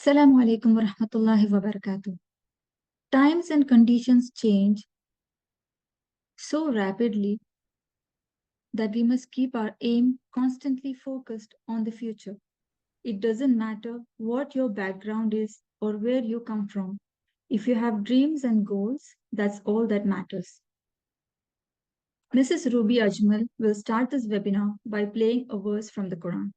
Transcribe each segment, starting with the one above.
Assalamu alaikum wa rahmatullahi wa barakatuh. Times and conditions change so rapidly that we must keep our aim constantly focused on the future. It doesn't matter what your background is or where you come from. If you have dreams and goals, that's all that matters. Mrs. Ruby Ajmal will start this webinar by playing a verse from the Quran.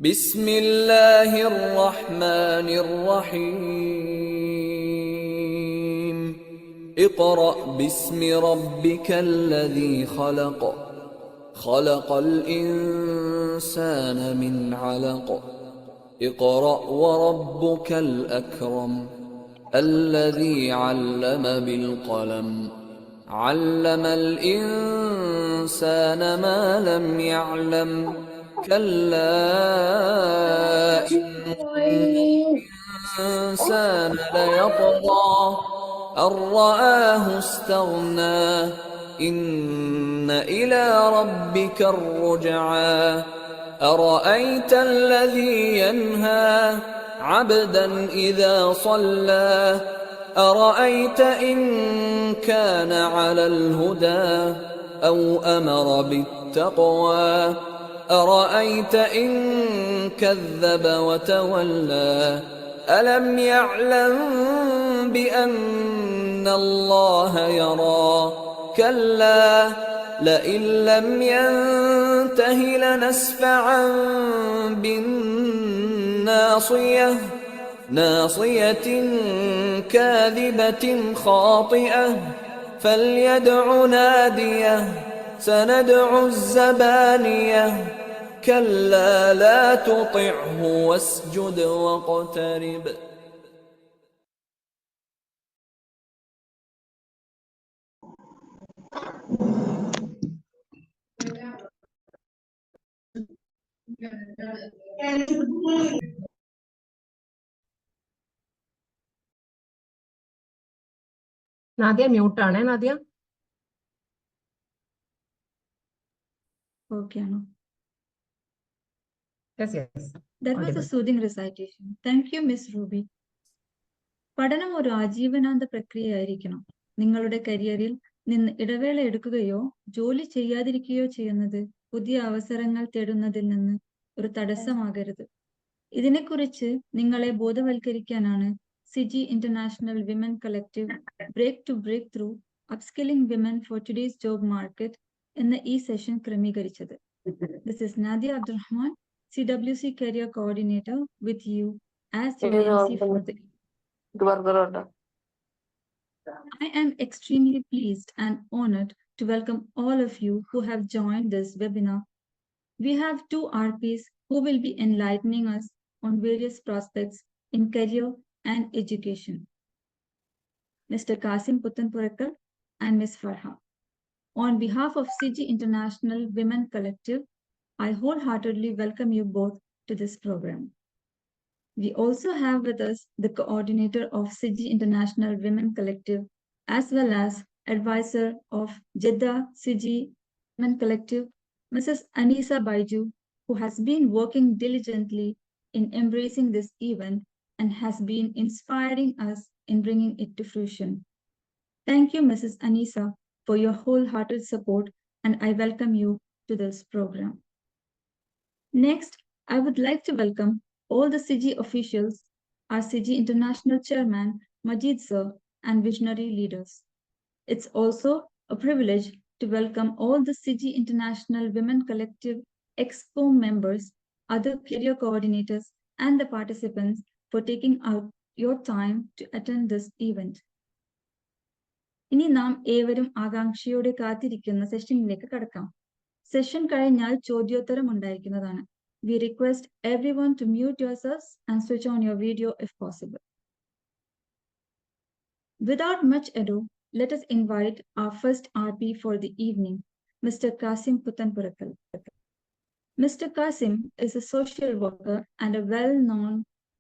بسم الله الرحمن الرحيم اقرأ باسم ربك الذي خلق خلق الإنسان من علق اقرأ وربك الأكرم الذي علم بالقلم علم الإنسان ما لم يعلم كلا إن الإنسان ليطغى أن رآه استغنى إن إلى ربك الرجعى أرأيت الذي ينهى عبدا إذا صلى أرأيت إن كان على الهدى أو أمر بالتقوى أرأيت إن كذب وتولى ألم يعلم بأن الله يرى كلا لئن لم ينته لنسفعا بالناصية ناصية كاذبة خاطئة فليدع ناديه سندع الزبانية كلا لا تطعه واسجد واقترب Nadia മ്യൂട്ടാണേ Nadia. Okay, Anu. Yes, yes. That was a Audible. soothing recitation. Thank you, Miss Ruby. പഠനം ഒരു ആജീവനാന്ത പ്രക്രിയയായിരിക്കണം. നിങ്ങളുടെ കരിയറിൽ നിന്ന് ഇടവേള എടുക്കുകയോ ജോലി ചെയ്യാതിരിക്കുകയോ ചെയ്യുന്നത് പുതിയ അവസരങ്ങൾ തേടുന്നതിൽ നിന്ന് ഒരു തടസ്സമാകരുത്. ഇതിനെക്കുറിച്ച് നിങ്ങളെ ബോധവൽക്കരിക്കാനാണ് CG international women collective break to break through upskilling women for today's job market എന്ന ഈ സെഷൻ ക്രമീകരിച്ചത്. This is Nadia Abdurrahman, CWC Career Coordinator with you as your MC for the I am extremely pleased and honored to welcome all of you who have joined this webinar. We have two RPs who will be enlightening us on various prospects in career and education. Mr. Kasim Puttanpurakkar and Ms. Farha. On behalf of CG International Women Collective, I wholeheartedly welcome you both to this program. We also have with us the coordinator of CG International Women Collective, as well as advisor of Jeddah CG Women Collective, Mrs. Anisa Baiju, who has been working diligently in embracing this event and has been inspiring us in bringing it to fruition. Thank you, Mrs. Anisa, for your wholehearted support, and I welcome you to this program. Next, I would like to welcome all the CG officials, our CG International Chairman, Majid Sir, and visionary leaders. It's also a privilege to welcome all the CG International Women Collective Expo members, other career coordinators, and the participants for taking out your time to attend this event. ഇനി നാം ഏവരും ആകാംക്ഷയോടെ കാത്തിരിക്കുന്ന സെഷനിലേക്ക് കടക്കാം. Session കഴിഞ്ഞാൽ ചോദ്യോത്തരം ഉണ്ടായിരിക്കുന്നതാണ്. We request everyone to mute yourselves and switch on your video if possible. Without much ado, let us invite our first RP for the evening, Mr. Kasim Puttanpurakkal. Mr. Kasim is a social worker and a well-known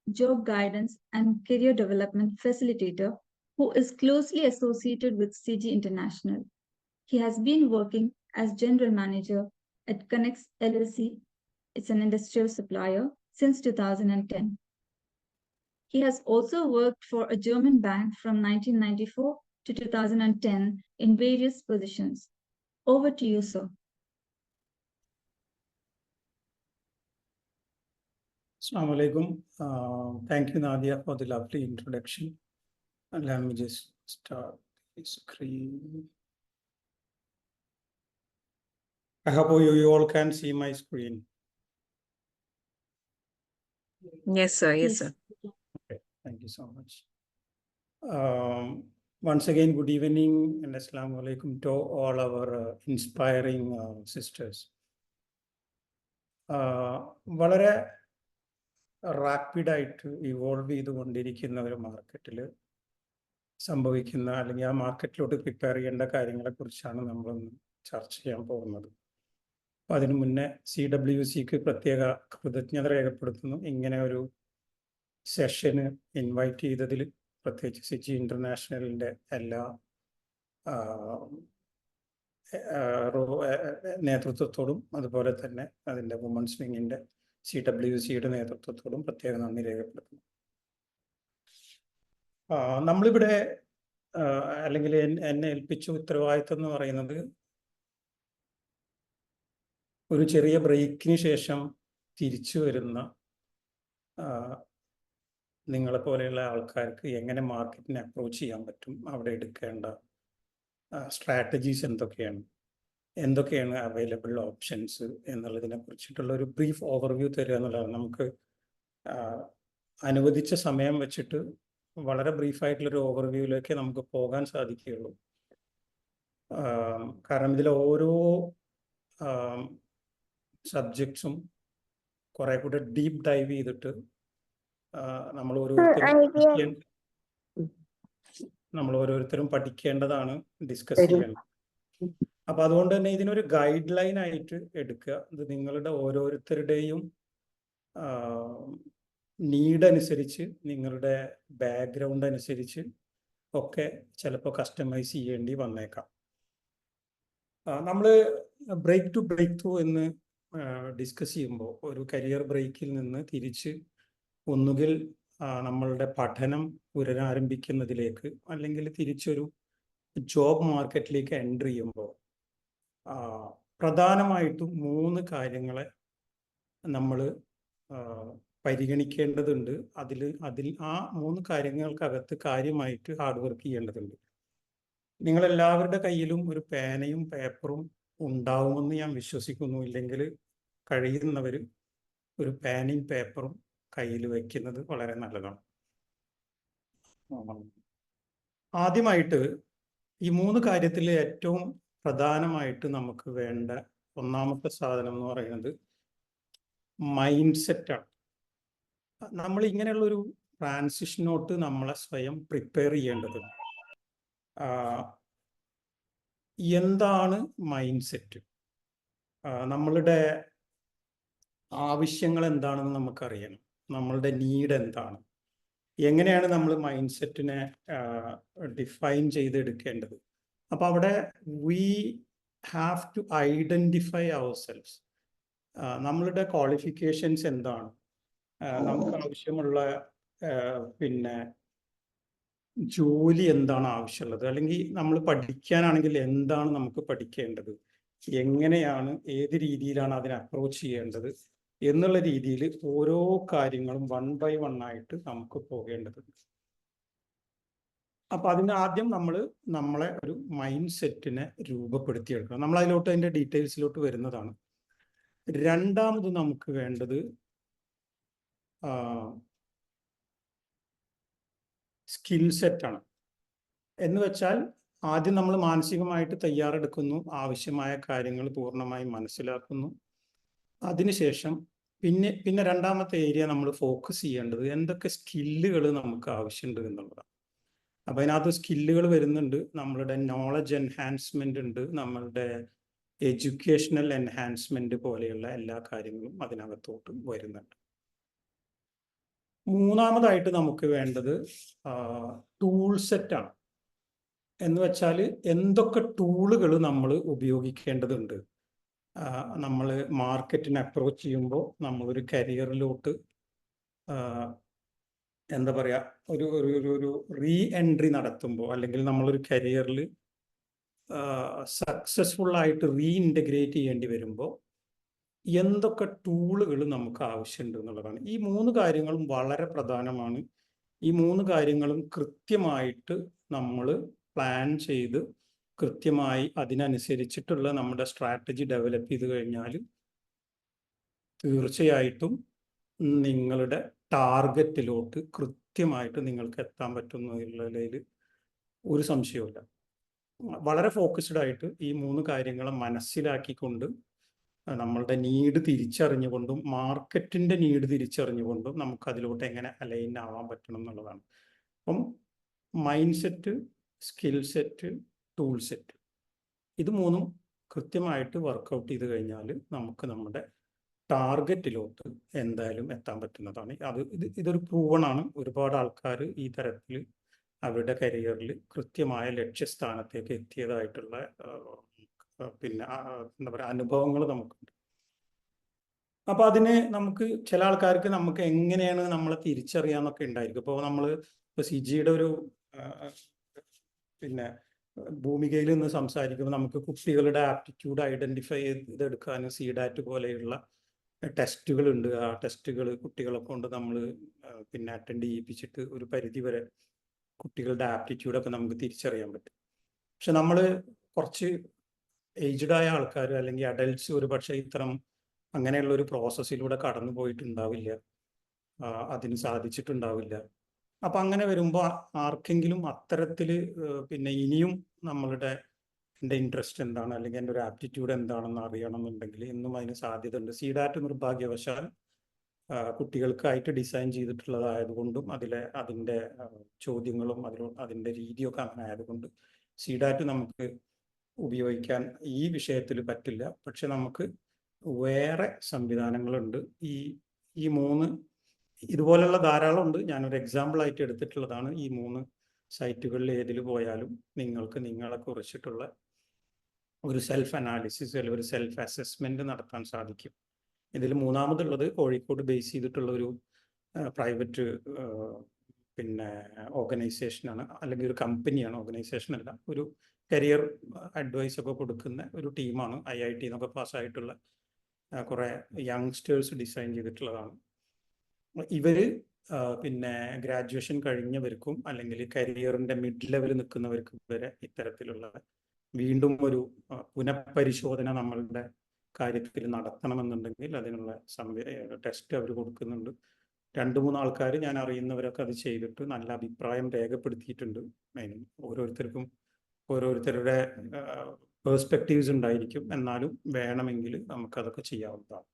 job guidance and career development facilitator who is closely associated with CG International. He has been working as general manager at Connex LLC. It's an industrial supplier since 2010. He has also worked for a German bank from 1994 to 2010 in various positions. Over to you, sir. Assalamu alaikum. Thank you, Nadia, for the lovely introduction. And let me just start the screen. I hope you all can see my screen. Yes, sir. Yes, sir. Okay, thank you so much. Once again, good evening and assalamu alaikum to all our inspiring sisters. വളരെ റാപ്പിഡായിട്ട് evolve ചെയ്തുകൊണ്ടിരിക്കുന്ന ഒരു മാർക്കറ്റിൽ സംഭവിക്കുന്ന അല്ലെങ്കിൽ ആ മാർക്കറ്റിലോട്ട് prepare ചെയ്യേണ്ട കാര്യങ്ങളെക്കുറിച്ചാണ് നമ്മളൊന്ന് ചർച്ച ചെയ്യാൻ പോകുന്നത്. അപ്പം അതിനു മുന്നേ CWCക്ക് പ്രത്യേക കൃതജ്ഞത രേഖപ്പെടുത്തുന്നു. ഇങ്ങനെ ഒരു സെഷന് ഇൻവൈറ്റ് ചെയ്തതിൽ പ്രത്യേകിച്ച് CG ഇൻ്റർനാഷണലിൻ്റെ എല്ലാ നേതൃത്വത്തോടും അതുപോലെ തന്നെ അതിൻ്റെ വുമൻസ് വിങ്ങിൻ്റെ CWCയുടെ നേതൃത്വത്തോടും പ്രത്യേക നന്ദി രേഖപ്പെടുത്തുന്നു. നമ്മളിവിടെ അല്ലെങ്കിൽ എന്നെ ഏൽപ്പിച്ച ഉത്തരവാദിത്വം എന്ന് പറയുന്നത് ഒരു ചെറിയ ബ്രേക്കിന് ശേഷം തിരിച്ചു വരുന്ന നിങ്ങളെപ്പോലെയുള്ള ആൾക്കാർക്ക് എങ്ങനെ മാർക്കറ്റിനെ അപ്രോച്ച് ചെയ്യാൻ പറ്റും, അവിടെ എടുക്കേണ്ട സ്ട്രാറ്റജീസ് എന്തൊക്കെയാണ് അവൈലബിൾ ഓപ്ഷൻസ് എന്നുള്ളതിനെ കുറിച്ചിട്ടുള്ള ഒരു ബ്രീഫ് ഓവർവ്യൂ തരിക എന്നുള്ളതാണ്. നമുക്ക് അനുവദിച്ച സമയം വെച്ചിട്ട് വളരെ ബ്രീഫായിട്ടുള്ളൊരു ഓവർവ്യൂവിലേക്ക് നമുക്ക് പോകാൻ സാധിക്കുകയുള്ളൂ. കാരണം ഇതിലെ ഓരോ സബ്ജക്ട്സും കുറെ കൂടെ ഡീപ്പ് ഡൈവ് ചെയ്തിട്ട് നമ്മൾ ഓരോരുത്തരും പഠിക്കേണ്ടതാണ്, ഡിസ്കസ് ചെയ്യേണ്ടത്. അപ്പൊ അതുകൊണ്ട് തന്നെ ഇതിനൊരു ഗൈഡ് ലൈൻ ആയിട്ട് എടുക്കുക. ഇത് നിങ്ങളുടെ ഓരോരുത്തരുടെയും നീഡ് അനുസരിച്ച്, നിങ്ങളുടെ ബാക്ക്ഗ്രൗണ്ട് അനുസരിച്ച് ഒക്കെ ചിലപ്പോൾ കസ്റ്റമൈസ് ചെയ്യേണ്ടി വന്നേക്കാം. നമ്മൾ ബ്രേക്ക് ടു ബ്രേക്ക് ത്രൂ എന്ന് ഡിസ്കസ് ചെയ്യുമ്പോൾ ഒരു കരിയർ ബ്രേക്കിൽ നിന്ന് തിരിച്ച് ഒന്നുകിൽ നമ്മളുടെ പഠനം പുനരാരംഭിക്കുന്നതിലേക്ക് അല്ലെങ്കിൽ തിരിച്ചൊരു ജോബ് മാർക്കറ്റിലേക്ക് എൻ്റർ ചെയ്യുമ്പോൾ പ്രധാനമായിട്ടും 3 കാര്യങ്ങളെ നമ്മൾ പരിഗണിക്കേണ്ടതുണ്ട്. അതിൽ ആ 3 കാര്യങ്ങൾക്കകത്ത് കാര്യമായിട്ട് ഹാർഡ് വർക്ക് ചെയ്യേണ്ടതുണ്ട്. നിങ്ങളെല്ലാവരുടെ കയ്യിലും ഒരു പേനയും പേപ്പറും ഉണ്ടാവുമെന്ന് ഞാൻ വിശ്വസിക്കുന്നു. ഇല്ലെങ്കിൽ കഴിയുന്നവർ ഒരു പേനയും പേപ്പറും കയ്യിൽ വയ്ക്കുന്നത് വളരെ നല്ലതാണ്. ആദ്യമായിട്ട് ഈ 3 കാര്യത്തിൽ ഏറ്റവും പ്രധാനമായിട്ട് നമുക്ക് വേണ്ട ഒന്നാമത്തെ സാധനം എന്ന് പറയുന്നത് മൈൻഡ് സെറ്റാണ്. നമ്മൾ ഇങ്ങനെയുള്ളൊരു ട്രാൻസിഷനോട്ട് നമ്മളെ സ്വയം പ്രിപ്പയർ ചെയ്യേണ്ടതുണ്ട്. എന്താണ് മൈൻഡ് സെറ്റ്? നമ്മളുടെ ആവശ്യങ്ങൾ എന്താണെന്ന് നമുക്കറിയണം. നമ്മളുടെ നീഡ് എന്താണ്? എങ്ങനെയാണ് നമ്മൾ മൈൻഡ് സെറ്റിനെ ഡിഫൈൻ ചെയ്തെടുക്കേണ്ടത്? അപ്പം അവിടെ we have to identify ourselves. നമ്മളുടെ ക്വാളിഫിക്കേഷൻസ് എന്താണ്, നമുക്ക് ആവശ്യമുള്ള പിന്നെ ജോലി എന്താണ് ആവശ്യമുള്ളത്, അല്ലെങ്കിൽ നമ്മൾ പഠിക്കാനാണെങ്കിൽ എന്താണ് നമുക്ക് പഠിക്കേണ്ടത്, എങ്ങനെയാണ് ഏത് രീതിയിലാണ് അതിനെ അപ്രോച്ച് ചെയ്യേണ്ടത് എന്നുള്ള രീതിയിൽ ഓരോ കാര്യങ്ങളും 1 by 1 ആയിട്ട് നമുക്ക് പോകേണ്ടതുണ്ട്. അപ്പം അതിന് ആദ്യം നമ്മളെ ഒരു മൈൻഡ് സെറ്റിനെ രൂപപ്പെടുത്തിയെടുക്കണം. നമ്മൾ അതിൻ്റെ ഡീറ്റെയിൽസിലോട്ട് വരുന്നതാണ്. രണ്ടാമത് നമുക്ക് വേണ്ടത് സ്കിൽ സെറ്റാണ്. എന്ന് വെച്ചാൽ ആദ്യം നമ്മൾ മാനസികമായിട്ട് തയ്യാറെടുക്കുന്നു, ആവശ്യമായ കാര്യങ്ങൾ പൂർണ്ണമായി മനസ്സിലാക്കുന്നു. അതിനുശേഷം പിന്നെ രണ്ടാമത്തെ ഏരിയ നമ്മൾ ഫോക്കസ് ചെയ്യേണ്ടത് എന്തൊക്കെ സ്കില്ലുകൾ നമുക്ക് ആവശ്യമുണ്ട് എന്നുള്ളതാണ്. അപ്പം അതിനകത്ത് സ്കില്ലുകൾ വരുന്നുണ്ട്, നമ്മളുടെ നോളജ് എൻഹാൻസ്മെന്റ് ഉണ്ട്, നമ്മളുടെ എഡ്യൂക്കേഷണൽ എൻഹാൻസ്മെന്റ് പോലെയുള്ള എല്ലാ കാര്യങ്ങളും അതിനകത്തോട്ട് വരുന്നുണ്ട്. മൂന്നാമതായിട്ട് നമുക്ക് വേണ്ടത് ടൂൾ സെറ്റാണ്. എന്ന് വെച്ചാൽ എന്തൊക്കെ ടൂളുകൾ നമ്മൾ ഉപയോഗിക്കേണ്ടതുണ്ട്. നമ്മൾ മാർക്കറ്റിനെ അപ്രോച്ച് ചെയ്യുമ്പോൾ നമ്മളൊരു കരിയറിലോട്ട് എന്താ പറയുക, ഒരു റീ എൻട്രി നടത്തുമ്പോൾ, അല്ലെങ്കിൽ നമ്മളൊരു കരിയറിൽ സക്സസ്ഫുൾ ആയിട്ട് റീ ഇൻറ്റഗ്രേറ്റ് ചെയ്യേണ്ടി വരുമ്പോൾ എന്തൊക്കെ ടൂളുകൾ നമുക്ക് ആവശ്യമുണ്ട് എന്നുള്ളതാണ്. ഈ 3 കാര്യങ്ങളും വളരെ പ്രധാനമാണ്. ഈ 3 കാര്യങ്ങളും കൃത്യമായിട്ട് നമ്മൾ പ്ലാൻ ചെയ്ത് കൃത്യമായി അതിനനുസരിച്ചിട്ടുള്ള നമ്മുടെ സ്ട്രാറ്റജി ഡെവലപ്പ് ചെയ്ത് കഴിഞ്ഞാൽ തീർച്ചയായിട്ടും നിങ്ങളുടെ ടാർഗറ്റിലോട്ട് കൃത്യമായിട്ട് നിങ്ങൾക്ക് എത്താൻ പറ്റുന്നതിൽ ഒരു സംശയവുമില്ല. വളരെ ഫോക്കസ്ഡ് ആയിട്ട് ഈ 3 കാര്യങ്ങളെ മനസ്സിലാക്കിക്കൊണ്ട് നമ്മളുടെ നീഡ് തിരിച്ചറിഞ്ഞുകൊണ്ടും മാർക്കറ്റിന്റെ നീഡ് തിരിച്ചറിഞ്ഞുകൊണ്ടും നമുക്ക് അതിലോട്ട് എങ്ങനെ അലൈൻ ആവാൻ പറ്റണം എന്നുള്ളതാണ്. അപ്പം mind set, skill set, tool set, ഇത് 3ഉം കൃത്യമായിട്ട് വർക്കൗട്ട് ചെയ്ത് കഴിഞ്ഞാൽ നമുക്ക് നമ്മുടെ ടാർഗറ്റിലോട്ട് എന്തായാലും എത്താൻ പറ്റുന്നതാണ്. ഇതൊരു പ്രൂവണാണ്. ഒരുപാട് ആൾക്കാർ ഈ തരത്തിൽ അവരുടെ കരിയറിൽ കൃത്യമായ ലക്ഷ്യസ്ഥാനത്തേക്ക് എത്തിയതായിട്ടുള്ള എന്താ പറയുക അനുഭവങ്ങൾ നമുക്കുണ്ട്. അപ്പൊ അതിന് നമുക്ക് ചില ആൾക്കാർക്ക് നമുക്ക് എങ്ങനെയാണ് നമ്മളെ തിരിച്ചറിയാന്നൊക്കെ ഉണ്ടായിരിക്കും. ഇപ്പോൾ നമ്മൾ സിജിയുടെ ഒരു ഭൂമികയിൽ നിന്ന് സംസാരിക്കുമ്പോൾ നമുക്ക് കുട്ടികളുടെ ആപ്റ്റിറ്റ്യൂഡ് ഐഡന്റിഫൈ ചെയ്തെടുക്കാൻ സീഡാറ്റ് പോലെയുള്ള ടെസ്റ്റുകളുണ്ട്. ആ ടെസ്റ്റുകൾ കുട്ടികളെ കൊണ്ട് നമ്മൾ അറ്റൻഡ് ചെയ്യിപ്പിച്ചിട്ട് ഒരു പരിധി വരെ കുട്ടികളുടെ ആപ്റ്റിറ്റ്യൂഡൊക്കെ നമുക്ക് തിരിച്ചറിയാൻ പറ്റും. പക്ഷെ നമ്മൾ കുറച്ച് ഏജ്ഡ് ആയ ആൾക്കാർ അല്ലെങ്കിൽ അഡൽട്സ് ഒരു പക്ഷേ അങ്ങനെയുള്ള ഒരു പ്രോസസ്സിലൂടെ കടന്നു പോയിട്ടുണ്ടാവില്ല, അതിന് സാധിച്ചിട്ടുണ്ടാവില്ല. അപ്പം അങ്ങനെ വരുമ്പോൾ ആർക്കെങ്കിലും അത്തരത്തിൽ ഇനിയും എൻ്റെ ഇൻട്രസ്റ്റ് എന്താണ് അല്ലെങ്കിൽ എൻ്റെ ഒരു ആപ്റ്റിറ്റ്യൂഡ് എന്താണെന്ന് അറിയണമെന്നുണ്ടെങ്കിൽ ഇന്നും അതിന് സാധ്യത ഉണ്ട്. സീഡാറ്റ് നിർഭാഗ്യവശാൽ കുട്ടികൾക്കായിട്ട് ഡിസൈൻ ചെയ്തിട്ടുള്ളതായതുകൊണ്ടും അതിൻ്റെ ചോദ്യങ്ങളും അതിൻ്റെ രീതിയൊക്കെ അങ്ങനെ ആയതുകൊണ്ട് സീഡാറ്റ് നമുക്ക് ഉപയോഗിക്കാൻ ഈ വിഷയത്തിൽ പറ്റില്ല. പക്ഷെ നമുക്ക് വേറെ സംവിധാനങ്ങളുണ്ട്. ഈ 3 ഇതുപോലുള്ള ധാരാളം ഉണ്ട്. ഞാനൊരു എക്സാമ്പിൾ ആയിട്ട് എടുത്തിട്ടുള്ളതാണ്. ഈ 3 സൈറ്റുകളിൽ ഏതിൽ പോയാലും നിങ്ങൾക്ക് നിങ്ങളെ കുറിച്ചിട്ടുള്ള ഒരു സെൽഫ് അനാലിസിസ് അല്ലെങ്കിൽ ഒരു സെൽഫ് അസസ്മെന്റ് നടത്താൻ സാധിക്കും. ഇതിൽ മൂന്നാമതുള്ളത് കോഴിക്കോട് ബേസ് ചെയ്തിട്ടുള്ള ഒരു പ്രൈവറ്റ് ഓർഗനൈസേഷനാണ്, അല്ലെങ്കിൽ ഒരു കമ്പനിയാണ്, ഓർഗനൈസേഷൻ അല്ല, ഒരു കരിയർ അഡ്വൈസ് ഒക്കെ കൊടുക്കുന്ന ഒരു ടീമാണ്. IIT എന്നൊക്കെ പാസ്സായിട്ടുള്ള കുറേ യങ്സ്റ്റേഴ്സ് ഡിസൈൻ ചെയ്തിട്ടുള്ളതാണ്. ഇവർ ഗ്രാജുവേഷൻ കഴിഞ്ഞവർക്കും അല്ലെങ്കിൽ കരിയറിൻ്റെ മിഡ് ലെവൽ നിൽക്കുന്നവർക്കും വരെ ഇത്തരത്തിലുള്ള വീണ്ടും ഒരു പുനഃപരിശോധന നമ്മളുടെ കാര്യത്തിൽ നടത്തണമെന്നുണ്ടെങ്കിൽ അതിനുള്ള ടെസ്റ്റ് അവർ കൊടുക്കുന്നുണ്ട്. 2-3 ആൾക്കാർ ഞാൻ അറിയുന്നവരൊക്കെ അത് ചെയ്തിട്ട് നല്ല അഭിപ്രായം രേഖപ്പെടുത്തിയിട്ടുണ്ട്. ഓരോരുത്തർക്കും ഓരോരുത്തരുടെ പേഴ്സ്പെക്റ്റീവ്സ് ഉണ്ടായിരിക്കും, എന്നാലും വേണമെങ്കിൽ നമുക്കതൊക്കെ ചെയ്യാവുന്നതാണ്.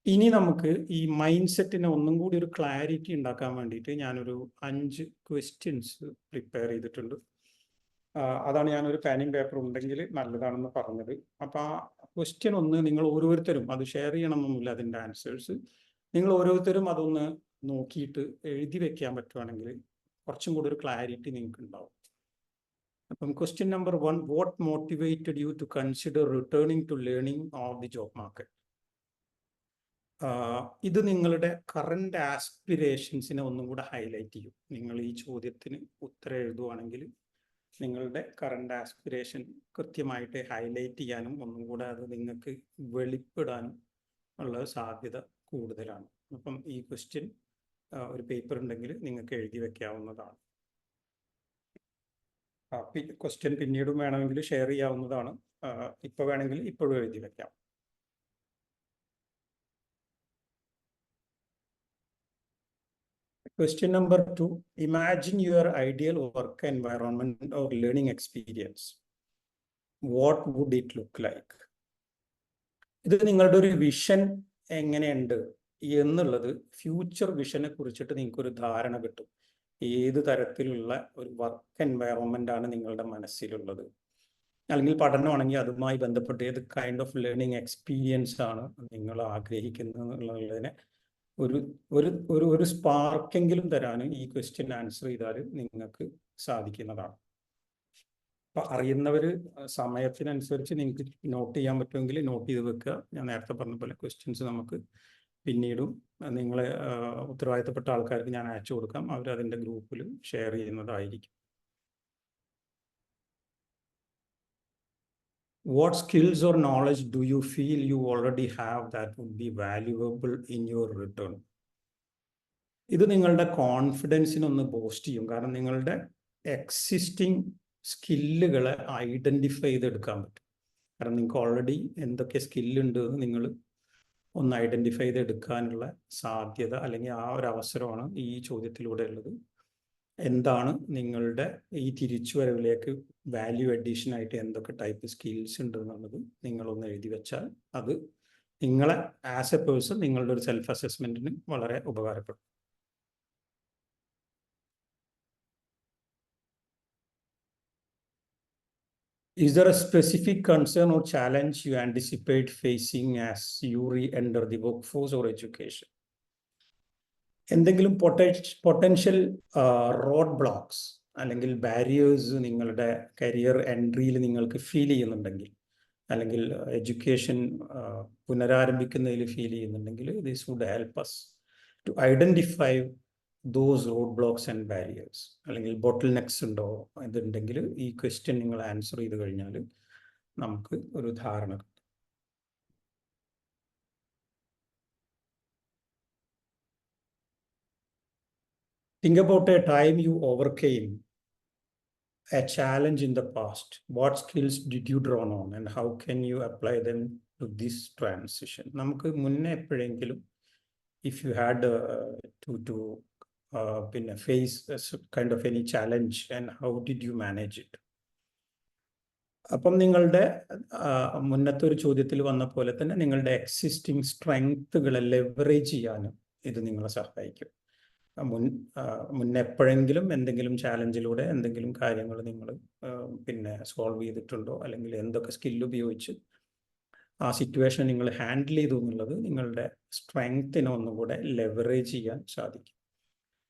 ഇനി നമുക്ക് ഈ മൈൻഡ് സെറ്റിനെ ഒന്നും കൂടി ഒരു ക്ലാരിറ്റി ഉണ്ടാക്കാൻ വേണ്ടിയിട്ട് ഞാനൊരു 5 ക്വസ്റ്റ്യൻസ് പ്രിപ്പയർ ചെയ്തിട്ടുണ്ട്. അതാണ് ഞാനൊരു പാനും പേപ്പർ ഉണ്ടെങ്കിൽ നല്ലതാണെന്ന് പറഞ്ഞത്. അപ്പോൾ ആ ക്വസ്റ്റ്യൻ ഒന്ന് നിങ്ങൾ ഓരോരുത്തരും അത് ഷെയർ ചെയ്യണമെന്നൊന്നുമില്ല. അതിൻ്റെ ആൻസേഴ്സ് നിങ്ങൾ ഓരോരുത്തരും അതൊന്ന് നോക്കിയിട്ട് എഴുതി വെക്കാൻ പറ്റുവാണെങ്കിൽ കുറച്ചും കൂടി ഒരു ക്ലാരിറ്റി നിങ്ങൾക്ക് ഉണ്ടാവും. അപ്പം question number 1, what motivated you to consider returning to learning of the job market? ഇത് നിങ്ങളുടെ കറണ്ട് ആസ്പിറേഷൻസിനെ ഒന്നും കൂടെ ഹൈലൈറ്റ് ചെയ്യും. നിങ്ങൾ ഈ ചോദ്യത്തിന് ഉത്തരം എഴുതുവാണെങ്കിൽ നിങ്ങളുടെ കറണ്ട് ആസ്പിറേഷൻ കൃത്യമായിട്ട് ഹൈലൈറ്റ് ചെയ്യാനും ഒന്നും കൂടെ അത് നിങ്ങൾക്ക് വെളിപ്പെടാനും ഉള്ള സാധ്യത കൂടുതലാണ്. അപ്പം ഈ ക്വസ്റ്റ്യൻ ഒരു പേപ്പർ ഉണ്ടെങ്കിൽ നിങ്ങൾക്ക് എഴുതി വെക്കാവുന്നതാണ്. ക്വസ്റ്റ്യൻ പിന്നീടും വേണമെങ്കിൽ ഷെയർ ചെയ്യാവുന്നതാണ്. ഇപ്പോൾ വേണമെങ്കിൽ ഇപ്പോഴും എഴുതി വെക്കാം. Question number 2. Imagine your ideal work environment or learning experience. What would it look like? ഇത് നിങ്ങളുടെ ഒരു വിഷൻ എങ്ങനെയുണ്ട് എന്നുള്ളത് ഫ്യൂച്ചർ വിഷനെ കുറിച്ചിട്ട് നിങ്ങൾക്കൊരു ധാരണ കിട്ടും. ഏത് തരത്തിലുള്ള ഒരു വർക്ക് എൻവയറോൺമെന്റ് ആണ് നിങ്ങളുടെ മനസ്സിലുള്ളത്, അല്ലെങ്കിൽ പഠനമാണെങ്കിൽ അതുമായി ബന്ധപ്പെട്ട് ഏത് കൈൻഡ് ഓഫ് ലേണിംഗ് എക്സ്പീരിയൻസ് ആണ് നിങ്ങൾ ആഗ്രഹിക്കുന്നത് എന്നുള്ളതിനെ ഒരു ഒരു ഒരു ഒരു സ്പാർക്കെങ്കിലും തരാൻ ഈ ക്വസ്റ്റ്യൻ ആൻസർ ചെയ്താൽ നിങ്ങൾക്ക് സാധിക്കുന്നതാണ്. അപ്പൊ അറിയുന്നവർ സമയത്തിനനുസരിച്ച് നിങ്ങൾക്ക് നോട്ട് ചെയ്യാൻ പറ്റുമെങ്കിൽ നോട്ട് ചെയ്ത് വെക്കുക. ഞാൻ നേരത്തെ പറഞ്ഞ പോലെ ക്വസ്റ്റ്യൻസ് നമുക്ക് പിന്നീടും നിങ്ങളെ ഉത്തരവാദിത്തപ്പെട്ട ആൾക്കാർക്ക് ഞാൻ അയച്ചു കൊടുക്കാം. അവർ അതിൻ്റെ ഗ്രൂപ്പിൽ ഷെയർ ചെയ്യുന്നതായിരിക്കും. What skills or knowledge do you feel you already have that would be valuable in your return? ഇത് നിങ്ങളുടെ കോൺഫിഡൻസിനൊന്ന് ബൂസ്റ്റ് ചെയ്യും. കാരണം നിങ്ങളുടെ എക്സിസ്റ്റിംഗ് സ്കില്ലുകളെ ഐഡൻറ്റിഫൈ ചെയ്തെടുക്കാൻ പറ്റും. കാരണം നിങ്ങൾക്ക് ഓൾറെഡി എന്തൊക്കെ സ്കില്ലുണ്ട് എന്ന് നിങ്ങൾ ഒന്ന് ഐഡൻറ്റിഫൈ ചെയ്തെടുക്കാനുള്ള സാധ്യത അല്ലെങ്കിൽ ആ ഒരു അവസരമാണ് ഈ ചോദ്യത്തിലൂടെ ഉള്ളത്. എന്താണ് നിങ്ങളുടെ ഈ തിരിച്ചുവരവിലേക്ക് വാല്യൂ അഡീഷൻ ആയിട്ട് എന്തൊക്കെ ടൈപ്പ് സ്കിൽസ് ഉണ്ട് എന്നുള്ളത് നിങ്ങളൊന്ന് എഴുതി വെച്ചാൽ അത് നിങ്ങളെ ആസ് എ പേഴ്സൺ നിങ്ങളുടെ ഒരു സെൽഫ് അസസ്മെന്റിന് വളരെ ഉപകാരപ്പെടും. Is there a specific concern or challenge you anticipate facing as you re-enter the workforce or education? എന്തെങ്കിലും പൊട്ടൻഷ്യൽ റോഡ് ബ്ലോക്സ് അല്ലെങ്കിൽ ബാരിയേഴ്സ് നിങ്ങളുടെ കരിയർ എൻട്രിയിൽ നിങ്ങൾക്ക് ഫീൽ ചെയ്യുന്നുണ്ടെങ്കിൽ, അല്ലെങ്കിൽ എഡ്യൂക്കേഷൻ പുനരാരംഭിക്കുന്നതിൽ ഫീൽ ചെയ്യുന്നുണ്ടെങ്കിൽ, this would help us to identify those road blocks and barriers. അല്ലെങ്കിൽ ബോട്ടിൽ നെക്സ് ഉണ്ടോ ഇതുണ്ടെങ്കിൽ ഈ ക്വസ്റ്റ്യൻ നിങ്ങൾ ആൻസർ ചെയ്ത് കഴിഞ്ഞാൽ നമുക്ക് ഒരു ധാരണ കിട്ടും. Think about a time you overcame a challenge in the past. What skills did you draw on and how can you apply them to this transition? നമുക്ക് മുന്നേ എപ്പോഴെങ്കിലും if you had to face kind of any challenge and how did you manage it? അപ്പം നിങ്ങളുടെ മുന്നത്തെ ഒരു ചോദ്യത്തിൽ വന്ന പോലെ തന്നെ നിങ്ങളുടെ എക്സിസ്റ്റിംഗ് സ്ട്രെങ്ത്തുകളെ ലെവറേജ് ചെയ്യാനും ഇത് നിങ്ങളെ സഹായിക്കും. മുന്നെപ്പോഴെങ്കിലും എന്തെങ്കിലും ചാലഞ്ചിലൂടെ എന്തെങ്കിലും കാര്യങ്ങൾ നിങ്ങൾ സോൾവ് ചെയ്തിട്ടുണ്ടോ, അല്ലെങ്കിൽ എന്തൊക്കെ സ്കില്ല് ഉപയോഗിച്ച് ആ സിറ്റുവേഷൻ നിങ്ങൾ ഹാൻഡിൽ ചെയ്തു എന്നുള്ളത് നിങ്ങളുടെ സ്ട്രെങ്ത്തിനെ ഒന്നുകൂടെ ലെവറേജ് ചെയ്യാൻ സാധിക്കും.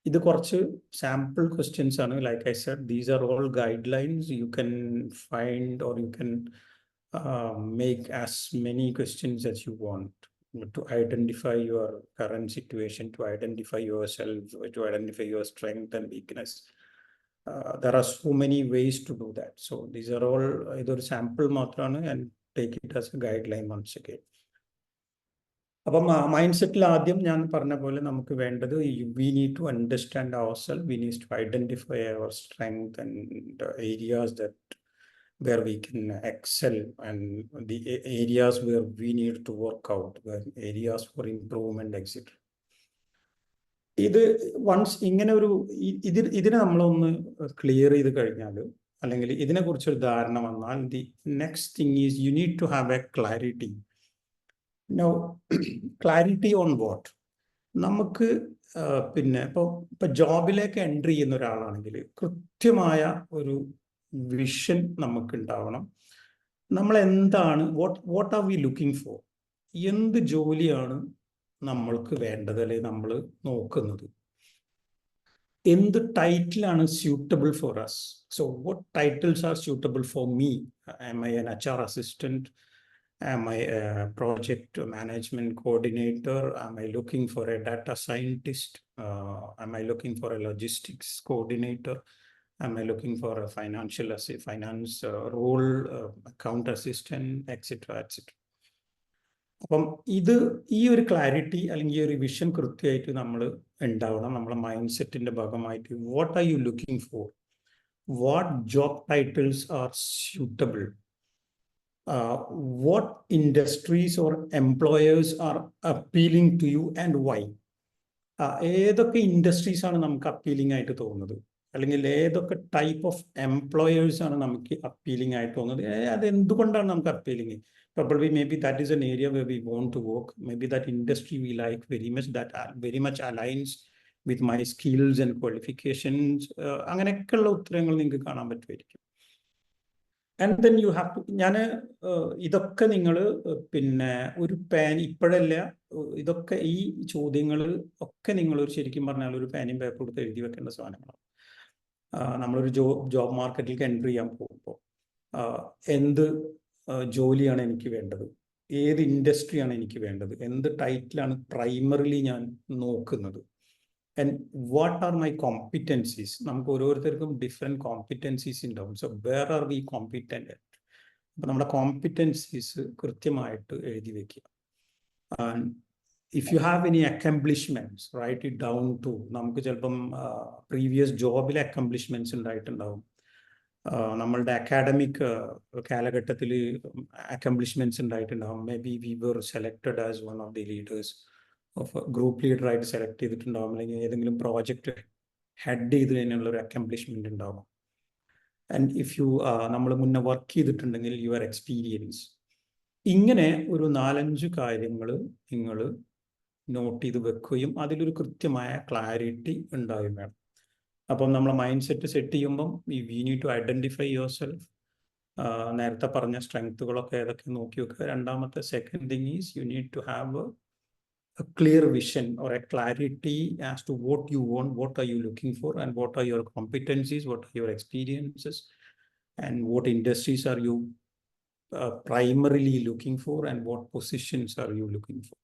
ഇത് കുറച്ച് സാമ്പിൾ ക്വസ്റ്റ്യൻസ് ആണ്. Like I said, these are all guidelines. You can find or you can make as many questions as you want to identify your current situation, to identify yourself, to identify your strength and weakness. There are so many ways to do that. So these are all either sample matrana and take it as a guideline once again. അപ്പം mind സെറ്റിൽ ആദ്യം ഞാൻ പറഞ്ഞ പോലെ നമുക്ക് വേണ്ടത് we need to understand ourselves, we need to identify our strength and areas that where we can excel and the areas where we need to work out, where areas for improvement, etc. ഇത് once ഇങ്ങനെ ഒരു ഇതിനെ നമ്മളൊന്ന് clear ചെയ്ത് കഴിഞ്ഞാൽ, അല്ലെങ്കിൽ ഇതിനെക്കുറിച്ചൊരു ധാരണ വന്നാൽ, the next thing is you need to have a clarity. No clarity on what? നമുക്ക് ഇപ്പൊ ജോബിലേക്ക് എൻട്രി ചെയ്യുന്ന ഒരാളാണെങ്കിൽ കൃത്യമായ ഒരു വിഷൻ നമുക്ക് ഉണ്ടാവണം. നമ്മൾ എന്താണ്, what are we looking for? എന്ത് ജോലിയാണ് നമ്മൾക്ക് വേണ്ടത്, അല്ലെങ്കിൽ നമ്മൾ നോക്കുന്നത്? എന്ത് ടൈറ്റിലാണ് suitable for us? So what titles are suitable for me? Am I an HR assistant? Am I a project management coordinator? Am I looking for a data scientist? Am I looking for a logistics coordinator? Am I looking for a finance role, account assistant, etc., etc. അപ്പം ഈ ഒരു clarity അല്ലെങ്കിൽ ഈ ഒരു vision കൃത്യമായിട്ട് നമ്മൾ ഉണ്ടാവണം. നമ്മുടെ മൈൻഡ് സെറ്റിന്റെ ഭാഗമായിട്ട് what are you looking for? What job titles are suitable? What industries or employers are appealing to you and why? ഏതൊക്കെ ഇൻഡസ്ട്രീസ് ആണ് നമുക്ക് അപ്പീലിംഗ് ആയിട്ട് തോന്നുന്നത്, അല്ലെങ്കിൽ ഏതൊക്കെ ടൈപ്പ് ഓഫ് എംപ്ലോയേഴ്സ് ആണ് നമുക്ക് അപ്പീലിംഗ് ആയിട്ട് തോന്നുന്നത്, അത് എന്തുകൊണ്ടാണ് നമുക്ക് appealing? Probably maybe that is an area where we want to work. Maybe that industry we like very much, that very much aligns with my skills and qualifications. അങ്ങനെയൊക്കെയുള്ള ഉത്തരങ്ങൾ നിങ്ങൾക്ക് കാണാൻ പറ്റുമായിരിക്കും. And then you have to, ഞാൻ ഇതൊക്കെ നിങ്ങൾ പിന്നെ ഒരു ഇപ്പോഴല്ല, ഇതൊക്കെ ഈ ചോദ്യങ്ങൾ ഒക്കെ നിങ്ങൾ ഒരു ശരിക്കും പറഞ്ഞാൽ ഒരു പേനയും പേപ്പർ കൊടുത്ത് എഴുതി വെക്കേണ്ട സാധനങ്ങളാണ്. നമ്മളൊരു ജോബ് മാർക്കറ്റിലേക്ക് എൻട്രി ചെയ്യാൻ പോകുമ്പോൾ എന്ത് ജോലിയാണ് എനിക്ക് വേണ്ടത്, ഏത് ഇൻഡസ്ട്രിയാണ് എനിക്ക് വേണ്ടത്, എന്ത് ടൈറ്റിലാണ് പ്രൈമറിലി ഞാൻ നോക്കുന്നത്, and what are my competencies. നമുക്ക് ഓരോരുത്തർക്കും ഡിഫറെൻറ്റ് കോമ്പിറ്റൻസീസ് ഉണ്ടാവും. So where are we competent? അപ്പം നമ്മുടെ കോമ്പിറ്റൻസീസ് കൃത്യമായിട്ട് എഴുതി വെക്കുക. If you have any accomplishments, write it down to. നമുക്ക് ചിലപ്പം പ്രീവിയസ് ജോബിലെ അക്കംപ്ലിഷ്മെൻറ്റ്സ് ഉണ്ടായിട്ടുണ്ടാവും, നമ്മളുടെ അക്കാഡമിക് കാലഘട്ടത്തിൽ അക്കംപ്ലിഷ്മെൻറ്റ്സ് ഉണ്ടായിട്ടുണ്ടാവും. Maybe we were selected as one of the leaders of group ലീഡറായിട്ട് സെലക്ട് ചെയ്തിട്ടുണ്ടാവും, അല്ലെങ്കിൽ ഏതെങ്കിലും പ്രോജക്റ്റ് ഹെഡ് ചെയ്തതിനുള്ള ഒരു അക്കംപ്ലിഷ്മെൻറ്റ് ഉണ്ടാവും. ആൻഡ് ഇഫ് യു നമ്മൾ മുന്നേ വർക്ക് ചെയ്തിട്ടുണ്ടെങ്കിൽ യുവർ എക്സ്പീരിയൻസ്. ഇങ്ങനെ ഒരു 4-5 കാര്യങ്ങൾ നിങ്ങൾ നോട്ട് ചെയ്ത് വെക്കുകയും അതിലൊരു കൃത്യമായ ക്ലാരിറ്റി ഉണ്ടാവുകയും വേണം. അപ്പം നമ്മൾ മൈൻഡ് സെറ്റ് ചെയ്യുമ്പം we need to identify yourself. നേരത്തെ പറഞ്ഞ സ്ട്രെങ്ത്തുകളൊക്കെ ഏതൊക്കെ നോക്കി വെക്കുക. രണ്ടാമത്തെ second thing is you need to have a clear vision or a clarity as to what you want, what are you looking for, and what are your competencies, what are your experiences, and what industries are you primarily looking for, and what positions are you looking for.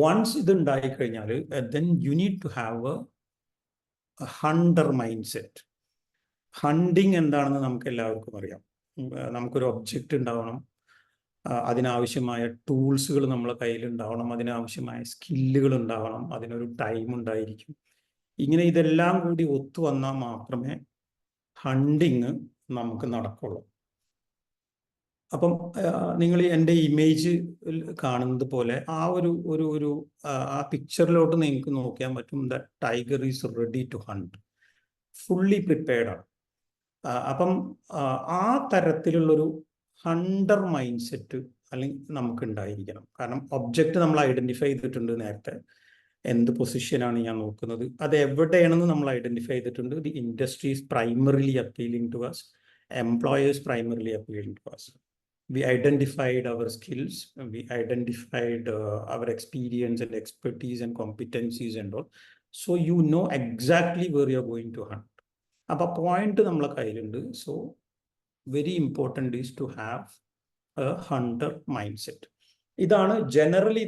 Once ഇത് ഉണ്ടായി കഴിഞ്ഞാൽ then you need to have a hunter mindset. Hunting എന്താണെന്ന് നമുക്ക് എല്ലാവർക്കും അറിയാം. നമുക്കൊരു object ഉണ്ടാവണം, അതിനാവശ്യമായ ടൂൾസുകൾ നമ്മളെ കയ്യിലുണ്ടാവണം, അതിനാവശ്യമായ സ്കില്ലുകൾ ഉണ്ടാവണം, അതിനൊരു ടൈം ഉണ്ടായിരിക്കും. ഇങ്ങനെ ഇതെല്ലാം കൂടി ഒത്തു വന്നാൽ മാത്രമേ ഹണ്ടിങ് നമുക്ക് നടക്കുള്ളൂ. അപ്പം നിങ്ങൾ എൻ്റെ ഇമേജ് കാണുന്നത് പോലെ ആ ഒരു ആ പിക്ചറിലോട്ട് നിങ്ങൾക്ക് നോക്കാൻ പറ്റും. The tiger is ready to hunt, fully prepared ആണ്. അപ്പം ആ തരത്തിലുള്ളൊരു ഹണ്ടർ മൈൻഡ് സെറ്റ് അല്ലെങ്കിൽ നമുക്ക് ഉണ്ടായിരിക്കണം. കാരണം ഒബ്ജക്റ്റ് നമ്മൾ ഐഡന്റിഫൈ ചെയ്തിട്ടുണ്ട് നേരത്തെ, എന്ത് പൊസിഷനാണ് ഞാൻ നോക്കുന്നത്, അത് എവിടെയാണെന്ന് നമ്മൾ ഐഡന്റിഫൈ ചെയ്തിട്ടുണ്ട്. The industries primarily appealing to us, employers primarily appealing to us. We identified our skills, we identified our experience and expertise and competencies and all. So you know exactly where you're going to hunt. അപ്പോൾ point നമ്മളെ കയ്യിലുണ്ട്. So very important is to have a hunter mindset. ഇതാണ് generally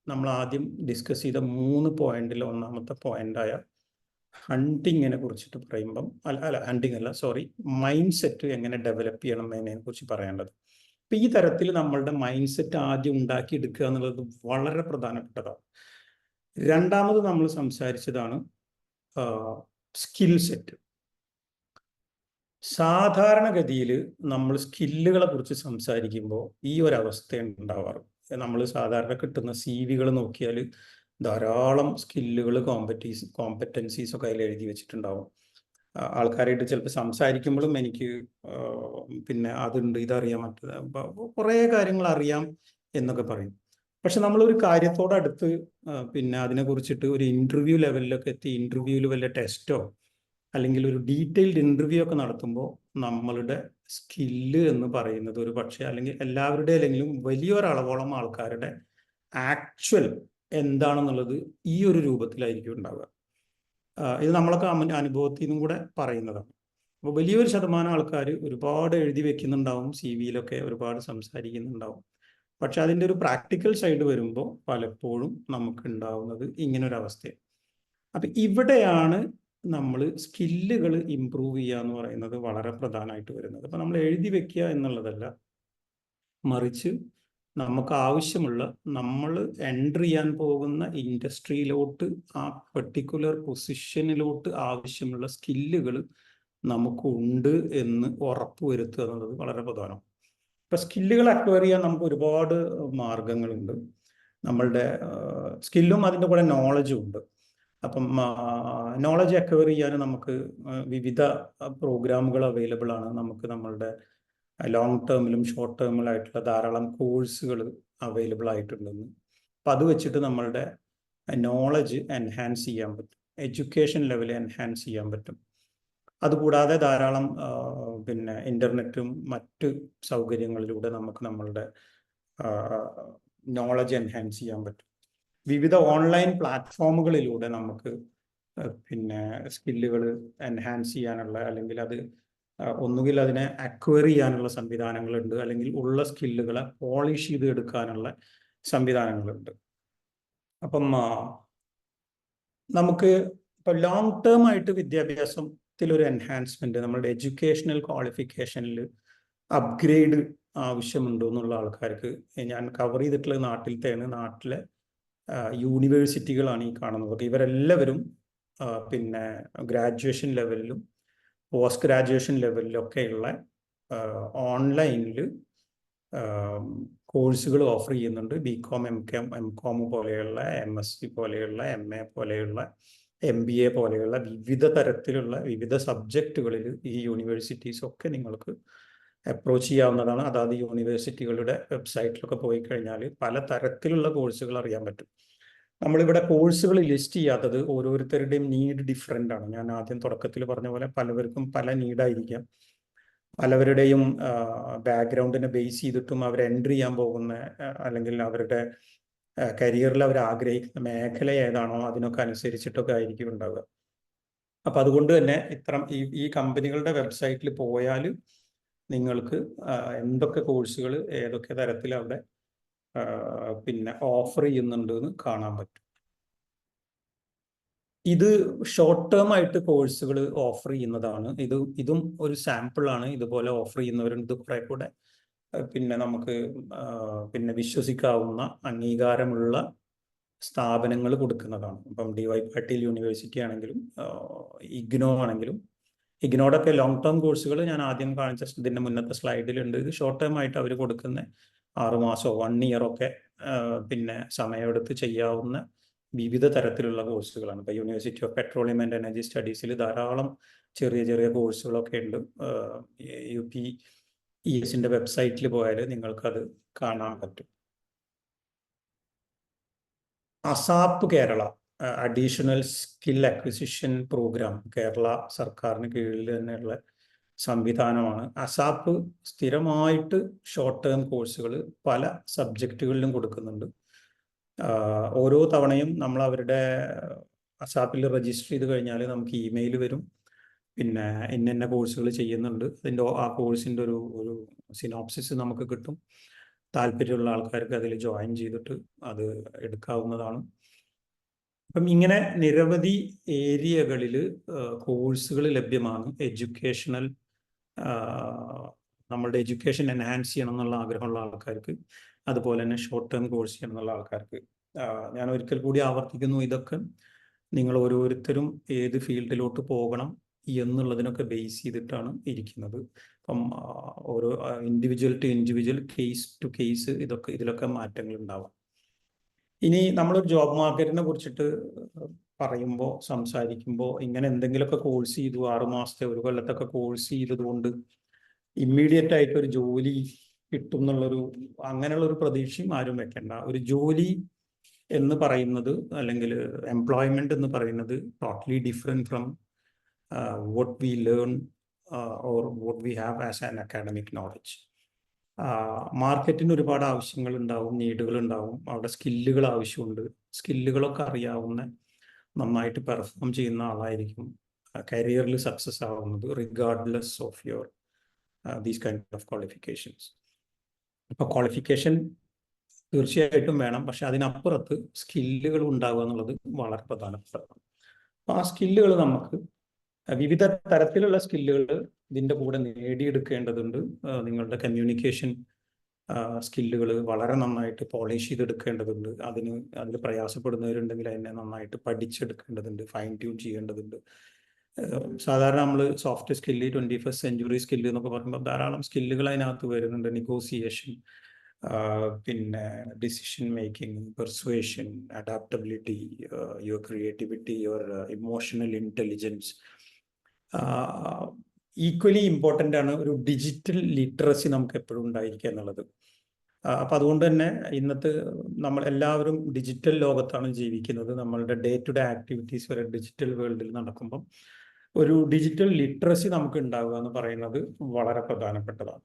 നമ്മൾ ആദ്യം discuss ചെയ്ത 3 പോയിന്റിൽ ഒന്നാമത്തെ പോയിന്റായ ഹണ്ടിങ്ങിനെ കുറിച്ചിട്ട് പറയുമ്പം മൈൻഡ് സെറ്റ് എങ്ങനെ ഡെവലപ്പ് ചെയ്യണം എന്നതിനെ കുറിച്ച് പറയേണ്ടത്. അപ്പം ഈ തരത്തിൽ നമ്മളുടെ മൈൻഡ് സെറ്റ് ആദ്യം ഉണ്ടാക്കിയെടുക്കുക എന്നുള്ളത് വളരെ പ്രധാനപ്പെട്ടതാണ്. രണ്ടാമത് നമ്മൾ സംസാരിച്ചതാണ് സ്കിൽ സെറ്റ്. സാധാരണഗതിയിൽ നമ്മൾ സ്കില്ലുകളെ കുറിച്ച് സംസാരിക്കുമ്പോൾ ഈ ഒരവസ്ഥ ഉണ്ടാവാറ്. നമ്മൾ സാധാരണ കിട്ടുന്ന CV നോക്കിയാൽ ധാരാളം സ്കില്ലുകൾ, കോമ്പറ്റൻസീസ് ഒക്കെ അതിൽ എഴുതി വെച്ചിട്ടുണ്ടാവും. ആൾക്കാരായിട്ട് ചിലപ്പോൾ സംസാരിക്കുമ്പോഴും എനിക്ക് പിന്നെ അതുണ്ട്, ഇതറിയാം, മറ്റേത് കുറേ കാര്യങ്ങൾ അറിയാം എന്നൊക്കെ പറയും. പക്ഷെ നമ്മളൊരു കാര്യത്തോടടുത്ത് പിന്നെ അതിനെക്കുറിച്ചിട്ട് ഒരു ഇൻ്റർവ്യൂ ലെവലിലൊക്കെ എത്തി, ഇൻ്റർവ്യൂവിൽ വല്ല ടെസ്റ്റോ അല്ലെങ്കിൽ ഒരു ഡീറ്റെയിൽഡ് ഇൻ്റർവ്യൂ ഒക്കെ നടത്തുമ്പോൾ നമ്മളുടെ സ്കില്ല് എന്ന് പറയുന്നത് ഒരു പക്ഷേ അല്ലെങ്കിൽ എല്ലാവരുടെ അല്ലെങ്കിലും വലിയൊരളവോളം ആൾക്കാരുടെ ആക്ച്വൽ എന്താണെന്നുള്ളത് ഈ ഒരു രൂപത്തിലായിരിക്കും ഉണ്ടാവുക. ഇത് നമ്മളൊക്കെ അനുഭവത്തിൽ നിന്നും കൂടെ പറയുന്നതാണ്. അപ്പോൾ വലിയൊരു ശതമാനം ആൾക്കാർ ഒരുപാട് എഴുതി വെക്കുന്നുണ്ടാവും, CV-യിലൊക്കെ ഒരുപാട് സംസാരിക്കുന്നുണ്ടാവും. പക്ഷെ അതിൻ്റെ ഒരു പ്രാക്ടിക്കൽ സൈഡ് വരുമ്പോൾ പലപ്പോഴും നമുക്ക് ഉണ്ടാവുന്നത് ഇങ്ങനൊരവസ്ഥയാണ്. അപ്പം ഇവിടെയാണ് നമ്മൾ സ്കില്ലുകൾ ഇമ്പ്രൂവ് ചെയ്യുക എന്ന് പറയുന്നത് വളരെ പ്രധാനമായിട്ട് വരുന്നത്. അപ്പം നമ്മൾ എഴുതി വെക്കുക എന്നുള്ളതല്ല, മറിച്ച് നമുക്ക് ആവശ്യമുള്ള, നമ്മൾ എൻ്റർ ചെയ്യാൻ പോകുന്ന ഇൻഡസ്ട്രിയിലോട്ട്, ആ പെർട്ടിക്കുലർ പൊസിഷനിലോട്ട് ആവശ്യമുള്ള സ്കില്ലുകൾ നമുക്കുണ്ട് എന്ന് ഉറപ്പുവരുത്തുക എന്നുള്ളത് വളരെ പ്രധാനം. ഇപ്പം സ്കില്ലുകൾ അക്വയർ ചെയ്യാൻ നമുക്ക് ഒരുപാട് മാർഗങ്ങളുണ്ട്. നമ്മളുടെ സ്കില്ലും അതിൻ്റെ കൂടെ നോളജും ഉണ്ട്. അപ്പം നോളജ് അക്വയർ ചെയ്യാൻ നമുക്ക് വിവിധ പ്രോഗ്രാമുകൾ അവൈലബിൾ ആണ്. നമുക്ക് നമ്മളുടെ ലോങ് ടേമിലും ഷോർട്ട് ടേമിലായിട്ടുള്ള ധാരാളം കോഴ്സുകൾ അവൈലബിൾ ആയിട്ടുണ്ടെന്ന്. അപ്പം അത് വെച്ചിട്ട് നമ്മളുടെ നോളജ് എൻഹാൻസ് ചെയ്യാൻ പറ്റും, എഡ്യൂക്കേഷൻ ലെവൽ എൻഹാൻസ് ചെയ്യാൻ പറ്റും. അതുകൂടാതെ ധാരാളം ഇൻ്റർനെറ്റും മറ്റ് സൗകര്യങ്ങളിലൂടെ നമുക്ക് നമ്മളുടെ നോളജ് എൻഹാൻസ് ചെയ്യാൻ പറ്റും. വിവിധ ഓൺലൈൻ പ്ലാറ്റ്ഫോമുകളിലൂടെ നമുക്ക് സ്കില്ലുകൾ എൻഹാൻസ് ചെയ്യാനുള്ള, അല്ലെങ്കിൽ അത് ഒന്നുകിൽ അതിനെ അക്വയർ ചെയ്യാനുള്ള സംവിധാനങ്ങളുണ്ട്, അല്ലെങ്കിൽ ഉള്ള സ്കില്ലുകളെ പോളിഷ് ചെയ്ത് എടുക്കാനുള്ള സംവിധാനങ്ങളുണ്ട്. അപ്പം നമുക്ക് ഇപ്പോൾ ലോങ് ടേം ആയിട്ട് വിദ്യാഭ്യാസത്തിലൊരു എൻഹാൻസ്മെൻറ്റ്, നമ്മളുടെ എഡ്യൂക്കേഷണൽ ക്വാളിഫിക്കേഷനിൽ അപ്ഗ്രേഡ് ആവശ്യമുണ്ടോ എന്നുള്ള ആൾക്കാർക്ക് ഞാൻ കവർ ചെയ്തിട്ടുള്ള നാട്ടിലെ യൂണിവേഴ്സിറ്റികളാണ് ഈ കാണുന്നത്. ഇവരെല്ലാവരും ഗ്രാജുവേഷൻ ലെവലിലും പോസ്റ്റ് ഗ്രാജുവേഷൻ ലെവലിലൊക്കെയുള്ള ഓൺലൈനിൽ കോഴ്സുകൾ ഓഫർ ചെയ്യുന്നുണ്ട്. BCom, MCom പോലെയുള്ള, MSc പോലെയുള്ള, MA പോലെയുള്ള, MBA പോലെയുള്ള വിവിധ തരത്തിലുള്ള വിവിധ സബ്ജക്റ്റുകളിൽ ഈ യൂണിവേഴ്സിറ്റീസ് ഒക്കെ നിങ്ങൾക്ക് അപ്രോച്ച് ചെയ്യാവുന്നതാണ്. അതായത് യൂണിവേഴ്സിറ്റികളുടെ വെബ്സൈറ്റിലൊക്കെ പോയി കഴിഞ്ഞാൽ പല തരത്തിലുള്ള കോഴ്സുകൾ അറിയാൻ പറ്റും. നമ്മളിവിടെ കോഴ്സുകൾ ലിസ്റ്റ് ചെയ്യാത്തത് ഓരോരുത്തരുടെയും നീഡ് ഡിഫറെൻ്റ് ആണ്. ഞാൻ ആദ്യം തുടക്കത്തിൽ പറഞ്ഞ പോലെ പലവർക്കും പല നീഡായിരിക്കാം. പലവരുടെയും ബാക്ക്ഗ്രൗണ്ടിനെ ബേസ് ചെയ്തിട്ടും അവർ എൻട്രി ചെയ്യാൻ പോകുന്ന അല്ലെങ്കിൽ അവരുടെ കരിയറിൽ അവർ ആഗ്രഹിക്കുന്ന മേഖല ഏതാണോ അതിനൊക്കെ അനുസരിച്ചിട്ടൊക്കെ ആയിരിക്കും ഉണ്ടാവുക. അപ്പം അതുകൊണ്ട് തന്നെ ഈ കമ്പനികളുടെ വെബ്സൈറ്റിൽ പോയാൽ നിങ്ങൾക്ക് എന്തൊക്കെ കോഴ്സുകൾ ഏതൊക്കെ തരത്തിൽ അവിടെ ഓഫർ ചെയ്യുന്നുണ്ട് എന്ന് കാണാൻ പറ്റും. ഇത് ഷോർട്ട് ടേം ആയിട്ട് കോഴ്സുകൾ ഓഫർ ചെയ്യുന്നതാണ്. ഇതും ഒരു സാമ്പിളാണ്. ഇതുപോലെ ഓഫർ ചെയ്യുന്നവരുണ്ട്. ഇത് കുറെ കൂടെ നമുക്ക് വിശ്വസിക്കാവുന്ന അംഗീകാരമുള്ള സ്ഥാപനങ്ങൾ കൊടുക്കുന്നതാണ്. ഇപ്പം DY പാട്ടീൽ യൂണിവേഴ്സിറ്റി ആണെങ്കിലും IGNOU ആണെങ്കിലും, IGNOUടെയൊക്കെ ലോങ് ടേം കോഴ്സുകൾ ഞാൻ ആദ്യം കാണിച്ച ഇതിൻ്റെ മുന്നത്തെ സ്ലൈഡിലുണ്ട്. ഇത് ഷോർട്ട് ടേം ആയിട്ട് അവർ കൊടുക്കുന്ന 6 മാസമോ 1 year ഒക്കെ സമയമെടുത്ത് ചെയ്യാവുന്ന വിവിധ തരത്തിലുള്ള കോഴ്സുകളാണ്. ഇപ്പോൾ university of petroleum and energy സ്റ്റഡീസിൽ ധാരാളം ചെറിയ ചെറിയ കോഴ്സുകളൊക്കെ ഉണ്ട്. UPESൻ്റെ വെബ്സൈറ്റിൽ പോയാൽ നിങ്ങൾക്കത് കാണാൻ പറ്റും. ASAP Kerala additional skill acquisition programme Kerala സർക്കാരിന് കീഴിൽ തന്നെയുള്ള സംവിധാനമാണ്. ASAP സ്ഥിരമായിട്ട് ഷോർട്ട് ടേം കോഴ്സുകൾ പല സബ്ജക്റ്റുകളിലും കൊടുക്കുന്നുണ്ട്. ഓരോ തവണയും നമ്മൾ അവരുടെ ASAPൽ രജിസ്റ്റർ ചെയ്ത് കഴിഞ്ഞാൽ നമുക്ക് ഇമെയിൽ വരും, ഇന്ന കോഴ്സുകൾ ചെയ്യുന്നുണ്ട്, ആ കോഴ്സിൻ്റെ ഒരു സിനോപ്സിസ് നമുക്ക് കിട്ടും. താല്പര്യമുള്ള ആൾക്കാർക്ക് അതിൽ ജോയിൻ ചെയ്തിട്ട് അത് എടുക്കാവുന്നതാണ്. അപ്പം ഇങ്ങനെ നിരവധി ഏരിയകളിൽ കോഴ്സുകൾ ലഭ്യമാണ്. നമ്മളുടെ എഡ്യൂക്കേഷൻ എൻഹാൻസ് ചെയ്യണം എന്നുള്ള ആഗ്രഹമുള്ള ആൾക്കാർക്ക്, അതുപോലെ തന്നെ ഷോർട്ട് ടേം കോഴ്സ് ചെയ്യണം എന്നുള്ള ആൾക്കാർക്ക്. ഞാൻ ഒരിക്കൽ കൂടി ആവർത്തിക്കുന്നു, ഇതൊക്കെ നിങ്ങൾ ഓരോരുത്തരും ഏത് ഫീൽഡിലോട്ട് പോകണം എന്നുള്ളതിനൊക്കെ ബേസ് ചെയ്തിട്ടാണ് ഇരിക്കുന്നത്. അപ്പം ഓരോ individual to individual, case to case ഇതിലൊക്കെ മാറ്റങ്ങൾ ഉണ്ടാവാം. ഇനി നമ്മളൊരു ജോബ് മാർക്കറ്റിനെ കുറിച്ചിട്ട് സംസാരിക്കുമ്പോൾ ഇങ്ങനെ എന്തെങ്കിലുമൊക്കെ കോഴ്സ് ചെയ്തു 6 മാസത്തെ 1 കൊല്ലത്തൊക്കെ കോഴ്സ് ചെയ്തതുകൊണ്ട് ഇമ്മീഡിയറ്റ് ആയിട്ട് ഒരു ജോലി കിട്ടും അങ്ങനെയുള്ളൊരു പ്രതീക്ഷയും ആരും വെക്കണ്ട. ഒരു ജോലി എന്ന് പറയുന്നത്, അല്ലെങ്കിൽ എംപ്ലോയ്മെന്റ് എന്ന് പറയുന്നത് totally different from what we learn or what we have as an academic knowledge. മാർക്കറ്റിന് ഒരുപാട് ആവശ്യങ്ങൾ ഉണ്ടാവും, നീഡുകൾ ഉണ്ടാവും. അവിടെ സ്കില്ലുകൾ ആവശ്യമുണ്ട്. സ്കില്ലുകളൊക്കെ അറിയാവുന്ന, നന്നായിട്ട് പെർഫോം ചെയ്യുന്ന ആളായിരിക്കും കരിയറിൽ സക്സസ് ആവുന്നത്, regardless of your these kind of qualifications. അപ്പോൾ ക്വാളിഫിക്കേഷൻ തീർച്ചയായിട്ടും വേണം, പക്ഷെ അതിനപ്പുറത്ത് സ്കില്ലുകൾ ഉണ്ടാവുക എന്നുള്ളത് വളരെ പ്രധാനപ്പെട്ടതാണ്. അപ്പോൾ ആ സ്കില്ലുകൾ നമുക്ക് വിവിധ തരത്തിലുള്ള സ്കില്ലുകൾ ഇതിൻ്റെ കൂടെ നേടിയെടുക്കേണ്ടതുണ്ട്. നിങ്ങളുടെ കമ്മ്യൂണിക്കേഷൻ സ്കില്ലുകൾ വളരെ നന്നായിട്ട് പോളിഷ് ചെയ്തെടുക്കേണ്ടതുണ്ട്. അതിൽ പ്രയാസപ്പെടുന്നവരുണ്ടെങ്കിൽ അതിനെ നന്നായിട്ട് പഠിച്ചെടുക്കേണ്ടതുണ്ട്, ഫൈൻ ട്യൂൺ ചെയ്യേണ്ടതുണ്ട്. സാധാരണ നമ്മൾ soft skill, 21st century skill എന്നൊക്കെ പറയുമ്പോൾ ധാരാളം സ്കില്ലുകൾ അതിനകത്ത് വരുന്നുണ്ട്. നെഗോസിയേഷൻ, പിന്നെ decision making, persuasion, adaptability, your creativity, your emotional intelligence. Equally important ആണ് ഒരു ഡിജിറ്റൽ ലിറ്ററസി നമുക്ക് എപ്പോഴും ഉണ്ടായിരിക്കുക എന്നുള്ളത്. അപ്പം അതുകൊണ്ട് തന്നെ ഇന്നത്തെ നമ്മൾ എല്ലാവരും ഡിജിറ്റൽ ലോകത്താണ് ജീവിക്കുന്നത്. നമ്മളുടെ ഡേ ടു ഡേ ആക്ടിവിറ്റീസ് വരെ ഡിജിറ്റൽ വേൾഡിൽ നടക്കുമ്പം ഒരു ഡിജിറ്റൽ ലിറ്ററസി നമുക്ക് ഉണ്ടാവുക എന്ന് പറയുന്നത് വളരെ പ്രധാനപ്പെട്ടതാണ്.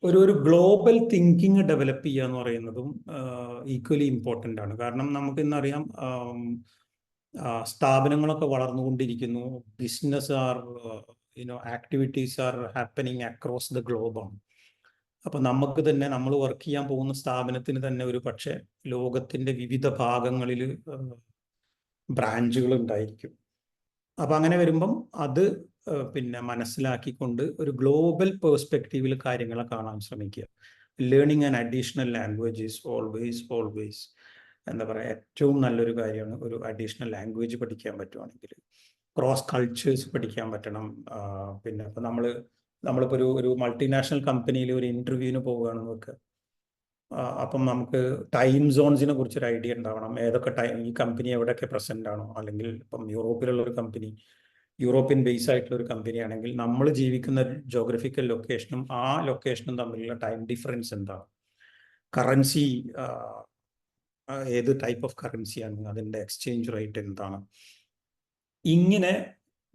ഒരു ഗ്ലോബൽ തിങ്കിങ് ഡെവലപ്പ് ചെയ്യുക എന്ന് പറയുന്നതും ഈക്വലി ഇമ്പോർട്ടൻ്റ് ആണ്. കാരണം നമുക്ക് ഇന്നറിയാം സ്ഥാപനങ്ങളൊക്കെ വളർന്നുകൊണ്ടിരിക്കുന്നു. Business activities are happening across the ഗ്ലോബാണ്. അപ്പം നമുക്ക് തന്നെ നമ്മൾ വർക്ക് ചെയ്യാൻ പോകുന്ന സ്ഥാപനത്തിന് തന്നെ ഒരു പക്ഷേ ലോകത്തിൻ്റെ വിവിധ ഭാഗങ്ങളിൽ ബ്രാഞ്ചുകൾ ഉണ്ടായിരിക്കും. അപ്പം അങ്ങനെ വരുമ്പം അത് പിന്നെ മനസ്സിലാക്കിക്കൊണ്ട് ഒരു ഗ്ലോബൽ പേഴ്സ്പെക്റ്റീവിൽ കാര്യങ്ങളെ കാണാൻ ശ്രമിക്കുക. Learning an additional language is always എന്താ പറയുക, ഏറ്റവും നല്ലൊരു കാര്യമാണ് ഒരു അഡീഷണൽ ലാംഗ്വേജ് പഠിക്കാൻ പറ്റുവാണെങ്കിൽ. ക്രോസ് കൾച്ചേഴ്സ് പഠിക്കാൻ പറ്റണം. പിന്നെ ഇപ്പം നമ്മളിപ്പോൾ ഒരു മൾട്ടിനാഷണൽ കമ്പനിയിൽ ഒരു ഇൻ്റർവ്യൂവിന് പോവുകയാണെന്ന് വെക്കുക. അപ്പം നമുക്ക് ടൈം സോൺസിനെ കുറിച്ചൊരു ഐഡിയ ഉണ്ടാവണം. ഏതൊക്കെ ഈ കമ്പനി എവിടെയൊക്കെ പ്രസൻ്റ് ആണോ, അല്ലെങ്കിൽ ഇപ്പം യൂറോപ്പിലുള്ള ഒരു കമ്പനി, യൂറോപ്യൻ ബേസ് ആയിട്ടുള്ള ഒരു കമ്പനി ആണെങ്കിൽ നമ്മൾ ജീവിക്കുന്ന ജോഗ്രഫിക്കൽ ലൊക്കേഷനും ആ ലൊക്കേഷനും തമ്മിലുള്ള ടൈം ഡിഫറൻസ് എന്താണ്, കറൻസി ഏത് ടൈപ്പ് ഓഫ് കറൻസിയാണ്, അതിൻ്റെ എക്സ്ചേഞ്ച് റേറ്റ് എന്താണ്. ഇങ്ങനെ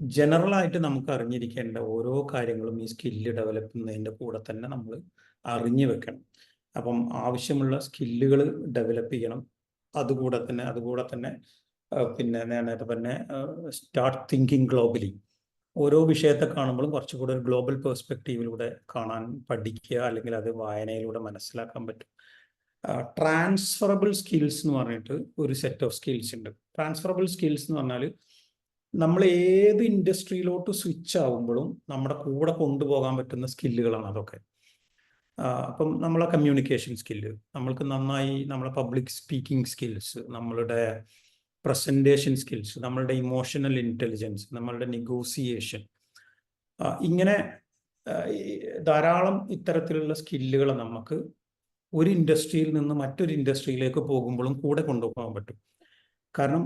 ജനറലായിട്ട് നമുക്ക് അറിഞ്ഞിരിക്കേണ്ട ഓരോ കാര്യങ്ങളും ഈ സ്കില്ല് ഡെവലപ്പ് ചെയ്യുന്നതിൻ്റെ കൂടെ തന്നെ നമ്മൾ അറിഞ്ഞു വെക്കണം. അപ്പം ആവശ്യമുള്ള സ്കില്ലുകൾ ഡെവലപ്പ് ചെയ്യണം. അതുകൂടെ തന്നെ പിന്നെ നേരത്തെ തന്നെ സ്റ്റാർട്ട് തിങ്കിങ് ഗ്ലോബലി. ഓരോ വിഷയത്തെ കാണുമ്പോഴും കുറച്ചുകൂടെ ഒരു ഗ്ലോബൽ പേഴ്സ്പെക്റ്റീവിലൂടെ കാണാൻ പഠിക്കുക, അല്ലെങ്കിൽ അത് വായനയിലൂടെ മനസ്സിലാക്കാൻ പറ്റും. ട്രാൻസ്ഫറബിൾ സ്കിൽസ് എന്ന് പറഞ്ഞിട്ട് ഒരു സെറ്റ് ഓഫ് സ്കിൽസ് ഉണ്ട്. ട്രാൻസ്ഫറബിൾ സ്കിൽസ് എന്ന് പറഞ്ഞാൽ നമ്മൾ ഏത് ഇൻഡസ്ട്രിയിലോട്ട് സ്വിച്ച് ആവുമ്പോഴും നമ്മുടെ കൂടെ കൊണ്ടുപോകാൻ പറ്റുന്ന സ്കില്ലുകളാണ് അതൊക്കെ. അപ്പം നമ്മളെ കമ്മ്യൂണിക്കേഷൻ സ്കില്ല്, നമ്മൾക്ക് നന്നായി നമ്മളെ പബ്ലിക് സ്പീക്കിംഗ് സ്കിൽസ്, നമ്മളുടെ പ്രസൻറ്റേഷൻ സ്കിൽസ്, നമ്മളുടെ ഇമോഷണൽ ഇൻ്റലിജൻസ്, നമ്മളുടെ നെഗോസിയേഷൻ, ഇങ്ങനെ ധാരാളം ഇത്തരത്തിലുള്ള സ്കില്ലുകൾ നമുക്ക് ഒരു ഇൻഡസ്ട്രിയിൽ നിന്ന് മറ്റൊരു ഇൻഡസ്ട്രിയിലേക്ക് പോകുമ്പോഴും കൂടെ കൊണ്ടുപോകാൻ പറ്റും. കാരണം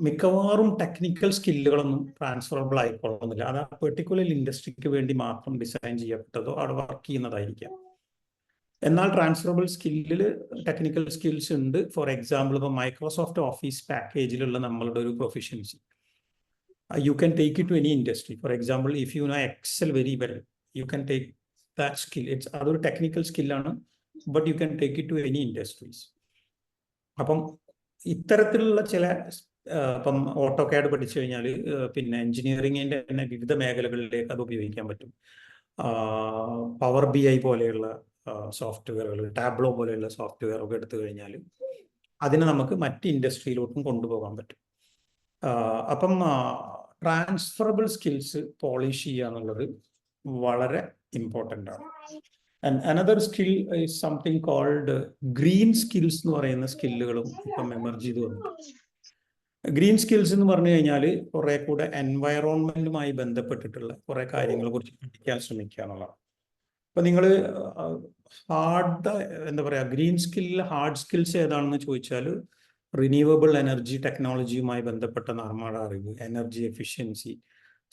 മിക്കവാറും ടെക്നിക്കൽ സ്കില്ലുകളൊന്നും ട്രാൻസ്ഫറബിൾ ആയിക്കൊള്ളുന്നില്ല. അത് ആ പെർട്ടിക്കുലർ ഇൻഡസ്ട്രിക്ക് വേണ്ടി മാത്രം ഡിസൈൻ ചെയ്യപ്പെട്ടതോ അവിടെ വർക്ക് ചെയ്യുന്നതായിരിക്കാം. എന്നാൽ ട്രാൻസ്ഫറബിൾ സ്കില്ലിൽ ടെക്നിക്കൽ സ്കിൽസ് ഉണ്ട്. ഫോർ എക്സാമ്പിൾ, ഇപ്പോൾ മൈക്രോസോഫ്റ്റ് ഓഫീസ് പാക്കേജിലുള്ള നമ്മളുടെ ഒരു proficiency, you can take it to any industry. For example, if you know Excel very well, you can take that skill. അതൊരു ടെക്നിക്കൽ സ്കില്ലാണ്, but you can take it to any industries. അപ്പം ഇത്തരത്തിലുള്ള ചില ഇപ്പം AutoCAD പഠിച്ചു കഴിഞ്ഞാൽ പിന്നെ എഞ്ചിനീയറിങ്ങിൻ്റെ തന്നെ വിവിധ മേഖലകളിലേക്ക് അത് ഉപയോഗിക്കാൻ പറ്റും. പവർ BI പോലെയുള്ള സോഫ്റ്റ്വെയറുകൾ, ടാബ്ലോ പോലെയുള്ള സോഫ്റ്റ്വെയർ ഒക്കെ എടുത്തു കഴിഞ്ഞാൽ അതിനെ നമുക്ക് മറ്റ് ഇൻഡസ്ട്രിയിലോട്ടും കൊണ്ടുപോകാൻ പറ്റും. അപ്പം ട്രാൻസ്ഫറബിൾ സ്കിൽസ് പോളിഷ് ചെയ്യുക എന്നുള്ളത് വളരെ ഇമ്പോർട്ടൻ്റ് ആണ്. And another skill is something called green skills എന്ന് പറയുന്ന സ്കില്ലുകളും ഇപ്പം എമർജ് ചെയ്ത് വന്നിട്ടുണ്ട്. ഗ്രീൻ സ്കിൽസ് എന്ന് പറഞ്ഞു കഴിഞ്ഞാൽ കുറെ കൂടെ എൻവയറോൺമെന്റുമായി ബന്ധപ്പെട്ടിട്ടുള്ള കുറെ കാര്യങ്ങളെ കുറിച്ച് പഠിക്കാൻ ശ്രമിക്കുക എന്നുള്ളതാണ്. അപ്പം നിങ്ങൾ എന്താ പറയുക, ഗ്രീൻ സ്കില്ലിൽ ഹാർഡ് സ്കിൽസ് ഏതാണെന്ന് ചോദിച്ചാൽ റിന്യൂവബിൾ എനർജി ടെക്നോളജിയുമായി ബന്ധപ്പെട്ട നമ്മുടെ അറിവ്, energy efficiency,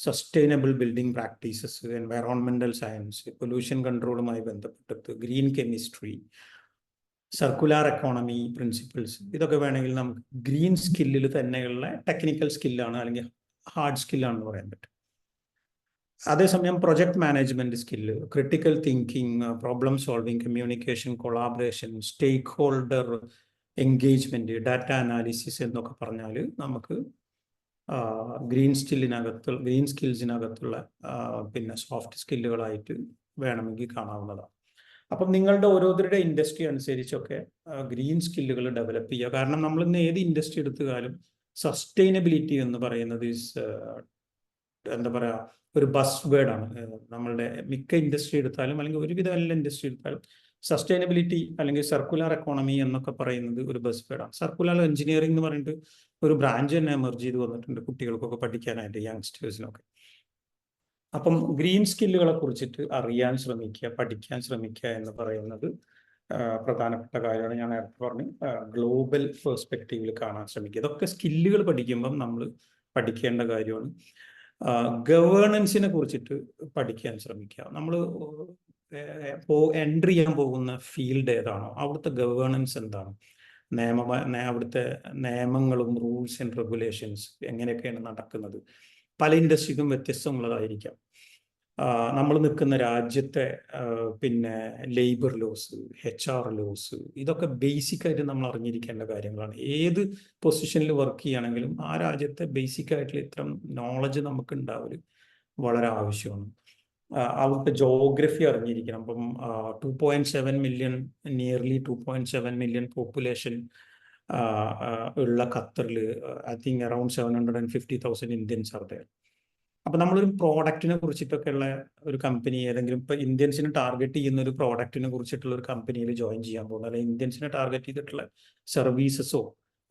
sustainable building practices, environmental science, pollution കൺട്രോളുമായി ബന്ധപ്പെട്ടത്, green chemistry, circular economy principles, ഇതൊക്കെ വേണമെങ്കിൽ നമുക്ക് ഗ്രീൻ സ്കില്ലിൽ തന്നെയുള്ള ടെക്നിക്കൽ സ്കില്ലാണ് അല്ലെങ്കിൽ ഹാർഡ് സ്കില്ലാണെന്ന് പറയാൻ പറ്റും. അതേസമയം project management skill, critical thinking, problem solving, communication, collaboration, stakeholder engagement, data analysis എന്നൊക്കെ പറഞ്ഞാൽ നമുക്ക് ഗ്രീൻ സ്കിൽസിനകത്തുള്ള പിന്നെ സോഫ്റ്റ് സ്കില്ലുകളായിട്ട് വേണമെങ്കിൽ കാണാവുന്നതാണ്. അപ്പം നിങ്ങളുടെ ഓരോരുത്തരുടെ ഇൻഡസ്ട്രി അനുസരിച്ചൊക്കെ ഗ്രീൻ സ്കില്ലുകൾ ഡെവലപ്പ് ചെയ്യുക. കാരണം നമ്മൾ ഇന്ന് ഏത് ഇൻഡസ്ട്രി എടുത്തുകാലും സസ്റ്റൈനബിലിറ്റി എന്ന് പറയുന്നത് എന്താ പറയുക, ഒരു ബസ് വേർഡാണ്. നമ്മളുടെ മിക്ക ഇൻഡസ്ട്രി എടുത്താലും അല്ലെങ്കിൽ ഒരുവിധം എല്ലാ ഇൻഡസ്ട്രി എടുത്താലും സസ്റ്റൈനബിലിറ്റി അല്ലെങ്കിൽ സർക്കുലർ എക്കോണമി എന്നൊക്കെ പറയുന്നത് ഒരു ബസ് വേർഡാണ്. സർക്കുലർ എഞ്ചിനീയറിംഗ് എന്ന് പറഞ്ഞിട്ട് ഒരു ബ്രാഞ്ച് തന്നെ എമർജ് ചെയ്ത് വന്നിട്ടുണ്ട് കുട്ടികൾക്കൊക്കെ പഠിക്കാനായിട്ട്, യങ്സ്റ്റേഴ്സിനൊക്കെ. അപ്പം ഗ്രീൻ സ്കില്ലുകളെ കുറിച്ചിട്ട് അറിയാൻ ശ്രമിക്കുക, പഠിക്കാൻ ശ്രമിക്കുക എന്ന് പറയുന്നത് പ്രധാനപ്പെട്ട കാര്യമാണ്. ഞാൻ നേരത്തെ പറഞ്ഞു, ഗ്ലോബൽ പെർസ്പെക്റ്റീവിൽ കാണാൻ ശ്രമിക്കുക. ഇതൊക്കെ സ്കില്ലുകൾ പഠിക്കുമ്പം നമ്മൾ പഠിക്കേണ്ട കാര്യമാണ്. ഗവേണൻസിനെ കുറിച്ചിട്ട് പഠിക്കാൻ ശ്രമിക്കുക. നമ്മൾ എൻട്രി ചെയ്യാൻ പോകുന്ന ഫീൽഡ് ഏതാണോ അവിടുത്തെ ഗവേണൻസ് എന്താണ്, അവിടുത്തെ നിയമങ്ങളും റൂൾസ് ആൻഡ് റെഗുലേഷൻസ് എങ്ങനെയൊക്കെയാണ് നടക്കുന്നത്. പല ഇൻഡസ്ട്രിക്കും വ്യത്യസ്തമുള്ളതായിരിക്കാം. നമ്മൾ നിൽക്കുന്ന രാജ്യത്തെ പിന്നെ ലേബർ ലോസ്, HR ലോസ്, ഇതൊക്കെ ബേസിക് ആയിട്ട് നമ്മൾ അറിഞ്ഞിരിക്കേണ്ട കാര്യങ്ങളാണ്. ഏത് പൊസിഷനിൽ വർക്ക് ചെയ്യുകയാണെങ്കിലും ആ രാജ്യത്തെ ബേസിക് ആയിട്ടുള്ള ഇത്തരം നോളജ് നമുക്ക് ഉണ്ടാവല് വളരെ ആവശ്യമാണ്. അവിടുത്തെ ജോഗ്രഫി അറിഞ്ഞിരിക്കണം. അപ്പം 2.7 മില്യൺ, നിയർലി 2.7 മില്യൺ പോപ്പുലേഷൻ ഉള്ള ഖത്തറിൽ I think around 750,000 Indians are there. അപ്പൊ നമ്മളൊരു പ്രോഡക്റ്റിനെ കുറിച്ചിട്ടൊക്കെ ഉള്ള ഒരു കമ്പനി, ഏതെങ്കിലും ഇപ്പൊ ഇന്ത്യൻസിനെ ടാർഗറ്റ് ചെയ്യുന്ന ഒരു പ്രോഡക്റ്റിനെ കുറിച്ചിട്ടുള്ള ഒരു കമ്പനിയിൽ ജോയിൻ ചെയ്യാൻ പോകുന്നത്, അല്ലെങ്കിൽ ഇന്ത്യൻസിനെ ടാർഗറ്റ് ചെയ്തിട്ടുള്ള സർവീസസോ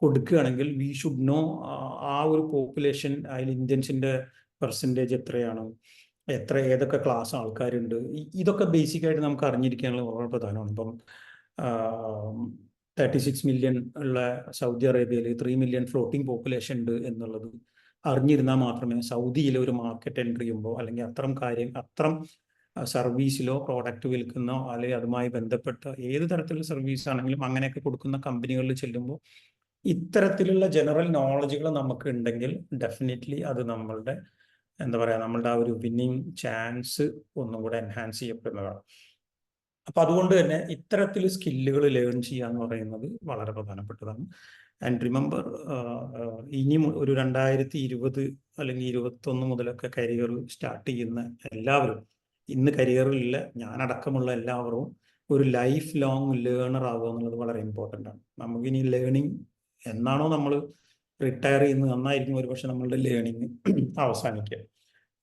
കൊടുക്കുകയാണെങ്കിൽ വി ഷുഡ് നോ ആ ഒരു പോപ്പുലേഷൻ, അതിൽ ഇന്ത്യൻസിന്റെ പെർസെൻറ്റേജ് എത്രയാണ്, ഏതൊക്കെ ക്ലാസ് ആൾക്കാരുണ്ട്, ഇതൊക്കെ ബേസിക് ആയിട്ട് നമുക്ക് അറിഞ്ഞിരിക്കാനുള്ള വളരെ പ്രധാനമാണ്. ഇപ്പം 36 മില്യൺ ഉള്ള സൗദി അറേബ്യയിൽ 3 മില്യൺ ഫ്ലോട്ടിംഗ് പോപ്പുലേഷൻ ഉണ്ട് എന്നുള്ളത് അറിഞ്ഞിരുന്നാൽ മാത്രമേ സൗദിയിൽ ഒരു മാർക്കറ്റ് എൻട്രി ചെയ്യുമ്പോൾ, അല്ലെങ്കിൽ അത്തരം സർവീസിലോ പ്രോഡക്റ്റ് വിൽക്കുന്നോ അല്ലെങ്കിൽ അതുമായി ബന്ധപ്പെട്ട ഏത് തരത്തിലുള്ള സർവീസ് ആണെങ്കിലും അങ്ങനെയൊക്കെ കൊടുക്കുന്ന കമ്പനികളിൽ ചെല്ലുമ്പോൾ ഇത്തരത്തിലുള്ള ജനറൽ നോളജുകൾ നമുക്ക് ഉണ്ടെങ്കിൽ ഡെഫിനറ്റ്ലി അത് നമ്മളുടെ നമ്മളുടെ ആ ഒരു വിന്നിങ് ചാൻസ് ഒന്നും കൂടെ എൻഹാൻസ് ചെയ്യപ്പെടുന്നതാണ്. അപ്പൊ അതുകൊണ്ട് തന്നെ ഇത്തരത്തിൽ സ്കില്ലുകൾ ലേൺ ചെയ്യുക എന്ന് പറയുന്നത് വളരെ പ്രധാനപ്പെട്ടതാണ്. ആൻഡ് റിമെമ്പർ, ഇനി ഒരു 2020 അല്ലെങ്കിൽ 2021 മുതലൊക്കെ കരിയർ സ്റ്റാർട്ട് ചെയ്യുന്ന എല്ലാവരും, ഇന്ന് കരിയറിലുള്ള ഞാനടക്കമുള്ള എല്ലാവരും ഒരു ലൈഫ് ലോങ് ലേണർ ആവുക എന്നുള്ളത് വളരെ ഇമ്പോർട്ടൻ്റ് ആണ്. നമുക്കിനി ലേണിംഗ് എന്നാണോ നമ്മൾ റിട്ടയർ ചെയ്യുന്നത് നന്നായിരിക്കും ഒരു പക്ഷെ നമ്മളുടെ ലേണിംഗ് അവസാനിക്കുക.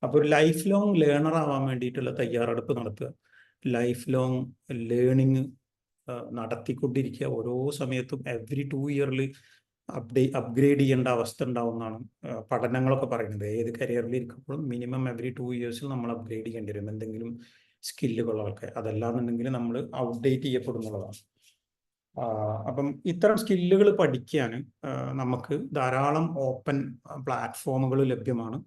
അപ്പോൾ ഒരു ലൈഫ് ലോങ് ലേണർ ആവാൻ വേണ്ടിയിട്ടുള്ള തയ്യാറെടുപ്പ് നടത്തുക, ലൈഫ് ലോങ് ലേണിംഗ് നടത്തിക്കൊണ്ടിരിക്കുക. ഓരോ സമയത്തും എവറി 2 ഇയറിൽ അപ്ഗ്രേഡ് ചെയ്യേണ്ട അവസ്ഥ ഉണ്ടാവുന്നതാണ് പഠനങ്ങളൊക്കെ പറയുന്നത്. ഏത് കരിയറിൽ ഇരിക്കുമ്പോഴും മിനിമം എവറി 2 ഇയേഴ്സിൽ നമ്മൾ അപ്ഗ്രേഡ് ചെയ്യേണ്ടി വരും എന്തെങ്കിലും സ്കില്ലുകളൊക്കെ. അതല്ലാന്നുണ്ടെങ്കിൽ നമ്മൾ ഔട്ട്ഡേറ്റ് ചെയ്യപ്പെടുന്നതാണ്. അപ്പം ഇത്തരം സ്കില്ലുകൾ പഠിക്കാൻ നമുക്ക് ധാരാളം ഓപ്പൺ പ്ലാറ്റ്ഫോമുകൾ ലഭ്യമാണ്.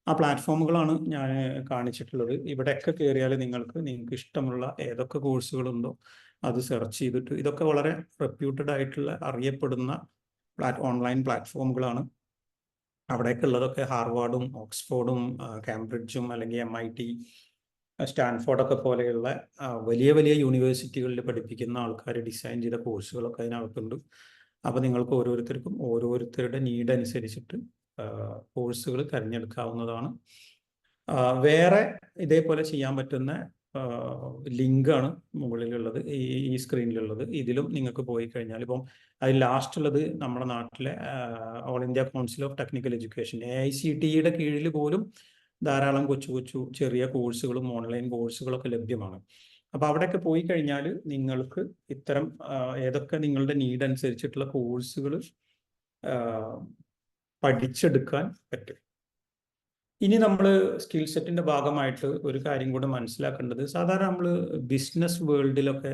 ആ പ്ലാറ്റ്ഫോമുകളാണ് ഞാൻ കാണിച്ചിട്ടുള്ളത്. ഇവിടെയൊക്കെ കയറിയാൽ നിങ്ങൾക്ക് ഇഷ്ടമുള്ള ഏതൊക്കെ കോഴ്സുകളുണ്ടോ അത് സെർച്ച് ചെയ്തിട്ട്, ഇതൊക്കെ വളരെ റെപ്യൂട്ടഡ് ആയിട്ടുള്ള അറിയപ്പെടുന്ന ഓൺലൈൻ പ്ലാറ്റ്ഫോമുകളാണ്. അവിടെയൊക്കെ ഉള്ളതൊക്കെ ഹാർവാർഡും ഓക്സ്ഫോർഡും കാംബ്രിഡ്ജും അല്ലെങ്കിൽ MIT, സ്റ്റാൻഫോർഡൊക്കെ പോലെയുള്ള വലിയ വലിയ യൂണിവേഴ്സിറ്റികളിൽ പഠിപ്പിക്കുന്ന ആൾക്കാർ ഡിസൈൻ ചെയ്ത കോഴ്സുകളൊക്കെ അതിനകത്തുണ്ട്. അപ്പോൾ നിങ്ങൾക്ക് ഓരോരുത്തർക്കും ഓരോരുത്തരുടെ നീഡ് അനുസരിച്ചിട്ട് കോഴ്സുകൾ തിരഞ്ഞെടുക്കാവുന്നതാണ്. വേറെ ഇതേപോലെ ചെയ്യാൻ പറ്റുന്ന ലിങ്കാണ് മുകളിലുള്ളത്, ഈ സ്ക്രീനിലുള്ളത്. ഇതിലും നിങ്ങൾക്ക് പോയി കഴിഞ്ഞാൽ ഇപ്പം അതിൽ ലാസ്റ്റ് ഉള്ളത് നമ്മുടെ നാട്ടിലെ all India council of technical education, AICTEയുടെ കീഴിൽ പോലും ധാരാളം കൊച്ചു ചെറിയ കോഴ്സുകളും ഓൺലൈൻ കോഴ്സുകളൊക്കെ ലഭ്യമാണ്. അപ്പോൾ അവിടെയൊക്കെ പോയി കഴിഞ്ഞാൽ നിങ്ങൾക്ക് ഇത്തരം ഏതൊക്കെ നിങ്ങളുടെ നീഡ് അനുസരിച്ചിട്ടുള്ള കോഴ്സുകൾ പഠിച്ചെടുക്കാൻ പറ്റും. ഇനി നമ്മൾ സ്കിൽ സെറ്റിന്റെ ഭാഗമായിട്ട് ഒരു കാര്യം കൂടെ മനസ്സിലാക്കേണ്ടത്, സാധാരണ നമ്മൾ ബിസിനസ് വേൾഡിലൊക്കെ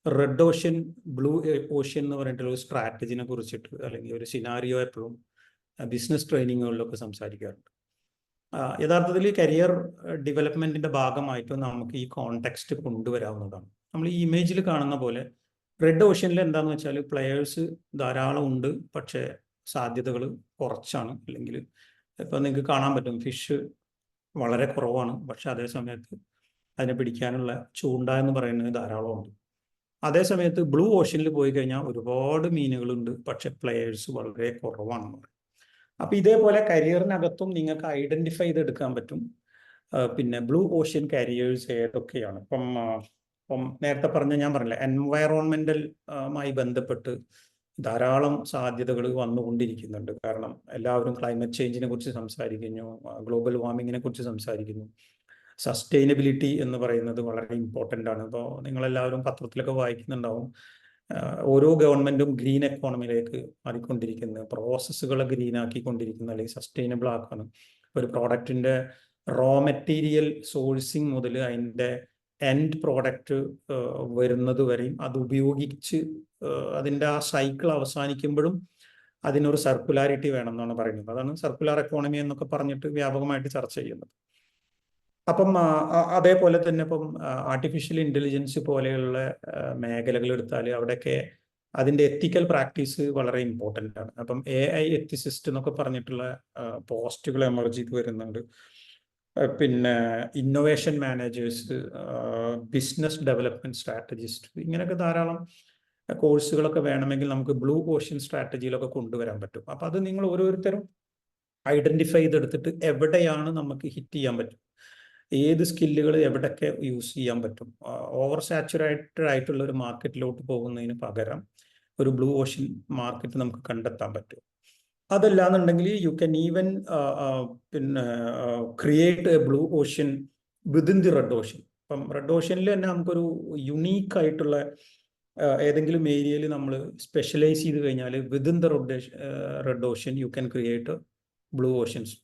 റെഡ് ഓഷ്യൻ, ബ്ലൂ ഓഷ്യൻ എന്ന് പറഞ്ഞിട്ടുള്ള ഒരു സ്ട്രാറ്റജിനെ കുറിച്ചിട്ട് അല്ലെങ്കിൽ ഒരു സിനാരിയോ എപ്പോഴും ബിസിനസ് ട്രെയിനിങ്ങുകളിലൊക്കെ സംസാരിക്കാറുണ്ട്. യഥാർത്ഥത്തിൽ കരിയർ ഡെവലപ്മെന്റിന്റെ ഭാഗമായിട്ട് നമുക്ക് ഈ കോണ്ടെക്സ്റ്റ് കൊണ്ടുവരാവുന്നതാണ്. നമ്മൾ ഈ ഇമേജിൽ കാണുന്ന പോലെ റെഡ് ഓഷ്യനിൽ എന്താന്ന് വെച്ചാൽ പ്ലെയേഴ്സ് ധാരാളം ഉണ്ട്, പക്ഷേ സാധ്യതകൾ കുറച്ചാണ്. അല്ലെങ്കിൽ ഇപ്പം നിങ്ങൾക്ക് കാണാൻ പറ്റും ഫിഷ് വളരെ കുറവാണ്, പക്ഷെ അതേ സമയത്ത് അതിനെ പിടിക്കാനുള്ള ചൂണ്ട എന്ന് പറയുന്നത് ധാരാളമുണ്ട്. അതേ സമയത്ത് ബ്ലൂ ഓഷ്യനിൽ പോയി കഴിഞ്ഞാൽ ഒരുപാട് മീനുകളുണ്ട്, പക്ഷെ പ്ലെയേഴ്സ് വളരെ കുറവാണെന്ന് പറയും. അപ്പം ഇതേപോലെ കരിയറിനകത്തും നിങ്ങൾക്ക് ഐഡന്റിഫൈ ചെയ്തെടുക്കാൻ പറ്റും. പിന്നെ ബ്ലൂ ഓഷ്യൻ കരിയേഴ്സ് ഏതൊക്കെയാണ്. ഇപ്പം നേരത്തെ ഞാൻ പറഞ്ഞില്ല, എൻവയറോൺമെന്റലുമായി ബന്ധപ്പെട്ട് ധാരാളം സാധ്യതകൾ വന്നുകൊണ്ടിരിക്കുന്നുണ്ട്. കാരണം എല്ലാവരും ക്ലൈമറ്റ് ചേഞ്ചിനെ കുറിച്ച് സംസാരിക്കുന്നു, ഗ്ലോബൽ വാർമിങ്ങിനെ കുറിച്ച് സംസാരിക്കുന്നു. സസ്റ്റൈനബിലിറ്റി എന്ന് പറയുന്നത് വളരെ ഇമ്പോർട്ടൻ്റ് ആണ്. ഇപ്പോൾ നിങ്ങളെല്ലാവരും പത്രത്തിലൊക്കെ വായിക്കുന്നുണ്ടാവും, ഓരോ ഗവൺമെൻറ്റും ഗ്രീൻ എക്കോണമിയിലേക്ക് മാറിക്കൊണ്ടിരിക്കുന്നത്, പ്രോസസ്സുകളെ ഗ്രീൻ ആക്കിക്കൊണ്ടിരിക്കുന്നത് അല്ലെങ്കിൽ സസ്റ്റൈനബിൾ ആക്കാണ്. ഒരു പ്രോഡക്റ്റിൻ്റെ റോ മെറ്റീരിയൽ സോഴ്സിങ് മുതൽ അതിൻ്റെ എൻഡ് പ്രോഡക്റ്റ് വരുന്നത് വരെയും അത് ഉപയോഗിച്ച് അതിൻ്റെ ആ സൈക്കിൾ അവസാനിക്കുമ്പോഴും അതിനൊരു സർക്കുലാരിറ്റി വേണം എന്നാണ് പറയുന്നത്. അതാണ് സർക്കുലർ എക്കോണമി എന്നൊക്കെ പറഞ്ഞിട്ട് വ്യാപകമായിട്ട് ചർച്ച ചെയ്യുന്നത്. അപ്പം അതേപോലെ തന്നെ ഇപ്പം ആർട്ടിഫിഷ്യൽ ഇൻ്റലിജൻസ് പോലെയുള്ള മേഖലകൾ എടുത്താൽ അവിടെയൊക്കെ അതിൻ്റെ എത്തിക്കൽ പ്രാക്ടീസ് വളരെ ഇമ്പോർട്ടൻ്റ് ആണ്. അപ്പം AI എത്തിസിസ്റ്റ് എന്നൊക്കെ പറഞ്ഞിട്ടുള്ള പോസ്റ്റുകൾ എമർജ് ചെയ്ത് വരുന്നുണ്ട്. പിന്നെ innovation managers, business development strategist, ഇങ്ങനെയൊക്കെ ധാരാളം കോഴ്സുകളൊക്കെ വേണമെങ്കിൽ നമുക്ക് ബ്ലൂ ഓഷ്യൻ സ്ട്രാറ്റജിയിലൊക്കെ കൊണ്ടുവരാൻ പറ്റും. അപ്പം അത് നിങ്ങൾ ഓരോരുത്തരും ഐഡന്റിഫൈ ചെയ്തെടുത്തിട്ട് എവിടെയാണ് നമുക്ക് ഹിറ്റ് ചെയ്യാൻ പറ്റും, ഏത് സ്കില്ലുകൾ എവിടെയൊക്കെ യൂസ് ചെയ്യാൻ പറ്റും. ഓവർ സാച്ചുറേറ്റഡ് ആയിട്ടുള്ള ഒരു മാർക്കറ്റിലോട്ട് പോകുന്നതിന് പകരം ഒരു ബ്ലൂ ഓഷ്യൻ മാർക്കറ്റ് നമുക്ക് കണ്ടെത്താൻ പറ്റും. അതല്ലാന്നുണ്ടെങ്കിൽ യു ക്യാൻ ഈവൻ പിന്നെ create A blue ocean within the red ocean. ഇപ്പം റെഡ് ഓഷ്യനിൽ തന്നെ നമുക്കൊരു യുണീക്ക് ആയിട്ടുള്ള ഏതെങ്കിലും ഏരിയയിൽ നമ്മൾ സ്പെഷ്യലൈസ് ചെയ്ത് കഴിഞ്ഞാൽ within the red ocean you can create blue oceans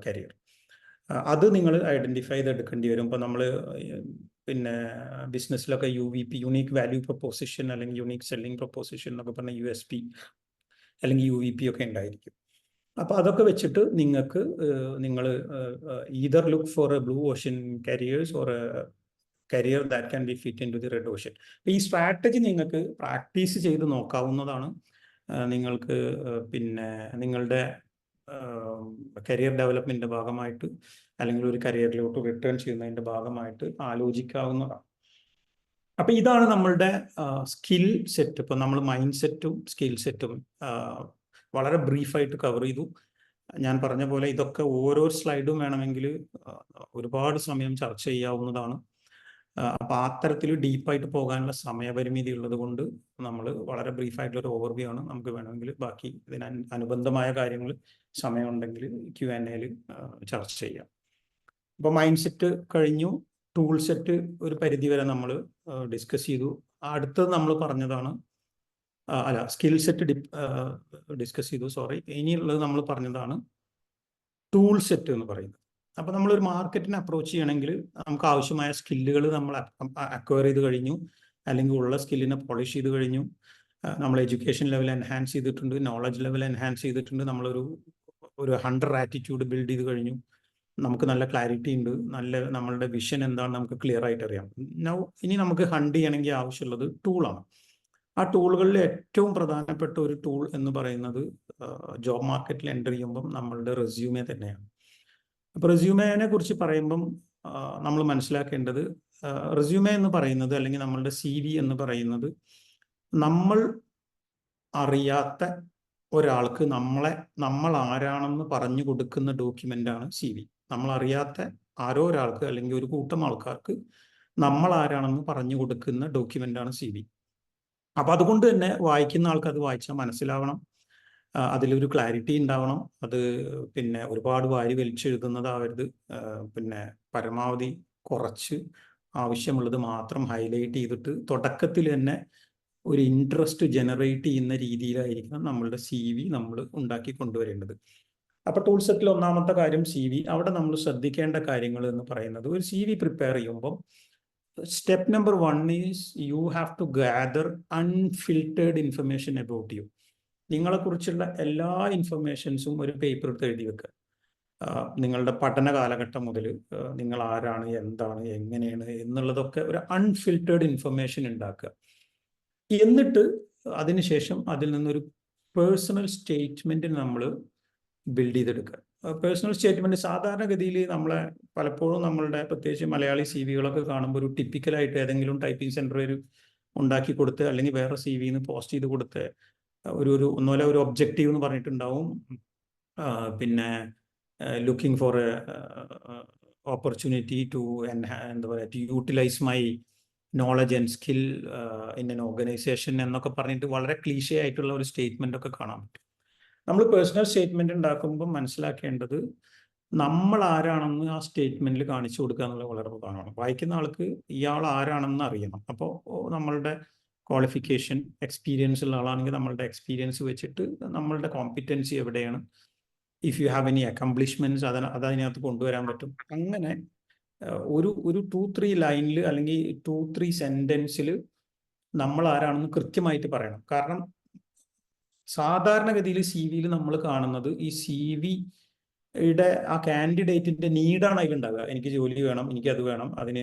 career. അത് നിങ്ങൾ ഐഡന്റിഫൈ ചെയ്തെടുക്കേണ്ടി വരും. ഇപ്പം നമ്മൾ പിന്നെ ബിസിനസ്സിലൊക്കെ UVP, യുണീക്ക് വാല്യൂ പ്രൊപ്പോസിഷൻ, അല്ലെങ്കിൽ യുണീക്ക് സെല്ലിംഗ് പ്രൊപ്പോസിഷൻ എന്നൊക്കെ പറഞ്ഞ USP അല്ലെങ്കിൽ UVP ഒക്കെ ഉണ്ടായിരിക്കും. അപ്പോൾ അതൊക്കെ വെച്ചിട്ട് നിങ്ങൾക്ക് നിങ്ങൾ either look for a blue ocean careers or a career that can be fit into the red ocean. ഈ സ്ട്രാറ്റജി നിങ്ങൾക്ക് പ്രാക്ടീസ് ചെയ്ത് നോക്കാവുന്നതാണ്. നിങ്ങൾക്ക് പിന്നെ നിങ്ങളുടെ കരിയർ ഡെവലപ്മെന്റിന്റെ ഭാഗമായിട്ട് അല്ലെങ്കിൽ ഒരു കരിയറിലോട്ട് റിട്ടേൺ ചെയ്യുന്നതിന്റെ ഭാഗമായിട്ട് ആലോചിക്കാവുന്നതാണ്. അപ്പൊ ഇതാണ് നമ്മളുടെ സ്കിൽ സെറ്റ്. ഇപ്പൊ നമ്മൾ മൈൻഡ് സെറ്റും സ്കിൽ സെറ്റും വളരെ ബ്രീഫായിട്ട് കവർ ചെയ്തു. ഞാൻ പറഞ്ഞ പോലെ ഇതൊക്കെ ഓരോ സ്ലൈഡും വേണമെങ്കിൽ ഒരുപാട് സമയം ചർച്ച ചെയ്യാവുന്നതാണ്. അപ്പൊ അത്തരത്തിൽ ഡീപ്പായിട്ട് പോകാനുള്ള സമയപരിമിതി ഉള്ളത് കൊണ്ട് നമ്മൾ വളരെ ബ്രീഫായിട്ടുള്ള ഒരു ഓവർവ്യൂ ആണ്. നമുക്ക് വേണമെങ്കിൽ ബാക്കി ഇതിന് അനുബന്ധമായ കാര്യങ്ങൾ സമയമുണ്ടെങ്കിൽ Q&Aയിൽ ചർച്ച ചെയ്യാം. അപ്പോൾ മൈൻഡ് സെറ്റ് കഴിഞ്ഞു, ടൂൾ സെറ്റ് ഒരു പരിധി വരെ നമ്മൾ ഡിസ്കസ് ചെയ്തു. അടുത്തത് നമ്മൾ പറഞ്ഞതാണ് സ്കിൽ സെറ്റ് ഡിസ്കസ് ചെയ്തു, സോറി. ഇനിയുള്ളത് നമ്മൾ പറഞ്ഞതാണ് ടൂൾ സെറ്റ് എന്ന് പറയുന്നത്. അപ്പോൾ നമ്മളൊരു മാർക്കറ്റിനെ അപ്രോച്ച് ചെയ്യണമെങ്കിൽ നമുക്ക് ആവശ്യമായ സ്കില്ലുകൾ നമ്മൾ അക്വയർ ചെയ്ത് കഴിഞ്ഞു, അല്ലെങ്കിൽ ഉള്ള സ്കില്ലിനെ പോളിഷ് ചെയ്ത് കഴിഞ്ഞു. നമ്മൾ എഡ്യൂക്കേഷൻ ലെവൽ എൻഹാൻസ് ചെയ്തിട്ടുണ്ട്, നോളജ് ലെവൽ എൻഹാൻസ് ചെയ്തിട്ടുണ്ട്, നമ്മളൊരു 100 ആറ്റിറ്റ്യൂഡ് ബിൽഡ് ചെയ്ത് കഴിഞ്ഞു, നമുക്ക് നല്ല ക്ലാരിറ്റി ഉണ്ട്, നമ്മളുടെ വിഷൻ എന്താണ് നമുക്ക് ക്ലിയർ ആയിട്ട് അറിയാം. ഇനി നമുക്ക് ഹണ്ട് ചെയ്യണമെങ്കിൽ ആവശ്യമുള്ളത് ടൂളാണ്. ആ ടൂളുകളിൽ ഏറ്റവും പ്രധാനപ്പെട്ട ഒരു ടൂൾ എന്ന് പറയുന്നത് ജോബ് മാർക്കറ്റിൽ എൻ്റർ ചെയ്യുമ്പം നമ്മളുടെ റെസ്യൂമെ തന്നെയാണ്. അപ്പോൾ റെസ്യൂമേനെ കുറിച്ച് പറയുമ്പം നമ്മൾ മനസ്സിലാക്കേണ്ടത്, റെസ്യൂമെ എന്ന് പറയുന്നത് അല്ലെങ്കിൽ നമ്മളുടെ CV എന്ന് പറയുന്നത് നമ്മൾ അറിയാത്ത ഒരാൾക്ക് നമ്മൾ ആരാണെന്ന് പറഞ്ഞു കൊടുക്കുന്ന ഡോക്യുമെൻ്റാണ് CV. നമ്മൾ അറിയാത്ത ആരോ ഒരാൾക്ക് അല്ലെങ്കിൽ ഒരു കൂട്ടം ആൾക്കാർക്ക് നമ്മൾ ആരാണെന്ന് പറഞ്ഞു കൊടുക്കുന്ന ഡോക്യുമെൻ്റാണ് CV. അപ്പം അതുകൊണ്ട് തന്നെ വായിക്കുന്ന ആൾക്ക് അത് വായിച്ചാൽ മനസ്സിലാവണം, അതിലൊരു ക്ലാരിറ്റി ഉണ്ടാവണം. അത് പിന്നെ ഒരുപാട് വാരി വലിച്ചെഴുതുന്നതാവരുത്. പിന്നെ പരമാവധി കുറച്ച് ആവശ്യമുള്ളത് മാത്രം ഹൈലൈറ്റ് ചെയ്തിട്ട് തുടക്കത്തിൽ തന്നെ ഒരു ഇൻട്രസ്റ്റ് ജനറേറ്റ് ചെയ്യുന്ന രീതിയിലായിരിക്കണം നമ്മളുടെ CV നമ്മൾ ഉണ്ടാക്കി കൊണ്ടുവരേണ്ടത്. അപ്പോൾ ടൂൾ സെറ്റിൽ ഒന്നാമത്തെ കാര്യം CV. അവിടെ നമ്മൾ ശ്രദ്ധിക്കേണ്ട കാര്യങ്ങൾ എന്ന് പറയുന്നത്, ഒരു CV പ്രിപ്പയർ ചെയ്യുമ്പോൾ step number 1 is you have to gather unfiltered information about you. നിങ്ങളെക്കുറിച്ചുള്ള എല്ലാ ഇൻഫർമേഷൻസും ഒരു പേപ്പർ എടുത്ത് എഴുതി വെക്കുക. നിങ്ങളുടെ പഠന കാലഘട്ടം മുതൽ നിങ്ങൾ ആരാണ്, എന്താണ്, എങ്ങനെയാണ് എന്നുള്ളതൊക്കെ ഒരു അൺഫിൽറ്റേർഡ് ഇൻഫർമേഷൻ ഉണ്ടാക്കുക. എന്നിട്ട് അതിനുശേഷം അതിൽ നിന്നൊരു പേഴ്സണൽ സ്റ്റേറ്റ്മെന്റ് നമ്മൾ ബിൽഡ് ചെയ്തെടുക്കുക. പേഴ്സണൽ സ്റ്റേറ്റ്മെന്റ് സാധാരണഗതിയിൽ പലപ്പോഴും നമ്മളുടെ പ്രത്യേകിച്ച് മലയാളി CVകളൊക്കെ കാണുമ്പോൾ ഒരു ടിപ്പിക്കലായിട്ട് ഏതെങ്കിലും ടൈപ്പിംഗ് സെന്റർ ഉണ്ടാക്കി കൊടുത്ത് അല്ലെങ്കിൽ വേറെ CVന്ന് പോസ്റ്റ് ചെയ്ത് കൊടുത്ത് ഒന്നുമല്ല ഒരു ഒബ്ജക്റ്റീവ് എന്ന് പറഞ്ഞിട്ടുണ്ടാവും. പിന്നെ looking for a opportunity to എന്താ പറയുക, to utilise my knowledge and skill in an organisation എന്നൊക്കെ പറഞ്ഞിട്ട് വളരെ ക്ലീഷേ ആയിട്ടുള്ള ഒരു സ്റ്റേറ്റ്മെന്റ് ഒക്കെ കാണാൻ പറ്റും. നമ്മൾ പേഴ്സണൽ സ്റ്റേറ്റ്മെന്റ് ഉണ്ടാക്കുമ്പോൾ മനസ്സിലാക്കേണ്ടത് നമ്മൾ ആരാണെന്ന് ആ സ്റ്റേറ്റ്മെന്റിൽ കാണിച്ചു കൊടുക്കുക എന്നുള്ളത് വളരെ പ്രധാനമാണ്. വായിക്കുന്ന ആൾക്ക് ഇയാൾ ആരാണെന്ന് അറിയണം. അപ്പോൾ നമ്മളുടെ ക്വാളിഫിക്കേഷൻ, എക്സ്പീരിയൻസ് ഉള്ള ആളാണെങ്കിൽ നമ്മളുടെ എക്സ്പീരിയൻസ് വെച്ചിട്ട് നമ്മളുടെ കോമ്പിറ്റൻസി എവിടെയാണ്, if you have any accomplishments അതിനകത്ത് കൊണ്ടുവരാൻ പറ്റും. അങ്ങനെ ഒരു 2-3 ലൈനിൽ അല്ലെങ്കിൽ 2-3 സെന്റൻസിൽ നമ്മൾ ആരാണെന്ന് കൃത്യമായിട്ട് പറയണം. കാരണം സാധാരണഗതിയിൽ സി വിയിൽ നമ്മൾ കാണുന്നത് ഈ സി വിയുടെ ആ കാൻഡിഡേറ്റിന്റെ നീഡാണ് അതിലുണ്ടാവുക. എനിക്ക് ജോലി വേണം, എനിക്ക് അത് വേണം, അതിന്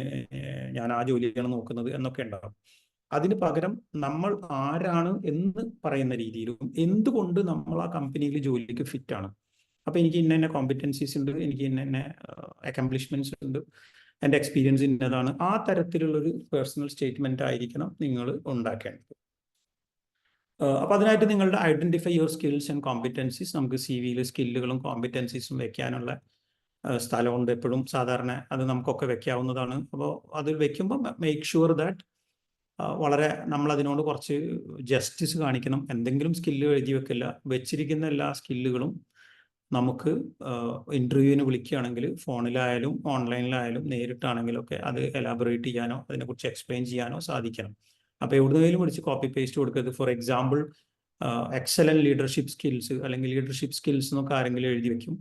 ഞാൻ ആ ജോലിയാണ് നോക്കുന്നത് എന്നൊക്കെ ഉണ്ടാവും. അതിന് പകരം നമ്മൾ ആരാണ് എന്ന് പറയുന്ന രീതിയിലും എന്തുകൊണ്ട് നമ്മൾ ആ കമ്പനിയിൽ ജോലിക്ക് ഫിറ്റ് ആണ്, അപ്പൊ എനിക്ക് ഇന്ന കോമ്പിറ്റൻസീസ് ഉണ്ട്, എനിക്ക് ഇന്ന അക്കംപ്ലിഷ്മെന്റ്സ് ഉണ്ട്, എൻ്റെ എക്സ്പീരിയൻസ് ഇന്നതാണ്, ആ തരത്തിലുള്ളൊരു പേഴ്സണൽ സ്റ്റേറ്റ്മെന്റ് ആയിരിക്കണം നിങ്ങൾ ഉണ്ടാക്കേണ്ടത്. അപ്പൊ അതിനായിട്ട് നിങ്ങളുടെ identify your skills and competencies, നമുക്ക് സി വിയിൽ സ്കില്ലുകളും കോമ്പിറ്റൻസീസും വെക്കാനുള്ള സ്ഥലമുണ്ട് എപ്പോഴും. സാധാരണ അത് നമുക്കൊക്കെ വെക്കാവുന്നതാണ്. അപ്പോൾ അത് വെക്കുമ്പോൾ മേക്ക് ഷുവർ ദാറ്റ് വളരെ നമ്മൾ അതിനോട് കുറച്ച് ജസ്റ്റിസ് കാണിക്കണം. എന്തെങ്കിലും സ്കില്ല് എഴുതി വെക്കില്ല, വെച്ചിരിക്കുന്ന എല്ലാ സ്കില്ലുകളും നമുക്ക് ഇന്റർവ്യൂവിന് വിളിക്കുകയാണെങ്കിൽ ഫോണിലായാലും ഓൺലൈനിലായാലും നേരിട്ടാണെങ്കിലും ഒക്കെ അത് എലാബറേറ്റ് ചെയ്യാനോ അതിനെക്കുറിച്ച് എക്സ്പ്ലെയിൻ ചെയ്യാനോ സാധിക്കണം. അപ്പോൾ എവിടുന്നേലും വിളിച്ച് കോപ്പി പേസ്റ്റ് കൊടുക്കരുത്. For example excellent leadership skills അല്ലെങ്കിൽ ലീഡർഷിപ്പ് സ്കിൽസ് എന്നൊക്കെ ആരെങ്കിലും എഴുതി വെക്കും.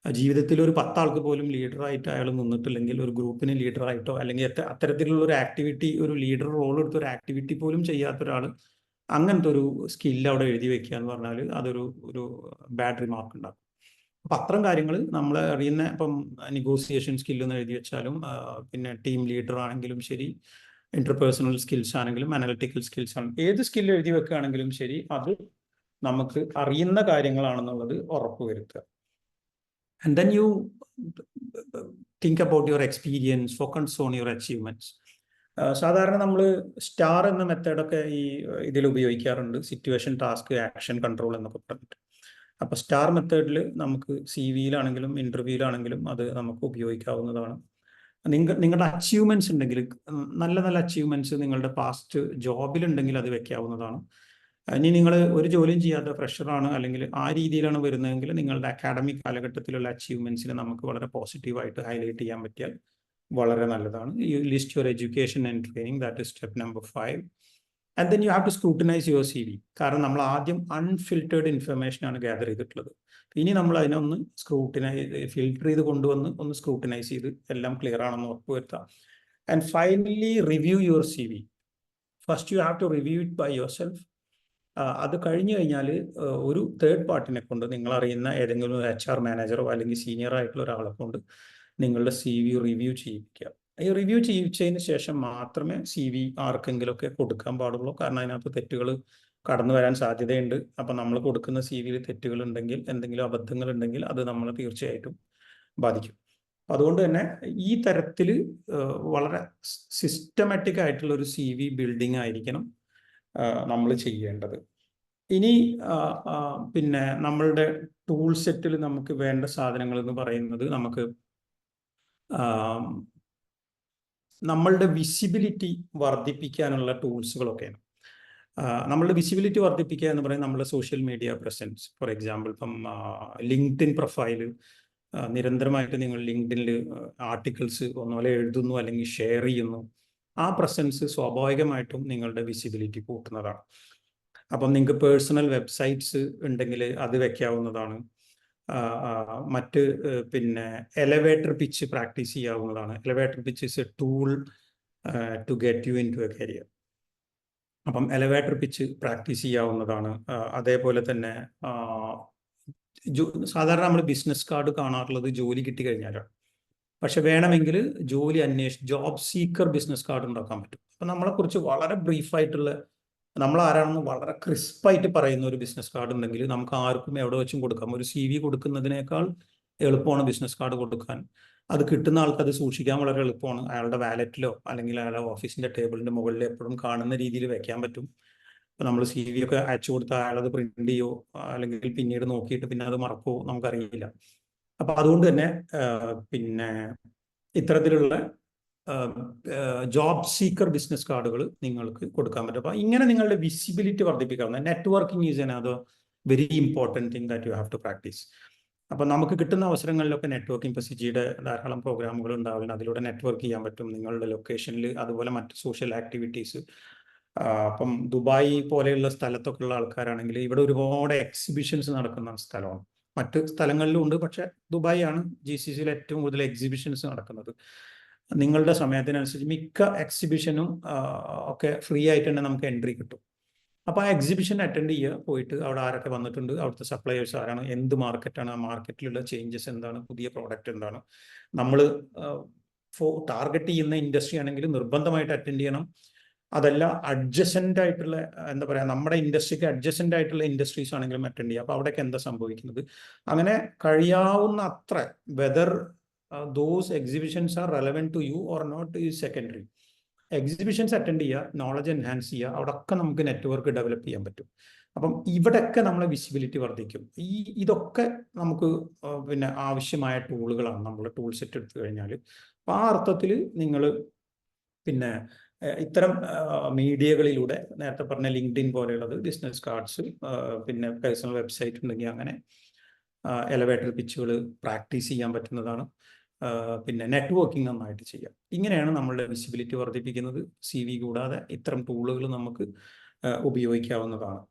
ജീവിതത്തിൽ ഒരു 10 ആൾക്ക് പോലും ലീഡറായിട്ട് അയാൾ നിന്നിട്ടില്ലെങ്കിൽ, ഒരു ഗ്രൂപ്പിന് ലീഡറായിട്ടോ അല്ലെങ്കിൽ അത്തരത്തിലുള്ള ഒരു ആക്ടിവിറ്റി, ഒരു ലീഡർ റോൾ എടുത്ത ഒരു ആക്ടിവിറ്റി പോലും ചെയ്യാത്ത ഒരാൾ അങ്ങനത്തെ ഒരു സ്കില്ല് അവിടെ എഴുതി വെക്കുക എന്ന് പറഞ്ഞാൽ അതൊരു ബാഡ് റിമാർക്ക് ഉണ്ടാക്കും. അപ്പം അത്തരം കാര്യങ്ങൾ നമ്മൾ അറിയുന്ന, ഇപ്പം നെഗോസിയേഷൻ സ്കില്ലെന്ന് എഴുതി വെച്ചാലും, പിന്നെ ടീം ലീഡർ ആണെങ്കിലും ശരി, ഇന്റർപേഴ്സണൽ സ്കിൽസ് ആണെങ്കിലും അനലിറ്റിക്കൽ സ്കിൽസ് ആണെങ്കിലും, ഏത് സ്കില്ല് എഴുതി വെക്കുകയാണെങ്കിലും ശരി, അത് നമുക്ക് അറിയുന്ന കാര്യങ്ങളാണെന്നുള്ളത് ഉറപ്പുവരുത്തുക. And then you think about your experience, focus on your achievements. സാധാരണ നമ്മൾ സ്റ്റാർ എന്ന മെത്തേഡൊക്കെ ഇതിൽ ഉപയോഗിക്കാറുണ്ട്, സിറ്റുവേഷൻ, ടാസ്ക്, ആക്ഷൻ, കൺട്രോൾ എന്നൊക്കെ പറഞ്ഞിട്ട്. അപ്പോൾ സ്റ്റാർ മെത്തേഡിൽ നമുക്ക് സി വിയിലാണെങ്കിലും ഇന്റർവ്യൂവിലാണെങ്കിലും അത് നമുക്ക് ഉപയോഗിക്കാവുന്നതാണ്. നിങ്ങളുടെ അച്ചീവ്മെന്റ്സ് ഉണ്ടെങ്കിൽ, നല്ല നല്ല അച്ചീവ്മെന്റ്സ് നിങ്ങളുടെ പാസ്റ്റ് ജോബിലുണ്ടെങ്കിൽ അത് വെക്കാവുന്നതാണ്. ഇനി നിങ്ങൾ ഒരു ജോലിയും ചെയ്യാത്ത ഫ്രഷറാണ് അല്ലെങ്കിൽ ആ രീതിയിലാണ് വരുന്നതെങ്കിൽ നിങ്ങളുടെ അക്കാഡമിക് കാലഘട്ടത്തിലുള്ള അച്ചീവ്മെന്റ്സിനെ നമുക്ക് വളരെ പോസിറ്റീവായിട്ട് ഹൈലൈറ്റ് ചെയ്യാൻ പറ്റിയാൽ വളരെ നല്ലതാണ്. You list your education and training, that is step number 5. And then you have to scrutinise your C V. കാരണം നമ്മൾ ആദ്യം അൺഫിൽറ്റേർഡ് ഇൻഫർമേഷൻ ആണ് ഗ്യാദർ ചെയ്തിട്ടുള്ളത്. ഇനി നമ്മൾ അതിനൊന്ന് ഫിൽട്ടർ ചെയ്ത് കൊണ്ടുവന്ന് ഒന്ന് സ്ക്രൂട്ടനൈസ് ചെയ്ത് എല്ലാം ക്ലിയർ ആണെന്ന് ഉറപ്പുവരുത്താം. And finally review your C V. First you have to review it by yourself. അത് കഴിഞ്ഞു കഴിഞ്ഞാൽ ഒരു തേർഡ് പാർട്ടിനെ കൊണ്ട്, നിങ്ങൾ അറിയുന്ന ഏതെങ്കിലും ഒരു HR മാനേജറോ അല്ലെങ്കിൽ സീനിയർ ആയിട്ടുള്ള ഒരാളെ കൊണ്ട് നിങ്ങളുടെ സി വി റിവ്യൂ ചെയ്യിപ്പിക്കുക. ഈ റിവ്യൂ ചെയ്യിച്ചതിന് ശേഷം മാത്രമേ സി വി ആർക്കെങ്കിലുമൊക്കെ കൊടുക്കാൻ പാടുള്ളൂ. കാരണം അതിനകത്ത് തെറ്റുകൾ കടന്നു വരാൻ സാധ്യതയുണ്ട്. അപ്പം നമ്മൾ കൊടുക്കുന്ന സി വിയിൽ തെറ്റുകൾ ഉണ്ടെങ്കിൽ, എന്തെങ്കിലും അബദ്ധങ്ങൾ ഉണ്ടെങ്കിൽ അത് നമ്മളെ തീർച്ചയായിട്ടും ബാധിക്കും. അതുകൊണ്ട് തന്നെ ഈ തരത്തിൽ വളരെ സിസ്റ്റമാറ്റിക് ആയിട്ടുള്ള ഒരു സി വി ബിൽഡിംഗ് ആയിരിക്കണം നമ്മൾ ചെയ്യേണ്ടത്. ഇനി പിന്നെ നമ്മളുടെ ടൂൾ സെറ്റിൽ നമുക്ക് വേണ്ട സാധനങ്ങൾ എന്ന് പറയുന്നത്, നമുക്ക് നമ്മളുടെ വിസിബിലിറ്റി വർദ്ധിപ്പിക്കാനുള്ള ടൂൾസുകളൊക്കെയാണ്. നമ്മളുടെ വിസിബിലിറ്റി വർദ്ധിപ്പിക്കുക എന്ന് പറയുന്നത് നമ്മുടെ social media presence. For example, ഇപ്പം ലിങ്ക്ഡിൻ പ്രൊഫൈല് നിരന്തരമായിട്ട് നിങ്ങൾ ലിങ്ക്ഡിനിൽ ആർട്ടിക്കിൾസ് ഒന്നുപോലെ എഴുതുന്നു അല്ലെങ്കിൽ ഷെയർ ചെയ്യുന്നു, ആ പ്രസൻസ് സ്വാഭാവികമായിട്ടും നിങ്ങളുടെ വിസിബിലിറ്റി കൂട്ടുന്നതാണ്. അപ്പം നിങ്ങൾക്ക് പേഴ്സണൽ വെബ്സൈറ്റ്സ് ഉണ്ടെങ്കിൽ അത് വെക്കാവുന്നതാണ്. മറ്റ് പിന്നെ എലവേറ്റർ പിച്ച് പ്രാക്ടീസ് ചെയ്യാവുന്നതാണ്. Elevator pitch is a tool to get you into a career. അപ്പം എലവേറ്റർ പിച്ച് പ്രാക്ടീസ് ചെയ്യാവുന്നതാണ്. അതേപോലെ തന്നെ സാധാരണ നമ്മൾ ബിസിനസ് കാർഡ് കാണാറുള്ളത് ജോലി കിട്ടിക്കഴിഞ്ഞാലാണ്. പക്ഷെ വേണമെങ്കിൽ ജോബ് സീക്കർ ബിസിനസ് കാർഡ് ഉണ്ടാക്കാൻ പറ്റും. അപ്പം നമ്മളെക്കുറിച്ച് വളരെ ബ്രീഫായിട്ടുള്ള, നമ്മൾ ആരാണെന്ന് വളരെ ക്രിസ്പായിട്ട് പറയുന്ന ഒരു ബിസിനസ് കാർഡ് ഉണ്ടെങ്കിൽ നമുക്ക് ആർക്കും എവിടെ വെച്ചും കൊടുക്കാം. ഒരു CV കൊടുക്കുന്നതിനേക്കാൾ എളുപ്പമാണ് ബിസിനസ് കാർഡ് കൊടുക്കാൻ. അത് കിട്ടുന്ന ആൾക്ക് അത് സൂക്ഷിക്കാൻ വളരെ എളുപ്പമാണ്. അയാളുടെ വാലറ്റിലോ അല്ലെങ്കിൽ അയാളുടെ ഓഫീസിന്റെ ടേബിളിന്റെ മുകളിൽ എപ്പോഴും കാണുന്ന രീതിയിൽ വെക്കാൻ പറ്റും. ഇപ്പം നമ്മൾ CV ഒക്കെ അയച്ചു കൊടുത്താൽ അയാളത് പ്രിന്റ് ചെയ്യോ അല്ലെങ്കിൽ പിന്നീട് നോക്കിയിട്ട് പിന്നെ അത് മറക്കോ നമുക്കറിയില്ല. അപ്പം അതുകൊണ്ട് തന്നെ പിന്നെ ഇത്തരത്തിലുള്ള ജോബ് സീക്കർ ബിസിനസ് കാർഡുകൾ നിങ്ങൾക്ക് കൊടുക്കാൻ പറ്റും. അപ്പം ഇങ്ങനെ നിങ്ങളുടെ വിസിബിലിറ്റി വർദ്ധിപ്പിക്കാവുന്ന networking is another very important thing that you have to practise. അപ്പം നമുക്ക് കിട്ടുന്ന അവസരങ്ങളിലൊക്കെ നെറ്റ്വർക്കിംഗ്, ഇപ്പോൾ സിജിയുടെ ധാരാളം പ്രോഗ്രാമുകൾ ഉണ്ടാവില്ല, അതിലൂടെ നെറ്റ്വർക്ക് ചെയ്യാൻ പറ്റും നിങ്ങളുടെ ലൊക്കേഷനിൽ. അതുപോലെ മറ്റ് സോഷ്യൽ ആക്ടിവിറ്റീസ്, അപ്പം ദുബായ് പോലെയുള്ള സ്ഥലത്തൊക്കെ ഉള്ള ആൾക്കാരാണെങ്കിൽ ഇവിടെ ഒരുപാട് എക്സിബിഷൻസ് നടക്കുന്ന സ്ഥലമാണ്. മറ്റ് സ്ഥലങ്ങളിലും ഉണ്ട്, പക്ഷെ ദുബായ് ആണ് GCCയിൽ ഏറ്റവും കൂടുതൽ എക്സിബിഷൻസ് നടക്കുന്നത്. നിങ്ങളുടെ സമയത്തിനനുസരിച്ച് മിക്ക എക്സിബിഷനും ഒക്കെ ഫ്രീ ആയിട്ട് തന്നെ നമുക്ക് എൻട്രി കിട്ടും. അപ്പോൾ ആ എക്സിബിഷൻ അറ്റൻഡ് ചെയ്യുക, പോയിട്ട് അവിടെ ആരൊക്കെ വന്നിട്ടുണ്ട്, അവിടുത്തെ സപ്ലയേഴ്സ് ആരാണ്, എന്ത് മാർക്കറ്റാണ്, ആ മാർക്കറ്റിലുള്ള ചേഞ്ചസ് എന്താണ്, പുതിയ പ്രോഡക്റ്റ് എന്താണ്, നമ്മൾ ടാർഗറ്റ് ചെയ്യുന്ന ഇൻഡസ്ട്രി ആണെങ്കിൽ നിർബന്ധമായിട്ട് അറ്റൻഡ് ചെയ്യണം. അതല്ല അഡ്ജസൻ്റ് ആയിട്ടുള്ള എന്താ പറയുക, നമ്മുടെ ഇൻഡസ്ട്രിക്ക് അഡ്ജസൻ്റ് ആയിട്ടുള്ള ഇൻഡസ്ട്രീസ് ആണെങ്കിലും അറ്റൻഡ് ചെയ്യുക. അപ്പോൾ അവിടേക്ക് എന്താ സംഭവിക്കുന്നത്, അങ്ങനെ കഴിയാവുന്ന അത്ര whether those exhibitions are relevant to you or not is secondary. Exhibitions attend ചെയ്യുക, നോളജ് എൻഹാൻസ് ചെയ്യുക, അവിടെയൊക്കെ നമുക്ക് നെറ്റ്വർക്ക് ഡെവലപ്പ് ചെയ്യാൻ പറ്റും. അപ്പം ഇവിടെയൊക്കെ നമ്മളെ വിസിബിലിറ്റി വർദ്ധിക്കും. ഇതൊക്കെ നമുക്ക് പിന്നെ ആവശ്യമായ ടൂളുകളാണ്, നമ്മൾ ടൂൾ സെറ്റ് എടുത്തു കഴിഞ്ഞാൽ. അപ്പോൾ ആ അർത്ഥത്തിൽ നിങ്ങൾ പിന്നെ ഇത്തരം മീഡിയകളിലൂടെ നേരത്തെ പറഞ്ഞ ലിങ്ക്ഡിൻ പോലെയുള്ളത്, ബിസിനസ് കാർഡ്സ്, പിന്നെ പേഴ്സണൽ വെബ്സൈറ്റ് ഉണ്ടെങ്കിൽ അങ്ങനെ എലവേറ്റർ പിച്ചുകൾ പ്രാക്ടീസ് ചെയ്യാൻ പറ്റുന്നതാണ്. പിന്നെ നെറ്റ്വർക്കിംഗ് നന്നായിട്ട് ചെയ്യാം. ഇങ്ങനെയാണ് നമ്മളുടെ വിസിബിലിറ്റി വർദ്ധിപ്പിക്കുന്നത്. CV കൂടാതെ ഇത്തരം ടൂളുകൾ നമുക്ക് ഉപയോഗിക്കാവുന്നതാണ്.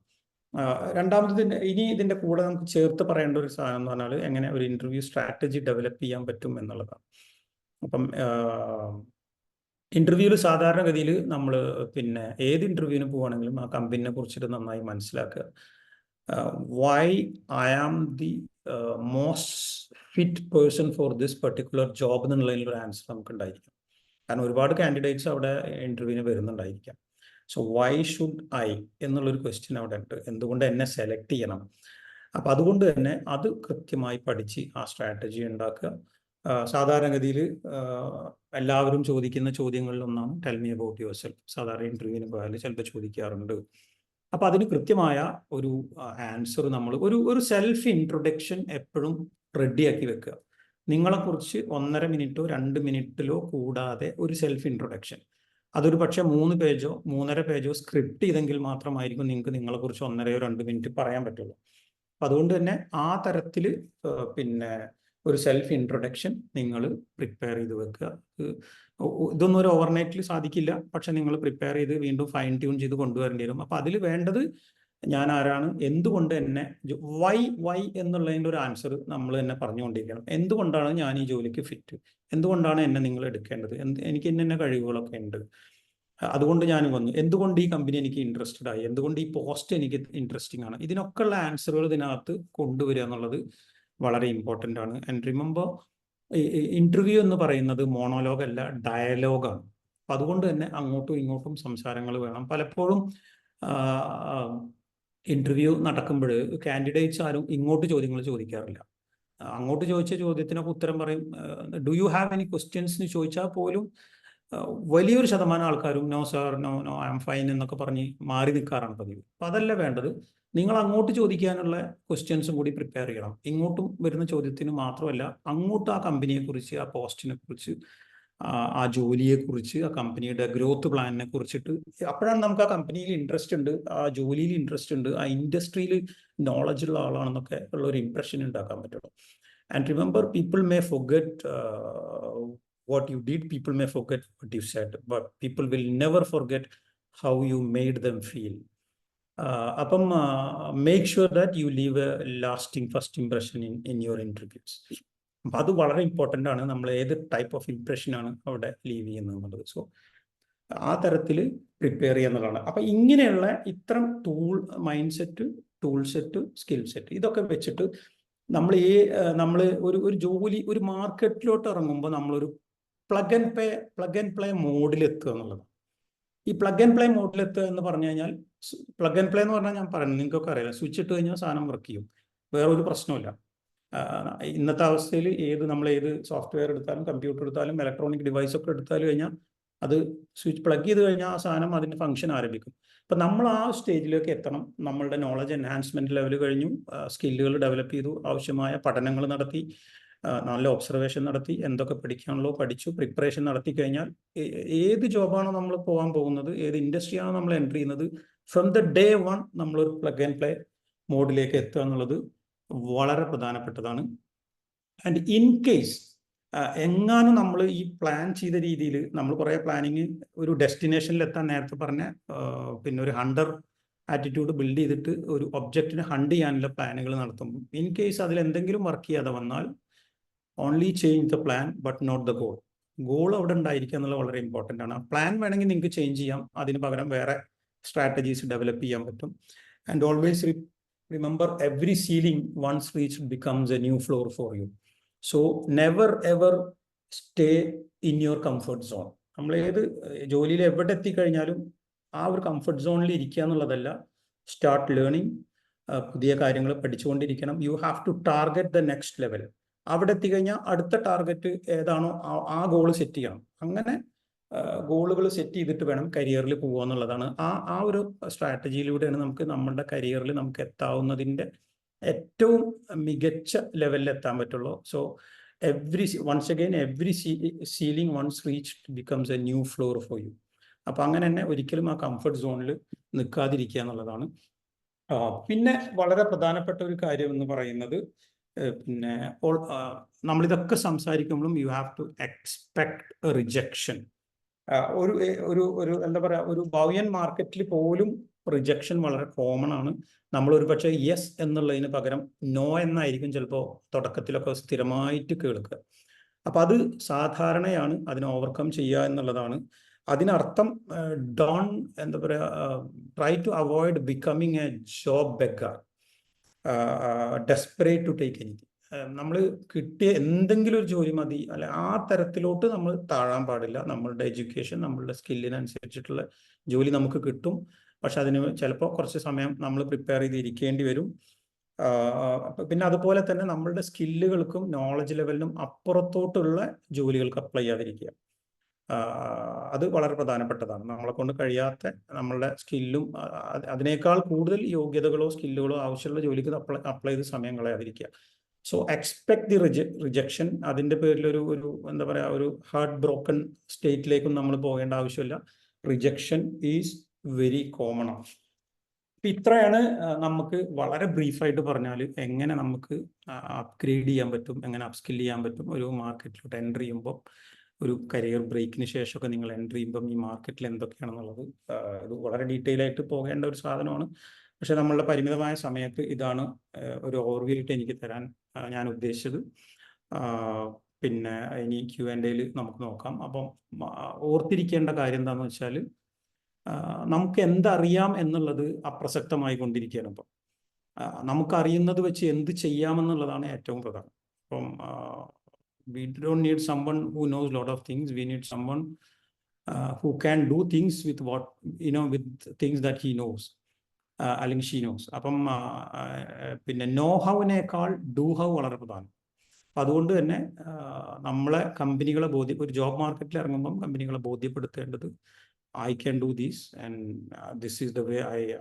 രണ്ടാമത് ഇനി ഇതിൻ്റെ കൂടെ നമുക്ക് ചേർത്ത് പറയേണ്ട ഒരു സാധനം എന്ന് പറഞ്ഞാൽ എങ്ങനെ ഒരു ഇൻ്റർവ്യൂ സ്ട്രാറ്റജി ഡെവലപ്പ് ചെയ്യാൻ പറ്റും എന്നുള്ളതാണ്. അപ്പം ഇൻ്റർവ്യൂവിൽ സാധാരണഗതിയിൽ നമ്മൾ പിന്നെ ഏത് ഇൻ്റർവ്യൂവിന് പോവുകയാണെങ്കിലും ആ കമ്പനിനെ കുറിച്ചിട്ട് നന്നായി മനസ്സിലാക്കുക. Why I am the most fit person for this particular job എന്നുള്ളതിലൊരു ആൻസർ നമുക്ക് ഉണ്ടായിരിക്കും. കാരണം ഒരുപാട് കാൻഡിഡേറ്റ്സ് അവിടെ ഇൻ്റർവ്യൂവിന് വരുന്നുണ്ടായിരിക്കാം. സോ വൈ ഷുഡ് ഐ എന്നുള്ളൊരു ക്വസ്റ്റ്യൻ അവിടെ ഉണ്ട്. എന്തുകൊണ്ട് എന്നെ സെലക്ട് ചെയ്യണം? അപ്പം അതുകൊണ്ട് തന്നെ അത് കൃത്യമായി പഠിച്ച് ആ സ്ട്രാറ്റജി ഉണ്ടാക്കുക. സാധാരണഗതിയിൽ എല്ലാവരും ചോദിക്കുന്ന ചോദ്യങ്ങളിലൊന്നാണ് tell me about yourself. സാധാരണ ഇൻ്റർവ്യൂവിന് പോയാൽ ചിലപ്പോൾ ചോദിക്കാറുണ്ട്. അപ്പം അതിന് കൃത്യമായ ഒരു ആൻസർ നമ്മൾ ഒരു സെൽഫ് ഇൻട്രൊഡക്ഷൻ എപ്പോഴും റെഡിയാക്കി വെക്കുക. നിങ്ങളെക്കുറിച്ച് 1.5 മിനിറ്റോ 2 മിനിറ്റിലോ കൂടാതെ ഒരു സെൽഫ് ഇൻട്രൊഡക്ഷൻ, അതൊരു പക്ഷേ 3 പേജോ 3.5 പേജോ സ്ക്രിപ്റ്റ് ചെയ്തെങ്കിൽ മാത്രമായിരിക്കും നിങ്ങൾക്ക് നിങ്ങളെക്കുറിച്ച് 1.5 or 2 മിനിറ്റ് പറയാൻ പറ്റുള്ളൂ. അപ്പം അതുകൊണ്ട് തന്നെ ആ തരത്തിൽ പിന്നെ ഒരു സെൽഫ് ഇൻട്രൊഡക്ഷൻ നിങ്ങൾ പ്രിപ്പയർ ചെയ്ത് വെക്കുക. ഇതൊന്നും ഒരു ഓവർനൈറ്റിൽ സാധിക്കില്ല, പക്ഷെ നിങ്ങൾ പ്രിപ്പയർ ചെയ്ത് വീണ്ടും ഫൈൻ ട്യൂൺ ചെയ്ത് കൊണ്ടുവരേണ്ടി വരും. അപ്പം അതിൽ വേണ്ടത് ഞാൻ ആരാണ്, എന്തുകൊണ്ട് എന്നെ വൈ എന്നുള്ളതിൻ്റെ ഒരു ആൻസർ നമ്മൾ തന്നെ പറഞ്ഞുകൊണ്ടിരിക്കണം. എന്തുകൊണ്ടാണ് ഞാൻ ഈ ജോലിക്ക് ഫിറ്റ്, എന്തുകൊണ്ടാണ് എന്നെ നിങ്ങൾ എടുക്കേണ്ടത്, എനിക്ക് ഇന്ന കഴിവുകളൊക്കെ ഉണ്ട്, അതുകൊണ്ട് ഞാൻ വന്നു, എന്തുകൊണ്ട് ഈ കമ്പനി എനിക്ക് ഇൻട്രസ്റ്റഡ് ആയി, എന്തുകൊണ്ട് ഈ പോസ്റ്റ് എനിക്ക് ഇൻട്രസ്റ്റിംഗ് ആണ്. ഇതിനൊക്കെയുള്ള ആൻസറുകൾ ഇതിനകത്ത് കൊണ്ടുവരിക എന്നുള്ളത് വളരെ ഇമ്പോർട്ടൻ്റ് ആണ്. ആൻഡ് റിമെമ്പർ, ഇൻ്റർവ്യൂ എന്ന് പറയുന്നത് മോണോലോഗ് അല്ല, ഡയലോഗാണ്. അപ്പം അതുകൊണ്ട് തന്നെ അങ്ങോട്ടും ഇങ്ങോട്ടും സംസാരങ്ങൾ വേണം. പലപ്പോഴും ഇൻ്റർവ്യൂ നടക്കുമ്പോൾ കാൻഡിഡേറ്റ്സ് ആരും ഇങ്ങോട്ട് ചോദ്യങ്ങൾ ചോദിക്കാറില്ല. അങ്ങോട്ട് ചോദിച്ച ചോദ്യത്തിനൊക്കെ ഉത്തരം പറയും. Do you have any questions എന്ന് ചോദിച്ചാൽ പോലും വലിയൊരു ശതമാനം ആൾക്കാരും no sir, no I am fine എന്നൊക്കെ പറഞ്ഞ് മാറി നിൽക്കാറാണ് പതിവ്. അപ്പം അതല്ല വേണ്ടത്. നിങ്ങൾ അങ്ങോട്ട് ചോദിക്കാനുള്ള ക്വസ്റ്റ്യൻസും കൂടി പ്രിപ്പയർ ചെയ്യണം. ഇങ്ങോട്ടും വരുന്ന ചോദ്യത്തിന് മാത്രമല്ല, അങ്ങോട്ട് ആ കമ്പനിയെക്കുറിച്ച്, ആ പോസ്റ്റിനെ കുറിച്ച്, ആ ജോലിയെക്കുറിച്ച്, ആ കമ്പനിയുടെ ഗ്രോത്ത് പ്ലാനിനെ കുറിച്ചിട്ട്, അപ്പോഴാണ് നമുക്ക് ആ കമ്പനിയിൽ ഇൻട്രസ്റ്റ് ഉണ്ട്, ആ ജോലിയിൽ ഇൻട്രസ്റ്റ് ഉണ്ട്, ആ ഇൻഡസ്ട്രിയിൽ നോളജ് ഉള്ള ആളാണെന്നൊക്കെ ഉള്ള ഒരു ഇംപ്രഷൻ ഉണ്ടാക്കാൻ പറ്റുള്ളൂ. And remember, people may forget what you did, people may forget what you said, but people will never forget how you made them feel. അപ്പം make sure that you leave A lasting first impression in your interviews. അപ്പം അത് വളരെ important ആണ്. നമ്മൾ ഏത് type of ഇംപ്രഷനാണ് അവിടെ leave ചെയ്യുന്നത് എന്നുള്ളത്. സോ ആ തരത്തിൽ പ്രിപ്പയർ ചെയ്യുക എന്നുള്ളതാണ്. അപ്പം ഇങ്ങനെയുള്ള ഇത്തരം mind set, tool set, skill set, ഇതൊക്കെ വെച്ചിട്ട് നമ്മൾ ഒരു ജോലി, ഒരു മാർക്കറ്റിലോട്ട് ഇറങ്ങുമ്പോൾ നമ്മളൊരു പ്ലഗ് ആൻഡ് പ്ലേ മോഡിലെത്തുക എന്നുള്ളത്. ഈ പ്ലഗ് ആൻഡ് പ്ലേ മോഡിലെത്തുക എന്ന് പറഞ്ഞു കഴിഞ്ഞാൽ, പ്ലഗ് ആൻഡ് പ്ലേ എന്ന് പറഞ്ഞാൽ ഞാൻ പറയുന്നത് നിങ്ങൾക്കൊക്കെ അറിയില്ല, സ്വിച്ച് ഇട്ട് കഴിഞ്ഞാൽ സാധനം വർക്ക് ചെയ്യും, വേറെ ഒരു പ്രശ്നമില്ല. ഇന്നത്തെ അവസ്ഥയിൽ നമ്മൾ ഏത് സോഫ്റ്റ്വെയർ എടുത്താലും, കമ്പ്യൂട്ടർ എടുത്താലും, ഇലക്ട്രോണിക് ഡിവൈസ് ഒക്കെ എടുത്താലും കഴിഞ്ഞാൽ അത് സ്വിച്ച് പ്ലഗ് ചെയ്ത് കഴിഞ്ഞാൽ ആ സാധനം അതിൻ്റെ ഫംഗ്ഷൻ ആരംഭിക്കും. അപ്പം നമ്മൾ ആ സ്റ്റേജിലേക്ക് എത്തണം. നമ്മളുടെ നോളജ് എൻഹാൻസ്മെൻറ്റ് ലെവൽ കഴിഞ്ഞു, സ്കില്ലുകൾ ഡെവലപ്പ് ചെയ്തു, ആവശ്യമായ പഠനങ്ങൾ നടത്തി, നല്ല ഒബ്സർവേഷൻ നടത്തി, എന്തൊക്കെ പഠിക്കാനുള്ളോ പഠിച്ചു, പ്രിപ്പറേഷൻ നടത്തി കഴിഞ്ഞാൽ ഏത് ജോബാണോ നമ്മൾ പോകാൻ പോകുന്നത്, ഏത് ഇൻഡസ്ട്രിയാണോ നമ്മൾ എൻ്റർ ചെയ്യുന്നത്, ഫ്രം ദ ഡേ 1 നമ്മളൊരു പ്ലഗ് ആൻഡ് പ്ലേ മോഡിലേക്ക് എത്തുക എന്നുള്ളത് വളരെ പ്രധാനപ്പെട്ടതാണ്. ആൻഡ് ഇൻ കേസ് എങ്ങാനും നമ്മൾ ഈ പ്ലാൻ ചെയ്ത രീതിയിൽ നമ്മൾ കുറേ പ്ലാനിങ്, ഒരു ഡെസ്റ്റിനേഷനിലെത്താൻ നേരത്തെ പറഞ്ഞ പിന്നെ ഒരു ഹണ്ടർ ആറ്റിറ്റ്യൂഡ് ബിൽഡ് ചെയ്തിട്ട് ഒരു ഒബ്ജക്റ്റിനെ ഹണ്ട് ചെയ്യാനുള്ള പ്ലാനുകൾ നടത്തുമ്പോൾ ഇൻ കേസ് അതിൽ എന്തെങ്കിലും വർക്ക് ചെയ്യാതെ വന്നാൽ only change the plan but not the goal. Goal അവിടെ ഉണ്ടായിരിക്കുക എന്നുള്ളത് വളരെ ഇമ്പോർട്ടൻ്റ് ആണ്. പ്ലാൻ വേണമെങ്കിൽ നിങ്ങൾക്ക് ചേഞ്ച് ചെയ്യാം, അതിന് പകരം വേറെ സ്ട്രാറ്റജീസ് ഡെവലപ്പ് ചെയ്യാൻ പറ്റും. And always remember every ceiling once reached becomes a new floor for you. So never ever stay in your comfort zone. നമ്മൾ ഏത് ജോലിയിൽ എവിടെ എത്തിക്കഴിഞ്ഞാലും ആ ഒരു കംഫർട്ട് സോണിൽ ഇരിക്കുക എന്നുള്ളതല്ല, സ്റ്റാർട്ട് ലേണിംഗ്, പുതിയ കാര്യങ്ങൾ പഠിച്ചുകൊണ്ടിരിക്കണം. You have to target the next level. അവിടെ എത്തിക്കഴിഞ്ഞാൽ അടുത്ത ടാർഗറ്റ് ഏതാണോ ആ ഗോൾ സെറ്റ് ചെയ്യണം. അങ്ങനെ ഗോളുകൾ സെറ്റ് ചെയ്തിട്ട് വേണം കരിയറിൽ പോകുക എന്നുള്ളതാണ്. ആ ഒരു സ്ട്രാറ്റജിയിലൂടെയാണ് നമുക്ക് നമ്മുടെ കരിയറിൽ നമുക്ക് എത്താവുന്നതിൻ്റെ ഏറ്റവും മികച്ച ലെവലിൽ എത്താൻ പറ്റുള്ളൂ. So once again every ceiling once reached becomes a new floor for you. അപ്പം അങ്ങനെ തന്നെ ഒരിക്കലും ആ കംഫർട്ട് സോണിൽ നിൽക്കാതിരിക്കുക എന്നുള്ളതാണ്. പിന്നെ വളരെ പ്രധാനപ്പെട്ട ഒരു കാര്യം എന്ന് പറയുന്നത്, പിന്നെ നമ്മളിതൊക്കെ സംസാരിക്കുമ്പോഴും you have to expect rejection. ഒരു എന്താ പറയുക, ഒരു ബൗയൻ മാർക്കറ്റിൽ പോലും റിജക്ഷൻ വളരെ കോമൺ ആണ്. നമ്മളൊരു പക്ഷേ യെസ് എന്നുള്ളതിന് പകരം നോ എന്നായിരിക്കും ചിലപ്പോൾ തുടക്കത്തിലൊക്കെ സ്ഥിരമായിട്ട് കേൾക്കുക. അപ്പം അത് സാധാരണയാണ്, അതിനെ ഓവർകം ചെയ്യുക എന്നുള്ളതാണ്. അതിനർത്ഥം എന്താ പറയുക, try to avoid becoming a job beggar, desperate to take anything. നമ്മൾ കിട്ടിയ എന്തെങ്കിലും ഒരു ജോലി മതി, അല്ലെ ആ തരത്തിലോട്ട് നമ്മൾ താഴാൻ പാടില്ല. നമ്മളുടെ എഡ്യൂക്കേഷൻ, നമ്മളുടെ സ്കില്ലിനനുസരിച്ചിട്ടുള്ള ജോലി നമുക്ക് കിട്ടും. പക്ഷെ അതിന് ചിലപ്പോൾ കുറച്ച് സമയം നമ്മൾ പ്രിപ്പയർ ചെയ്തിരിക്കേണ്ടി വരും. പിന്നെ അതുപോലെ തന്നെ നമ്മളുടെ സ്കില്ലുകൾക്കും നോളജ് ലെവലിനും അപ്പുറത്തോട്ടുള്ള ജോലികൾക്ക് അപ്ലൈ ചെയ്യാതിരിക്കുക. അത് വളരെ പ്രധാനപ്പെട്ടതാണ്. നമ്മളെ കൊണ്ട് കഴിയാത്ത നമ്മളുടെ സ്കില്ലും അതിനേക്കാൾ കൂടുതൽ യോഗ്യതകളോ സ്കില്ലുകളോ ആവശ്യമുള്ള ജോലിക്ക് അപ്ലൈ ചെയ്ത് സമയം കളയാതിരിക്കുക. So expect the rejection. അതിൻ്റെ പേരിൽ ഒരു എന്താ പറയുക, ഒരു ഹാർട്ട് ബ്രോക്കൺ സ്റ്റേറ്റിലേക്കും നമ്മൾ പോകേണ്ട ആവശ്യമില്ല. റിജക്ഷൻ ഈസ് വെരി കോമൺ ആണ്. ഇത്രയാണ് നമുക്ക് വളരെ ബ്രീഫായിട്ട് പറഞ്ഞാൽ എങ്ങനെ നമുക്ക് അപ്ഗ്രേഡ് ചെയ്യാൻ പറ്റും, എങ്ങനെ അപ്സ്കിൽ ചെയ്യാൻ പറ്റും ഒരു മാർക്കറ്റിലോട്ട് എൻ്റർ ചെയ്യുമ്പോൾ. ഒരു കരിയർ ബ്രേക്കിന് ശേഷമൊക്കെ നിങ്ങൾ എൻ്റർ ചെയ്യുമ്പം ഈ മാർക്കറ്റിൽ എന്തൊക്കെയാണെന്നുള്ളത് ഇത് വളരെ ഡീറ്റെയിൽ ആയിട്ട് പോകേണ്ട ഒരു സാധനമാണ്. പക്ഷെ നമ്മളുടെ പരിമിതമായ സമയത്ത് ഇതാണ് ഒരു ഓവർവ്യൂ ആയിട്ട് എനിക്ക് തരാൻ ഞാൻ ഉദ്ദേശിച്ചത്. പിന്നെ ഇനി Q&Aയിൽ നമുക്ക് നോക്കാം. അപ്പം ഓർത്തിരിക്കേണ്ട കാര്യം എന്താണെന്ന് വെച്ചാൽ, നമുക്ക് എന്തറിയാം എന്നുള്ളത് അപ്രസക്തമായി കൊണ്ടിരിക്കുകയാണ്. അപ്പം നമുക്കറിയുന്നത് വെച്ച് എന്ത് ചെയ്യാമെന്നുള്ളതാണ് ഏറ്റവും പ്രധാനം. അപ്പം we don't need someone who knows a lot of things. We need someone who can do things with with things that he knows അല്ലെങ്കിൽ ഷീ നോസ്. അപ്പം പിന്നെ നോ ഹൗവിനേക്കാൾ ഡു ഹൗ വളരെ പ്രധാനം. അപ്പം അതുകൊണ്ട് തന്നെ നമ്മളെ കമ്പനികളെ ഒരു ജോബ് മാർക്കറ്റിൽ ഇറങ്ങുമ്പം കമ്പനികളെ ബോധ്യപ്പെടുത്തേണ്ടത് I can do this and this is the way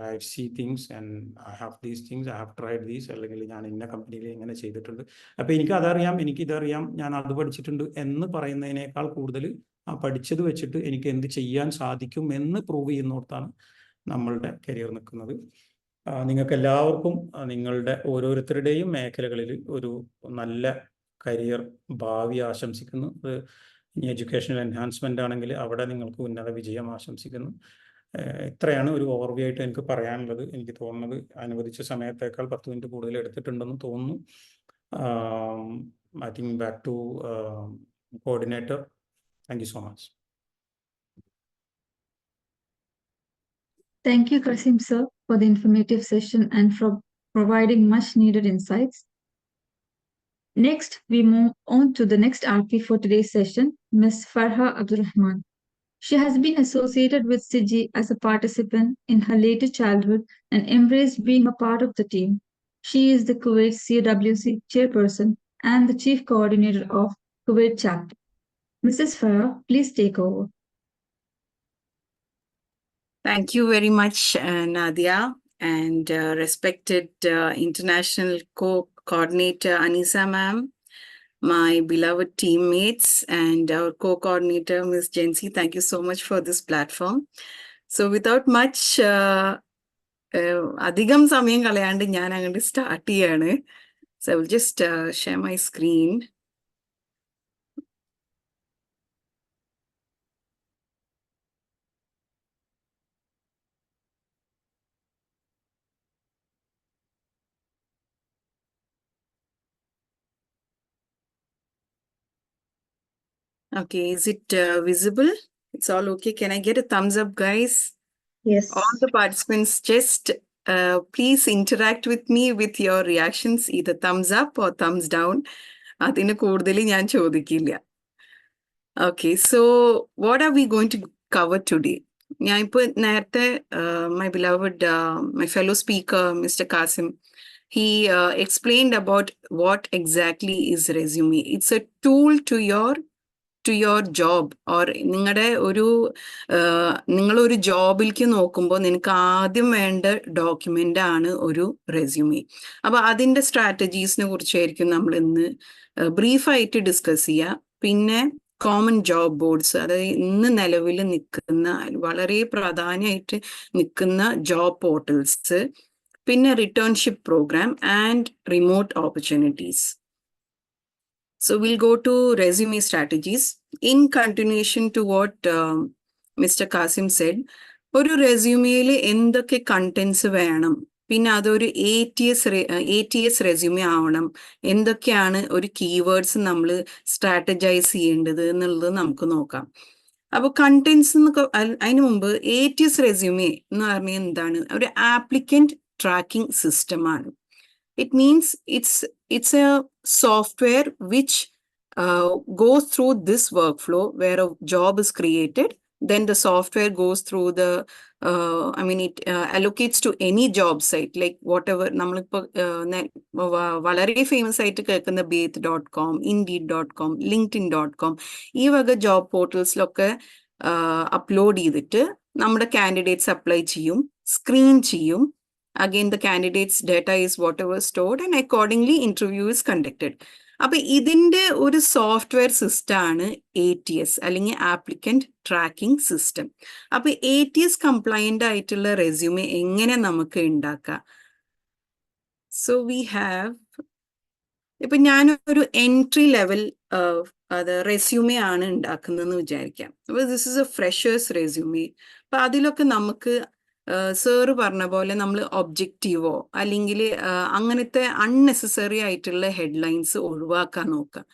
I see things and I have these things, I have tried these, അല്ലെങ്കിൽ ഞാൻ ഇന്ന കമ്പനിയിൽ ഇങ്ങനെ ചെയ്തിട്ടുണ്ട്, അപ്പോൾ എനിക്കതറിയാം, എനിക്കിതറിയാം, ഞാൻ അത് പഠിച്ചിട്ടുണ്ട് എന്ന് പറയുന്നതിനേക്കാൾ കൂടുതൽ ആ പഠിച്ചത് വെച്ചിട്ട് എനിക്ക് എന്ത് ചെയ്യാൻ സാധിക്കും എന്ന് പ്രൂവ് ചെയ്യുന്നിടത്താണ് നമ്മളുടെ കരിയർ നിൽക്കുന്നത്. നിങ്ങൾക്ക് എല്ലാവർക്കും നിങ്ങളുടെ ഓരോരുത്തരുടെയും മേഖലകളിൽ ഒരു നല്ല കരിയർ ഭാവി ആശംസിക്കുന്നു. അത് ഇനി എഡ്യൂക്കേഷണൽ എൻഹാൻസ്മെൻ്റ് ആണെങ്കിൽ അവിടെ നിങ്ങൾക്ക് ഉന്നത വിജയം ആശംസിക്കുന്നു. ഇത്രയാണ് ഒരു ഓവർവ്യൂ ആയിട്ട് എനിക്ക് പറയാനുള്ളത്. എനിക്ക് തോന്നുന്നത് അനുവദിച്ച സമയത്തേക്കാൾ 10 മിനിറ്റ് കൂടുതൽ എടുത്തിട്ടുണ്ടെന്ന് തോന്നുന്നു. I think back to coordinator. Thank you so much. Thank you, Kasim sir, for the informative session and for providing much needed insights. Next, we move on to the next RP for today's session, Ms. Farha Abdurrahman. She has been associated with CIGI as a participant in her later childhood and embraced being a part of the team. She is the Kuwait CWC chairperson and the chief coordinator of Kuwait chapter. Mrs. Farha, please take over. Thank you very much, Nadia, and respected international co-coordinator Anisa ma'am, my beloved teammates, and our co-coordinator Ms. Jency. Thank you so much for this platform. So without much അധികം സമയം കളയാണ്ട് ഞാൻ അങ്ങോട്ട് start ചെയ്യാണ്. So I will just share my screen. Okay, is it visible? It's all okay. Can I get a thumbs up, guys? Yes. All the participants, just please interact with me with your reactions, either thumbs up or thumbs down. അതിന് കൂടുതൽ ഞാൻ ചോദിക്കില്ല. Okay, so what are we going to cover today? ഞാൻ ഇപ്പോൾ നേരത്തെ my beloved, my fellow speaker, Mr. Kasim, he explained about what exactly is resume. It's a tool to your job, or നിങ്ങളുടെ നിങ്ങളൊരു ജോബിലേക്ക് നോക്കുമ്പോൾ നിങ്ങൾക്ക് ആദ്യം വേണ്ട ഡോക്യുമെന്റ് ആണ് ഒരു റെസ്യൂമെ. അപ്പൊ അതിന്റെ സ്ട്രാറ്റജീസിനെ കുറിച്ചായിരിക്കും നമ്മൾ ഇന്ന് ബ്രീഫായിട്ട് ഡിസ്കസ് ചെയ്യുക. പിന്നെ കോമൺ ജോബ് ബോർഡ്സ്, അതായത് ഇന്ന് നിലവിൽ നിൽക്കുന്ന വളരെ പ്രാധാന്യമായിട്ട് നിൽക്കുന്ന ജോബ് പോർട്ടൽസ്, പിന്നെ returnship programme and remote opportunities. So we'll go to resume strategies. In continuation to what Mr. Kasim said, ഒരു റെസ്യൂമെയിൽ എന്തൊക്കെ കണ്ടന്റ്സ് വേണം, പിന്നെ അതൊരു ATS റെസ്യൂമെ ആവണം, എന്തൊക്കെയാണ് ഒരു കീവേഡ്സ് നമ്മൾ സ്ട്രാറ്റജൈസ് ചെയ്യേണ്ടത് എന്നുള്ളത് നമുക്ക് നോക്കാം. അപ്പോൾ കണ്ടന്റ്സ് എന്നൊക്കെ അതിന് മുമ്പ് ATS റെസ്യൂമെ എന്ന് പറഞ്ഞാൽ എന്താണ്? ഒരു ആപ്ലിക്കന്റ് ട്രാക്കിംഗ് സിസ്റ്റമാണ്. It means it's a software which goes through this workflow where a job is created. Then the software goes through it allocates to any job site, like whatever. നമ്മളിപ്പോൾ വളരെ famous ആയിട്ട് കേൾക്കുന്ന Baith.com, Indeed.com, LinkedIn.com, ഈ വക job പോർട്ടൽസിലൊക്കെ upload ചെയ്തിട്ട് നമ്മുടെ candidates apply ചെയ്യും, screen ചെയ്യും. Again, the candidate's data is whatever stored and accordingly interview is conducted. അപ്പൊ ഇതിന്റെ ഒരു സോഫ്റ്റ്വെയർ സിസ്റ്റം ആണ് ATS, അല്ലെങ്കിൽ ആപ്ലിക്കന്റ് ട്രാക്കിംഗ് സിസ്റ്റം. അപ്പൊ ATS കംപ്ലൈന്റ് ആയിട്ടുള്ള റെസ്യൂമെ എങ്ങനെ നമുക്ക് ഉണ്ടാക്കാം? സോ വി ഹാവ്, ഇപ്പൊ ഞാനൊരു എൻട്രി ലെവൽ അത് റെസ്യൂമെ ആണ് ഉണ്ടാക്കുന്നതെന്ന് വിചാരിക്കാം. അപ്പൊ this is A freshers resume. അപ്പൊ അതിലൊക്കെ നമുക്ക് സാറ് പറഞ്ഞ പോലെ നമ്മൾ ഒബ്ജക്റ്റീവോ അല്ലെങ്കിൽ അങ്ങനത്തെ അൺനെസസറി ആയിട്ടുള്ള ഹെഡ്ലൈൻസ് ഒഴിവാക്കാൻ നോക്കാം.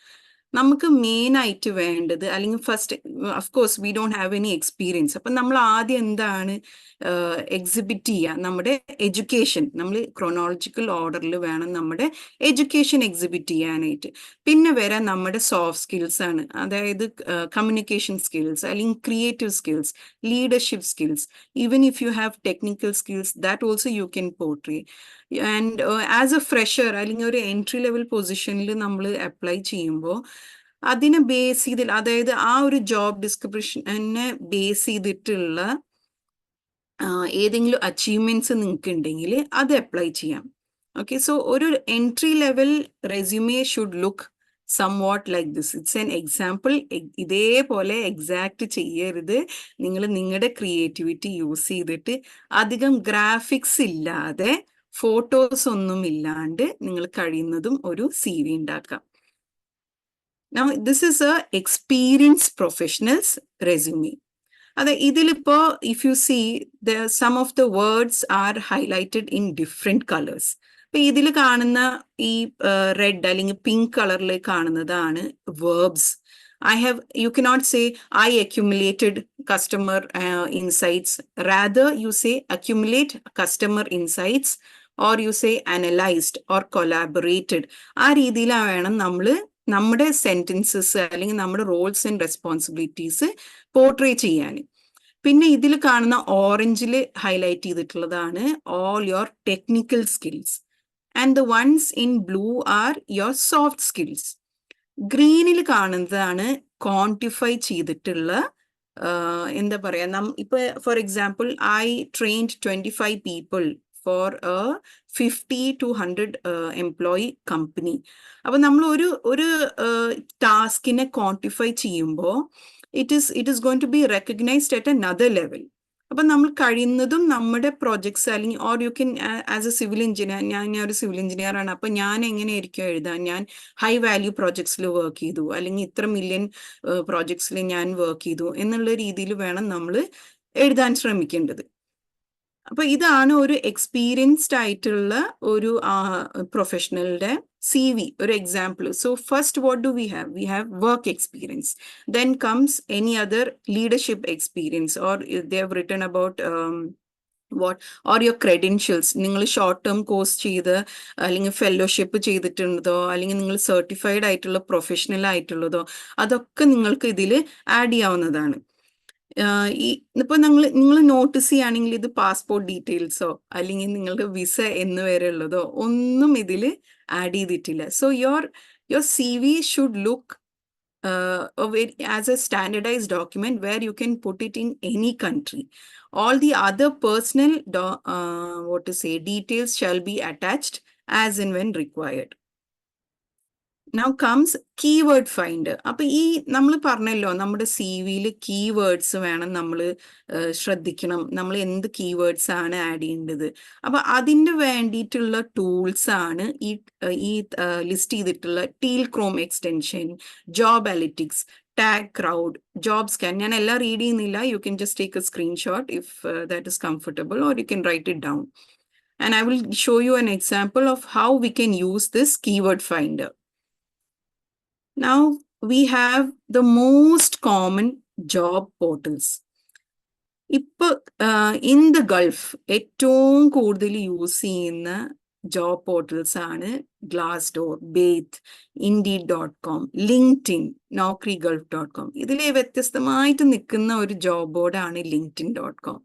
നമുക്ക് മെയിൻ ആയിട്ട് വേണ്ടത്, അല്ലെങ്കിൽ first of course we don't have any experience, അപ്പം നമ്മൾ ആദ്യം എന്താണ് എക്സിബിറ്റ് ചെയ്യുക? നമ്മുടെ എഡ്യൂക്കേഷൻ, നമ്മൾ ക്രോണോളജിക്കൽ ഓർഡറിൽ വേണം നമ്മുടെ എഡ്യൂക്കേഷൻ എക്സിബിറ്റ് ചെയ്യാനായിട്ട്. പിന്നെ വരാൻ നമ്മുടെ സോഫ്റ്റ് സ്കിൽസ് ആണ്, അതായത് കമ്മ്യൂണിക്കേഷൻ സ്കിൽസ്, അല്ലെങ്കിൽ creative skills, leadership skills. Even if you have technical skills, that also you can portray. And as A fresher അല്ലെങ്കിൽ ഒരു എൻട്രി ലെവൽ പൊസിഷനിൽ നമ്മൾ അപ്ലൈ ചെയ്യുമ്പോൾ അതിനെ ബേസ് ചെയ്ത്, അതായത് ആ ഒരു ജോബ് ഡിസ്ക്രിപ്ഷനെ ബേസ് ചെയ്തിട്ടുള്ള ഏതെങ്കിലും അച്ചീവ്മെന്റ്സ് നിങ്ങൾക്ക് ഉണ്ടെങ്കിൽ അത് അപ്ലൈ ചെയ്യാം. ഓക്കെ, സോ ഒരു entry level resume should look somewhat like this. It's an example. ഇതേപോലെ എക്സാക്ട് ചെയ്യരുത്. നിങ്ങൾ നിങ്ങളുടെ ക്രിയേറ്റിവിറ്റി യൂസ് ചെയ്തിട്ട് അധികം ഗ്രാഫിക്സ് ഇല്ലാതെ, ഫോട്ടോസ് ഒന്നും ഇല്ലാണ്ട് നിങ്ങൾ കഴിയുന്നതും ഒരു CV ഉണ്ടാക്കാം. Now, this is a experienced professional's resume. ഇതിലിപ്പോ if you see, some of the words are highlighted in different colors. ഇപ്പൊ ഇതിൽ കാണുന്ന ഈ റെഡ് അല്ലെങ്കിൽ പിങ്ക് കളറിൽ കാണുന്നതാണ് verbs. You cannot say I accumulated customer insights. Rather, you say accumulate customer insights, or you say analyzed or collaborated. ആ രീതിയിലാണ് വേണം നമ്മൾ നമ്മുടെ സെന്റൻസസ് അല്ലെങ്കിൽ നമ്മുടെ റോൾസ് ആൻഡ് റെസ്പോൺസിബിലിറ്റീസ് പോർട്രേ ചെയ്യാൻ. പിന്നെ ഇതിൽ കാണുന്ന ഓറഞ്ചിൽ ഹൈലൈറ്റ് ചെയ്തിട്ടുള്ളതാണ് all your technical skills, and the ones in blue are your soft skills. ഗ്രീനിൽ കാണുന്നതാണ് ക്വാണ്ടിഫൈ ചെയ്തിട്ടുള്ള, എന്താ പറയാ, ഇപ്പൊ for example I trained 25 people for a 50 to 100 employee company. അപ്പൊ നമ്മൾ ഒരു ടാസ്കിനെ ക്വാണ്ടിഫൈ ചെയ്യുമ്പോൾ it is going to be recognized at another level. അപ്പൊ നമ്മൾ കഴിയുന്നതും നമ്മുടെ പ്രോജക്ട്സ്, അല്ലെങ്കിൽ or you can as A civil engineer, ഞാൻ ഒരു സിവിൽ എഞ്ചിനീയർ ആണ്, അപ്പൊ ഞാൻ എങ്ങനെയായിരിക്കും എഴുതാൻ? ഞാൻ ഹൈ വാല്യൂ പ്രോജക്ട്സിൽ വർക്ക് ചെയ്തു, അല്ലെങ്കിൽ ഇത്ര മില്യൺ പ്രോജക്ട്സിൽ ഞാൻ വർക്ക് ചെയ്തു എന്നുള്ള രീതിയിൽ വേണം നമ്മൾ എഴുതാൻ ശ്രമിക്കേണ്ടത്. അപ്പൊ ഇതാണ് ഒരു എക്സ്പീരിയൻസ്ഡ് ആയിട്ടുള്ള ഒരു പ്രൊഫഷണലുടെ CV, ഒരു example. So first what do we have work experience. Then comes any other leadership experience, or they have written about what or your credentials. നിങ്ങൾ ഷോർട്ട് ടേം കോഴ്സ് ചെയ്ത് അല്ലെങ്കിൽ ഫെലോഷിപ്പ് ചെയ്തിട്ടുള്ളതോ അല്ലെങ്കിൽ നിങ്ങൾ സർട്ടിഫൈഡ് ആയിട്ടുള്ള professional ആയിട്ടുള്ളതോ അതൊക്കെ നിങ്ങൾക്ക് ഇതിൽ ആഡ് ചെയ്യാവുന്നതാണ്. ഇപ്പൊ നിങ്ങൾ നോട്ടീസ് ചെയ്യുകയാണെങ്കിൽ ഇത് പാസ്പോർട്ട് ഡീറ്റെയിൽസോ അല്ലെങ്കിൽ നിങ്ങളുടെ വിസ എന്ന് വരെ ഉള്ളതോ ഒന്നും ഇതിൽ ആഡ് ചെയ്തിട്ടില്ല. So your CV should look as a standardized document where you can put it in any country. All the other personal details shall be attached as and when required. Now comes keyword finder. അപ്പൊ ഈ നമ്മൾ പറഞ്ഞല്ലോ നമ്മുടെ CV-യിൽ keywords വേണം നമ്മൾ ശ്രദ്ധിക്കണം, നമ്മൾ എന്ത് കീവേഡ്സ് ആണ് ആഡ് ചെയ്യേണ്ടത്. അപ്പൊ അതിന് വേണ്ടിയിട്ടുള്ള ടൂൾസ് ആണ് ഈ ലിസ്റ്റ് ചെയ്തിട്ടുള്ള teal Chrome extension, job analytics, tag crowd, job scan. ഞാൻ എല്ലാം റീഡ് ചെയ്യുന്നില്ല. You can just take A screenshot if that is comfortable, or you can write it down. And I will show you an example of how we can use this keyword finder. Now we have the most common job portals. ഇപ്പൊ in the Gulf ഏറ്റവും കൂടുതൽ use ചെയ്യുന്ന job portals ആണ് Glassdoor, Baith, Indeed.com, LinkedIn, Naukri.com. ഇതിലെ വ്യത്യസ്തമായിട്ട് നിൽക്കുന്ന ഒരു job ബോർഡാണ് LinkedIn.com.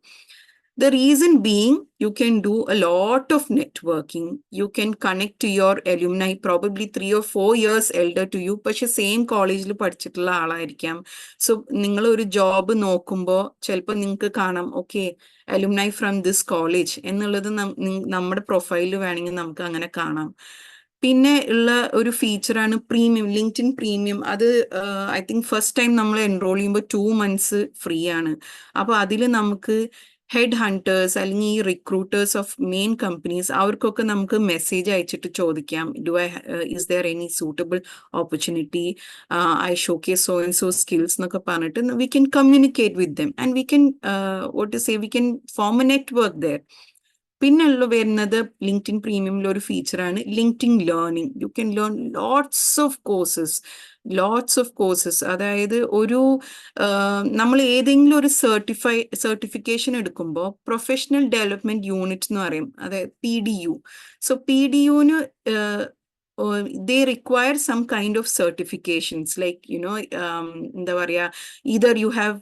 The reason being, you can do a lot of networking. You can connect to your alumni, probably 3 or 4 years elder to you, പക്ഷെ same കോളേജിൽ പഠിച്ചിട്ടുള്ള ആളായിരിക്കാം. So നിങ്ങൾ ഒരു ജോബ് നോക്കുമ്പോൾ ചിലപ്പോൾ നിങ്ങൾക്ക് കാണാം, okay alumni from this college എന്നുള്ളത് നമ്മുടെ പ്രൊഫൈലിൽ വേണമെങ്കിൽ നമുക്ക് അങ്ങനെ കാണാം. പിന്നെ ഉള്ള ഒരു ഫീച്ചറാണ് പ്രീമിയം, ലിങ്ക്ഡിൻ പ്രീമിയം. അത് ഐ തിങ്ക് ഫസ്റ്റ് ടൈം നമ്മൾ എൻറോൾ ചെയ്യുമ്പോൾ 2 months ഫ്രീ ആണ്. അപ്പോൾ അതിൽ നമുക്ക് ഹെഡ് ഹണ്ടേഴ്സ് അല്ലെങ്കിൽ ഈ റിക്രൂട്ടേഴ്സ് ഓഫ് മെയിൻ കമ്പനീസ് അവർക്കൊക്കെ നമുക്ക് മെസ്സേജ് അയച്ചിട്ട് ചോദിക്കാം, is there any suitable opportunity, I showcase so and so skills എന്നൊക്കെ പറഞ്ഞിട്ട് we can communicate with them and we can we can form a network there. പിന്നെ വരുന്നത് ലിങ്ക്ഡിൻ പ്രീമിയമിലെ ഒരു ഫീച്ചറാണ് LinkedIn learning. You can learn lots of courses. അതായത് ഒരു നമ്മൾ ഏതെങ്കിലും ഒരു സർട്ടിഫിക്കേഷൻ എടുക്കുമ്പോൾ പ്രൊഫഷണൽ ഡെവലപ്മെന്റ് യൂണിറ്റ് എന്ന് പറയും, അതായത് PDU. സോ PDUന് they require some kind of certifications, like എന്താ പറയാ, either you have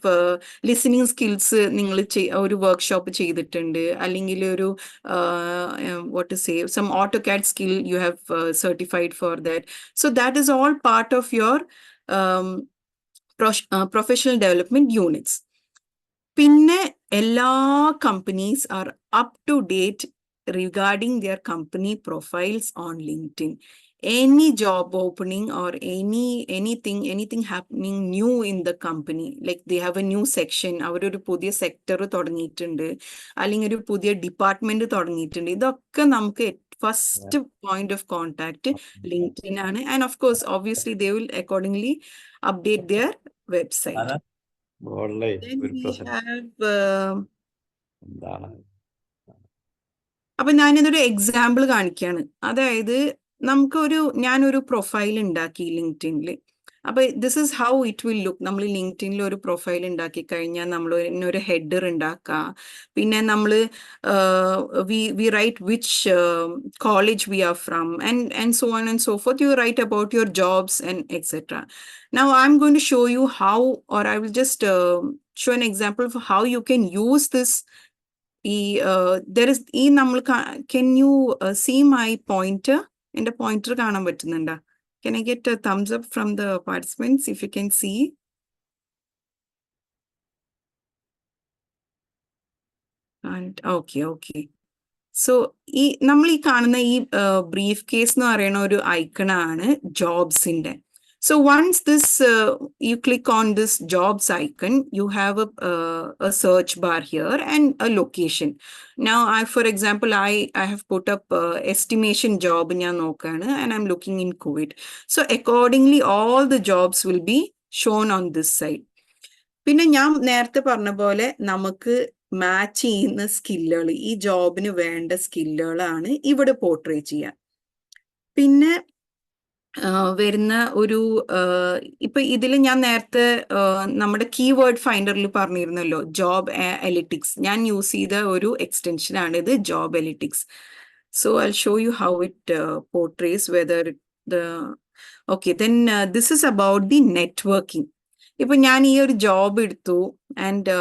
listening skills, നിങ്ങൾ ഒരു വർക്ക്ഷോപ്പ് ചെയ്തിട്ടുണ്ട്, അല്ലെങ്കിൽ ഒരു some AutoCAD skill you have certified for that. So that is all part of your professional development units. പിന്നെ എല്ലാ companies are up to date regarding their company profiles on LinkedIn. Any job opening or anything happening new in the company, like they have a new section, അവരൊരു പുതിയ sector തുടങ്ങിയിട്ടുണ്ട്, അല്ലെങ്കിൽ ഒരു പുതിയ department തുടങ്ങിയിട്ടുണ്ട്, ഇതൊക്കെ നമുക്ക് first point of contact LinkedIn ആണ്. And of course obviously they will accordingly update their website. Then we have അപ്പൊ ഞാനിതൊരു എക്സാമ്പിൾ കാണിക്കുകയാണ്. അതായത് ഞാനൊരു പ്രൊഫൈൽ ഉണ്ടാക്കി LinkedIn. അപ്പൊ this is how it will look. നമ്മൾ LinkedIn ഒരു പ്രൊഫൈൽ ഉണ്ടാക്കി കഴിഞ്ഞാൽ നമ്മൾ ഒരു ഹെഡർ ഉണ്ടാക്കുക, പിന്നെ നമ്മൾ we write which college we are from and so on and so forth. You write about your jobs and etc. Now I'm going to show you how, or I will just show an example of how you can use this. Can you see my pointer? എന്റെ pointer കാണാൻ പറ്റുന്നുണ്ടോ? Can I get a thumbs up from the participants if you can see? And okay. So നമ്മൾ ഈ കാണുന്ന ഈ brief case എന്ന് പറയുന്ന ഒരു ഐക്കണാണ് ജോബ്സിന്റെ. So once this you click on this jobs icon, you have a search bar here and a location. Now for example I have put up estimation job ഞാൻ നോക്കാണ്, and I'm looking in Kuwait. So accordingly all the jobs will be shown on this side. പിന്നെ ഞാൻ നേരത്തെ പറഞ്ഞ പോലെ നമുക്ക് match ചെയ്യുന്ന സ്കില്ലുകൾ, ഈ ജോബിന് വേണ്ട സ്കില്ലുകളാണ് ഇവിടെ പോർട്രേ ചെയ്യുക. പിന്നെ വരുന്ന ഒരു ഇപ്പൊ ഇതിൽ ഞാൻ നേരത്തെ നമ്മുടെ കീവേഡ് ഫൈൻഡറിൽ പറഞ്ഞിരുന്നല്ലോ ജോബ് എലിറ്റിക്സ്, ഞാൻ യൂസ് ചെയ്ത ഒരു എക്സ്റ്റൻഷൻ ആണ് ഇത്, Jobalytics. So I show you how it portrays whether the okay. Then this is about the networking. ഇപ്പൊ ഞാൻ ഈ ഒരു ജോബ് എടുത്തു and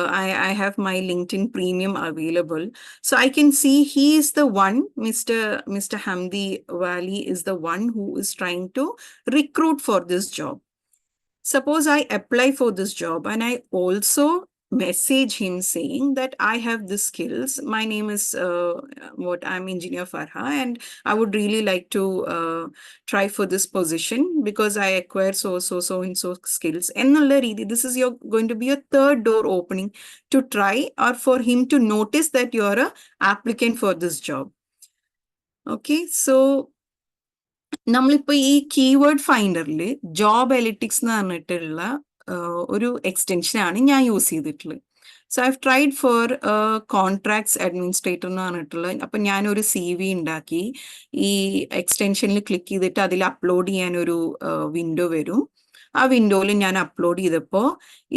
I have my LinkedIn premium available. So I can see he is the one, Mr. Hamdi Wali is the one who is trying to recruit for this job. Suppose I apply for this job and I also message him saying that I have the skills. My name is I'm Engineer Farha and I would really like to try for this position because I acquire so and so skills. This is going to be your third door opening to try or for him to notice that you are a applicant for this job. Okay, so നമ്മളിപ്പോൾ ഈ keyword ഫൈൻഡറിൽ job എലിറ്റിക്സ് എന്ന് പറഞ്ഞിട്ടുള്ള ഒരു എക്സ്റ്റൻഷനാണ് ഞാൻ use ചെയ്തിട്ടുള്ളത്. So I have tried for contracts administrator എന്ന് പറഞ്ഞിട്ടുള്ള. അപ്പം ഞാനൊരു CV ഉണ്ടാക്കി, ഈ എക്സ്റ്റൻഷനിൽ ക്ലിക്ക് ചെയ്തിട്ട് അതിൽ അപ്ലോഡ് ചെയ്യാനൊരു വിൻഡോ വരും. ആ വിൻഡോയിൽ ഞാൻ അപ്ലോഡ് ചെയ്തപ്പോൾ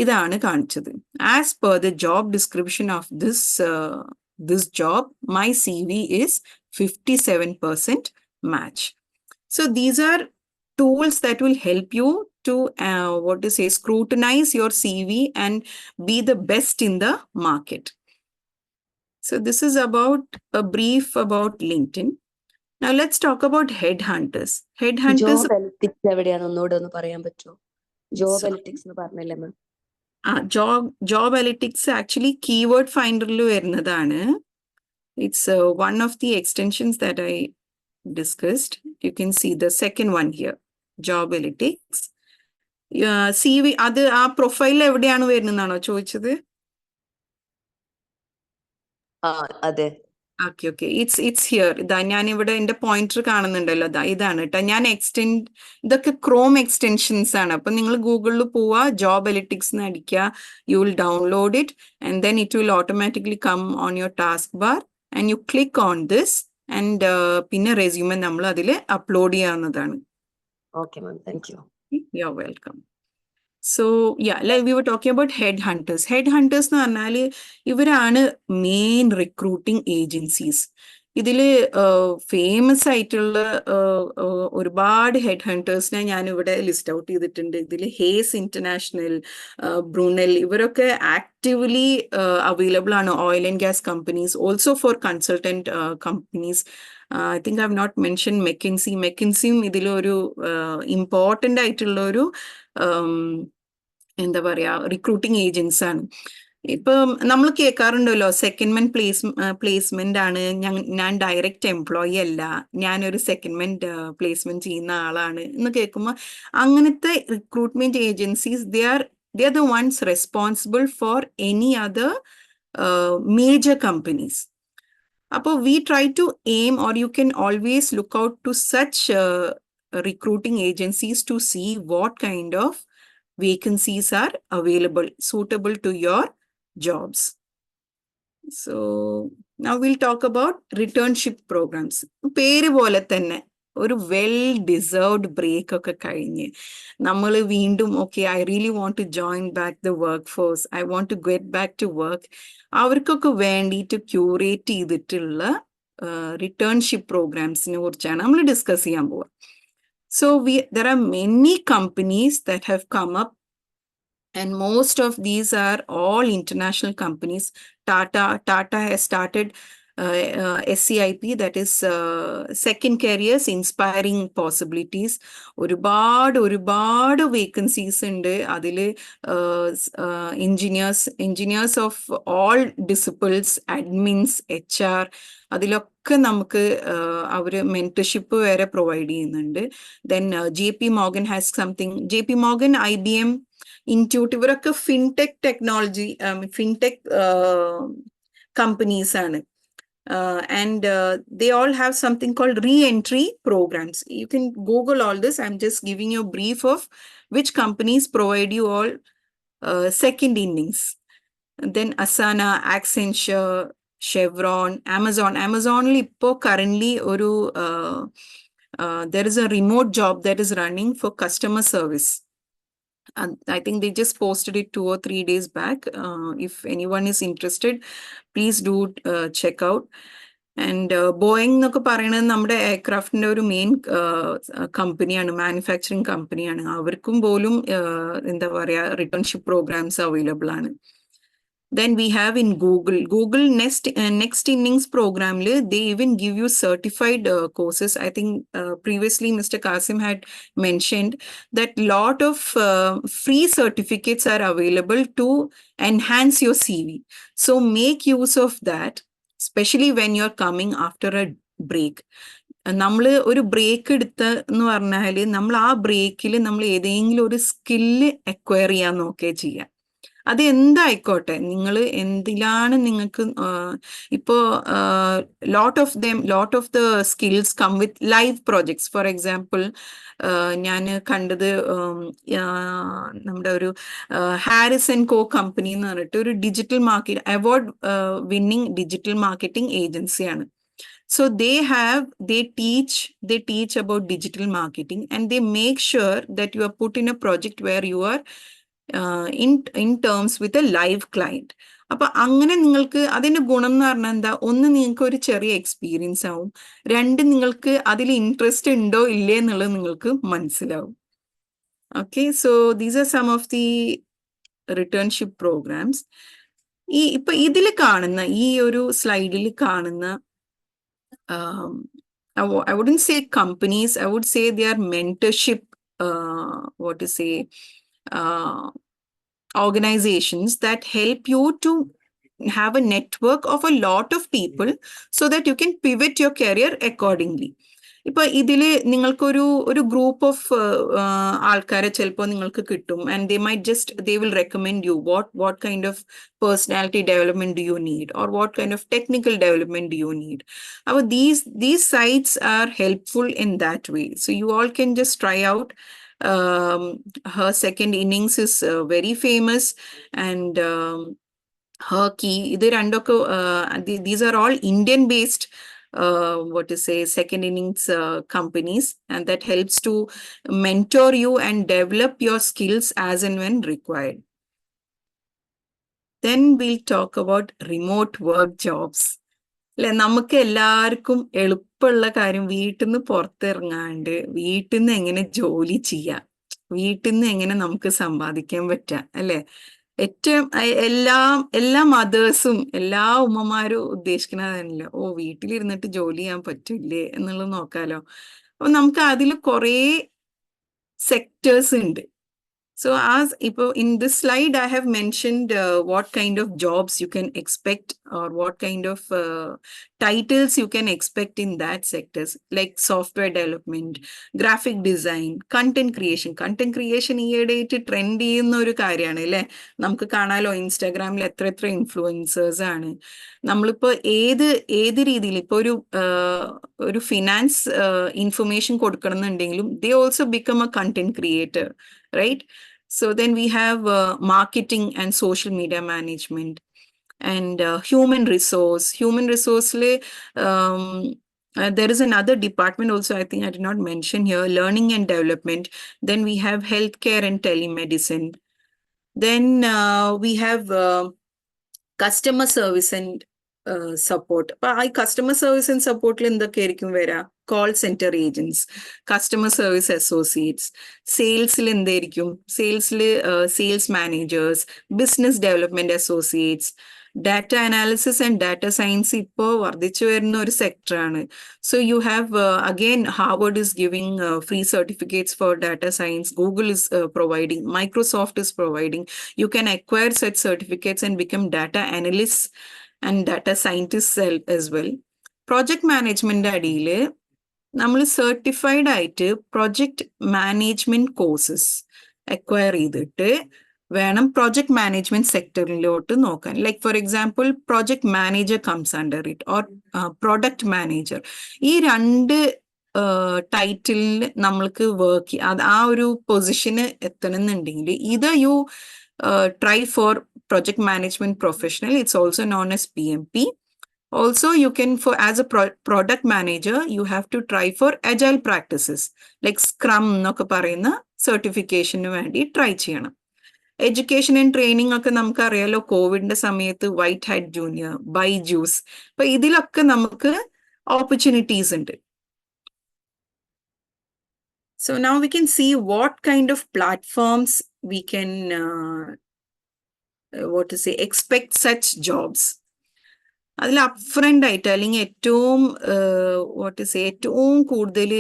ഇതാണ് കാണിച്ചത്. As per the job description of this job my CV is 57% match. So these are tools that will help you to scrutinize your CV and be the best in the market. So this is about a brief about LinkedIn. Now let's talk about headhunters. Headhunters. Job analytics എവിടെയാണ് ഒന്നുകൂടെ ഒന്ന് പറയാൻ പറ്റുമോ? Job എലിറ്റിക്സ് എന്ന് പറഞ്ഞില്ലേ മാം? Job എലിറ്റിക്സ് actually keyword ഫൈൻഡറിൽ വരുന്നതാണ്. It's one of the extensions that I discussed. You can see the second one here, job analytics. CV അത് ആ പ്രൊഫൈൽ എവിടെയാണ് വരുന്നതാണോ ചോദിച്ചത്? അതെ. Okay it's here. ഇതാ ഞാൻ ഇവിടെ എന്റെ പോയിന്റർ കാണുന്നുണ്ടല്ലോ, ഇതാണ് കേട്ടോ. ഞാൻ ഇതൊക്കെ ക്രോം എക്സ്റ്റൻഷൻസ് ആണ്. അപ്പൊ നിങ്ങൾ ഗൂഗിളിൽ പോവുക, ജോബ് എലിറ്റിക്സ് എന്ന് അടിക്കുക, you will download it and then it will automatically come on your task bar and you click on this ആൻഡ് പിന്നെ റെസ്യൂമെ നമ്മൾ അതിൽ അപ്ലോഡ് ചെയ്യാവുന്നതാണ്. Okay ma'am, thank you. You are welcome. So we were talking about headhunters. Headhunters എന്ന് പറഞ്ഞാൽ ഇവരാണ് main recruiting agencies. ഇതിൽ famous ആയിട്ടുള്ള ഒരുപാട് ഹെഡ് ഹണ്ടേഴ്സിനെ ഞാൻ ഇവിടെ ലിസ്റ്റ് ഔട്ട് ചെയ്തിട്ടുണ്ട്. ഇതിൽ ഹേസ് ഇന്റർനാഷണൽ, ബ്രൂണൽ, ഇവരൊക്കെ ആക്റ്റീവ്ലി അവൈലബിൾ ആണ്. Oil and gas companies, also for consultant companies. I think I have not mentioned McKinsey. McKinseyയും ഇതിലൊരു ഇമ്പോർട്ടൻ്റ് ആയിട്ടുള്ള ഒരു എന്താ പറയുക റിക്രൂട്ടിംഗ് ഏജൻസ് ആണ്. ഇപ്പം നമ്മൾ കേൾക്കാറുണ്ടല്ലോ സെക്കൻഡ് പ്ലേസ്മെന്റ് ആണ്, ഞാൻ ഡയറക്റ്റ് എംപ്ലോയി അല്ല, ഞാനൊരു സെക്കൻഡ് പ്ലേസ്മെന്റ് ചെയ്യുന്ന ആളാണ് എന്ന് കേൾക്കുമ്പോൾ, അങ്ങനത്തെ recruitment agencies they are the ones responsible for any other major companies. അപ്പോൾ we try to aim, or you can always look out to such recruiting agencies to see what kind of vacancies are available suitable to your jobs. So now we'll talk about returnship programs. പേര് പോലെ തന്നെ ഒരു well deserved break ഒക്കെ കഴിഞ്ഞ് നമ്മൾ വീണ്ടും I really want to join back the work force, I want to get back to work, അവർക്കൊക്കെ വേണ്ടിയിട്ട് ക്യൂറേറ്റ് ചെയ്തിട്ടുള്ള റിട്ടേൺഷിപ്പ് പ്രോഗ്രാംസിനെ കുറിച്ചാണ് നമ്മൾ ഡിസ്കസ് ചെയ്യാൻ പോവുക. So there are many companies that have come up, and most of these are all international companies. Tata has started SCIP, that is Second Careers Inspiring Possibilities. ഒരുപാട് vacancies ഉണ്ട് അതിൽ. Engineers of all disciplines, admins, HR, അതിലൊക്കെ നമുക്ക് അവർ mentorship വരെ provide ചെയ്യുന്നുണ്ട്. Then JP Morgan has something. JP Morgan, IBM, Intuit, ഇവരൊക്കെ fintech technology, fintech companies ആണ്. And they all have something called re-entry programs. You can Google all this. I'm just giving you a brief of which companies provide you all second innings. then Asana, Accenture, Chevron, Amazon. Amazonil ഇപ്പോൾ currently ഒരു there is a remote job that is running for customer service. I think they just posted it 2 or 3 days back. If anyone is interested, please do check out. And Boeing എന്നൊക്കെ പറയുന്നത് നമ്മുടെ എയർക്രാഫ്റ്റിന്റെ ഒരു main കമ്പനിയാണ്, manufacturing കമ്പനിയാണ്. അവർക്കും പോലും എന്താ പറയാ റിട്ടേൺഷിപ്പ് പ്രോഗ്രാംസ് അവൈലബിൾ ആണ്. Then we have in Google next innings program, they even give you certified courses. I think previously Mr. Kasim had mentioned that lot of free certificates are available to enhance your CV. So make use of that, especially when you're coming after a break. നമ്മൾ ഒരു break എടുത്ത എന്ന് പറഞ്ഞാൽ നമ്മൾ ആ ബ്രേക്കിൽ നമ്മൾ ഏതെങ്കിലും ഒരു സ്കില്ല് അക്വയർ ചെയ്യാൻ നോക്കുകയെ ചെയ്യാം. അത് എന്തായിക്കോട്ടെ, നിങ്ങൾ എന്തിലാണ് നിങ്ങൾക്ക് ഇപ്പോൾ lot of the skills come with live projects. For example ഞാൻ കണ്ടത് നമ്മുടെ ഒരു ഹാരിസ് ആൻഡ് കോ കമ്പനി എന്ന് പറഞ്ഞിട്ട് ഒരു digital market award winning digital marketing ഏജൻസിയാണ്. So they teach about digital marketing, and they make sure that you are put in a project where you are in terms with a live client. അപ്പൊ അങ്ങനെ നിങ്ങൾക്ക് അതിന്റെ ഗുണം എന്ന് പറഞ്ഞാൽ എന്താ, ഒന്ന് നിങ്ങൾക്ക് ഒരു ചെറിയ എക്സ്പീരിയൻസ് ആവും, രണ്ട് നിങ്ങൾക്ക് അതിൽ ഇൻട്രസ്റ്റ് ഉണ്ടോ ഇല്ലേ എന്നുള്ളത് നിങ്ങൾക്ക് മനസ്സിലാവും. Okay, so these are some of the returnship programs. ഇപ്പൊ ഇതിൽ കാണുന്ന ഈ ഒരു സ്ലൈഡിൽ കാണുന്ന I wouldn't say companies, I would say they are mentorship, organizations that help you to have a network of a lot of people so that you can pivot your career accordingly. ഇപ്പൊ ഇതില് നിങ്ങൾക്കൊരു group of ആൾക്കാരെ ചിലപ്പോൾ നിങ്ങൾക്ക് കിട്ടും, and they will recommend you what kind of personality development do you need, or what kind of technical development do you need. These sites are helpful in that way, so you all can just try out. Her second innings is very famous, and her key, these are all Indian based second innings companies, and that helps to mentor you and develop your skills as and when required. Then we'll talk about remote work jobs. നമുക്ക് എല്ലാവർക്കും എളുപ്പമുള്ള കാര്യം വീട്ടിൽ നിന്ന് പുറത്തിറങ്ങാണ്ട് വീട്ടിൽ നിന്ന് എങ്ങനെ ജോലി ചെയ്യാം, വീട്ടിൽ നിന്ന് എങ്ങനെ നമുക്ക് സമ്പാദിക്കാൻ പറ്റാം, അല്ലെ? ഏറ്റവും എല്ലാ മദേഴ്സും എല്ലാ ഉമ്മമാരും ഉദ്ദേശിക്കുന്നതല്ലോ, വീട്ടിലിരുന്നിട്ട് ജോലി ചെയ്യാൻ പറ്റില്ലേ എന്നുള്ളത് നോക്കാലോ. അപ്പൊ നമുക്ക് അതിൽ കുറേ സെക്ടേഴ്സ് ഉണ്ട്. So in this slide, I have mentioned what kind of jobs you can expect, or what kind of titles you can expect in that sectors, like software development, graphic design, content creation. Content creation ഈയിടെയായിട്ട് trend ചെയ്യുന്ന ഒരു കാര്യമാണ് അല്ലേ? നമുക്ക് കാണാലോ ഇൻസ്റ്റാഗ്രാമിൽ എത്ര influencers ആണ്. നമ്മളിപ്പോ ഏത് രീതിയിൽ ഇപ്പൊ ഒരു ഫിനാൻസ് ഇൻഫർമേഷൻ കൊടുക്കണം എന്നുണ്ടെങ്കിലും they also become a content creator, right? So then we have marketing and social media management, and human resource. There is another department also, I think I did not mention here, learning and development. Then we have healthcare and telemedicine. Then we have customer service and support. I customer service and support എന്തൊക്കെയായിരിക്കും വരാ? Call centre agents, customer service associates, സെയിൽസിൽ എന്തായിരിക്കും? Sales managers, business development associates, data analysis and data science ഇപ്പോൾ വർദ്ധിച്ചു വരുന്ന ഒരു സെക്ടറാണ്. So you have again Harvard is giving free certificates for data science. Google is providing, Microsoft is providing. You can acquire such certificates and become data analysts and data scientists as well. Project management അടിയിൽ നമ്മൾ certified ആയിട്ട് project management courses acquire ചെയ്തിട്ട് വേണം project management സെക്ടറിലോട്ട് നോക്കാൻ. Like for example project manager comes under it, or product manager. ഈ രണ്ട് ടൈറ്റിലിൽ നമ്മൾക്ക് ആ ഒരു പൊസിഷന് എത്തണം എന്നുണ്ടെങ്കിൽ either you try for project management professional. It's also known as PMP. Also, you can, for as a product manager, you have to try for agile practices like Scrum എന്നൊക്കെ പറയുന്ന സർട്ടിഫിക്കേഷന് വേണ്ടി ട്രൈ ചെയ്യണം. എഡ്യൂക്കേഷൻ ആൻഡ് ട്രെയിനിങ് ഒക്കെ നമുക്കറിയാലോ, കോവിഡിന്റെ സമയത്ത് white hat junior, Byju's, അപ്പൊ ഇതിലൊക്കെ നമുക്ക് ഓപ്പർച്യൂണിറ്റീസ് ഉണ്ട്. So now we can see what kind of platforms we can expect such jobs. അതിൽ അപ്ഫ്രണ്ട് ആയിട്ട് അല്ലെങ്കിൽ ഏറ്റവും ഏറ്റവും കൂടുതൽ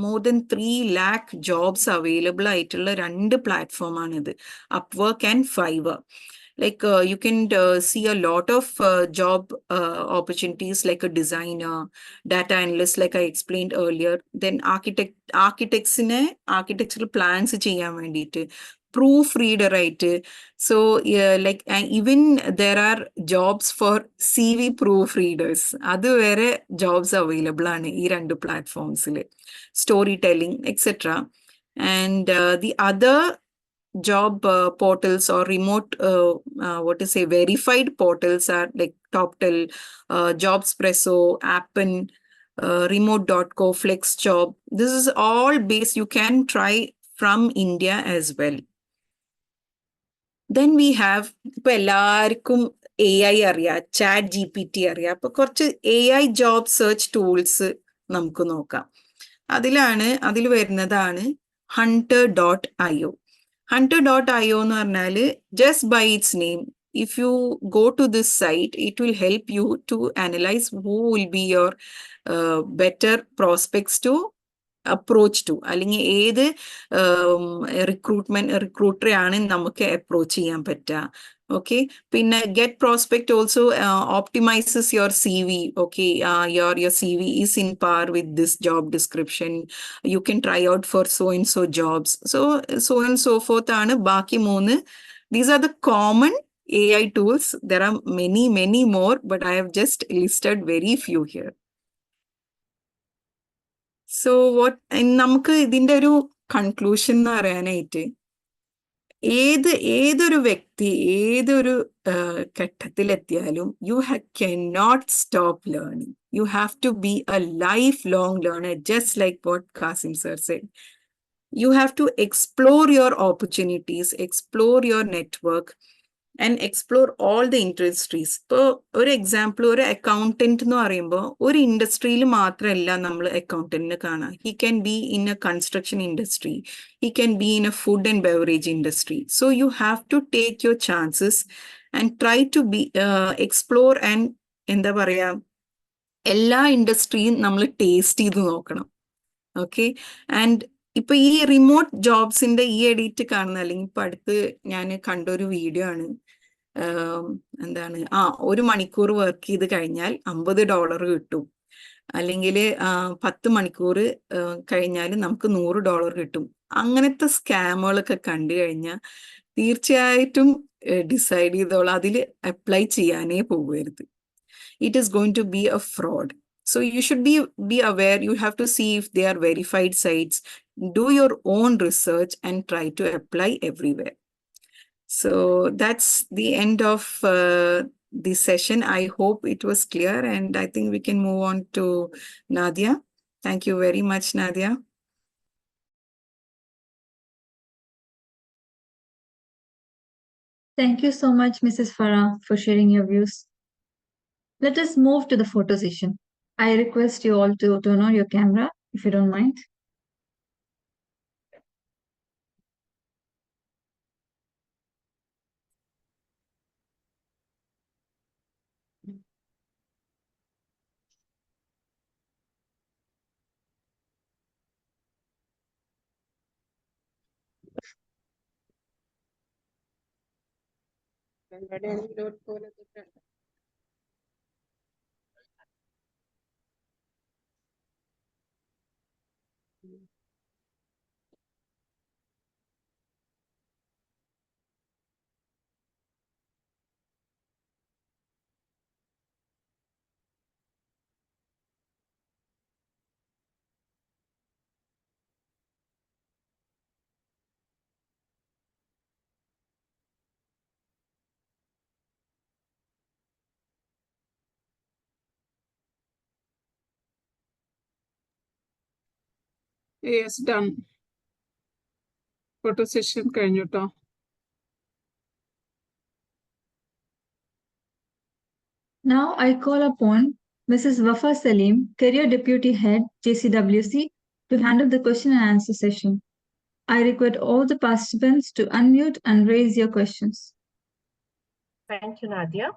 more than 3 lakh jobs available ആയിട്ടുള്ള 2 പ്ലാറ്റ്ഫോമാണിത്, Upwork and Fiverr. Like you can see a lot of job opportunities like a designer, data analyst, like I explained earlier. Then architectural plans ചെയ്യാൻ വേണ്ടിയിട്ട്, proofreader ആയിട്ട്. So like even there are jobs for CV proofreaders. അത് വരെ jobs available ആണ് ഈ 2 പ്ലാറ്റ്ഫോംസിൽ. Storytelling, etc. And the other job portals or remote verified portals are like TopTel, Jobspresso, Appen, remote.co, FlexJob. This is all based, you can try from India as well. Then we have, ഇപ്പൊ എല്ലാവർക്കും AI അറിയാം, chat GPT അറിയാം. അപ്പൊ കുറച്ച് AI job search tools നമുക്ക് നോക്കാം. അതിൽ വരുന്നതാണ് hunter.io. Hunter.io എന്ന് പറഞ്ഞാല്, just by its name, if you go to this site, it will help you to analyze who will be your better prospects to approach to, അല്ലെങ്കിൽ ഏത് റിക്രൂട്ടറെ ആണ് നമുക്ക് അപ്രോച്ച് ചെയ്യാൻ പറ്റുക. ഓക്കെ, പിന്നെ get prospect also optimises your CV. Okay, your CV is in par with this job description. You can try out for so and so jobs. So and so forth ആണ് ബാക്കി 3. These are the common AI tools. There are many more, but I have just listed very few here. So നമുക്ക് ഇതിന്റെ ഒരു conclusion എന്ന് പറയാനായിട്ട്, ഏതൊരു വ്യക്തി ഏതൊരു ഘട്ടത്തിലെത്തിയാലും you cannot stop learning. You have to be a lifelong learner, just like what Qasim sir said. You have to explore your opportunities, explore your network, and explore all the industries. ഇപ്പോൾ ഒരു example, ഒരു accountant എന്ന് പറയുമ്പോൾ ഒരു ഇൻഡസ്ട്രിയിൽ മാത്രമല്ല നമ്മൾ അക്കൗണ്ടന്റിനെ കാണാം. He can be in a construction industry, he can be in a food and beverage industry. So you have to take your chances and try to be explore and എന്താ പറയാ, എല്ലാ ഇൻഡസ്ട്രിയും നമ്മൾ ടേസ്റ്റ് ചെയ്ത് നോക്കണം. ഓക്കെ, ആൻഡ് ഇപ്പൊ ഈ remote ജോബ്സിന്റെ ഈ edit കാണുന്ന, അല്ലെങ്കിൽ ഇപ്പൊ അടുത്ത് ഞാൻ കണ്ടൊരു വീഡിയോ ആണ്, എന്താണ് 1 മണിക്കൂർ വർക്ക് ചെയ്ത് കഴിഞ്ഞാൽ $50 കിട്ടും, അല്ലെങ്കിൽ 10 മണിക്കൂർ കഴിഞ്ഞാൽ നമുക്ക് $100 കിട്ടും. അങ്ങനത്തെ സ്കാമുകളൊക്കെ കണ്ടു കഴിഞ്ഞാൽ തീർച്ചയായിട്ടും ഡിസൈഡ് ചെയ്തോളാം, അതിൽ അപ്ലൈ ചെയ്യാനേ പോകരുത്. It is going to be a fraud. So you should be aware. You have to see if they are verified sites. Do your own research and try to apply everywhere. So that's the end of this session. I hope it was clear, and I think we can move on to Nadia. Thank you very much, Nadia. Thank you so much, Mrs. Farah, for sharing your views. Let us move to the photo session. I request you all to turn on your camera, if you don't mind. Yes, done. Photo session കഴിഞ്ഞു ട്ടോ. Now I call upon Mrs. Wafa Salim, Career Deputy Head, JCWC, to handle the question and answer session. I request all the participants to unmute and raise your questions. Thank you, Nadia.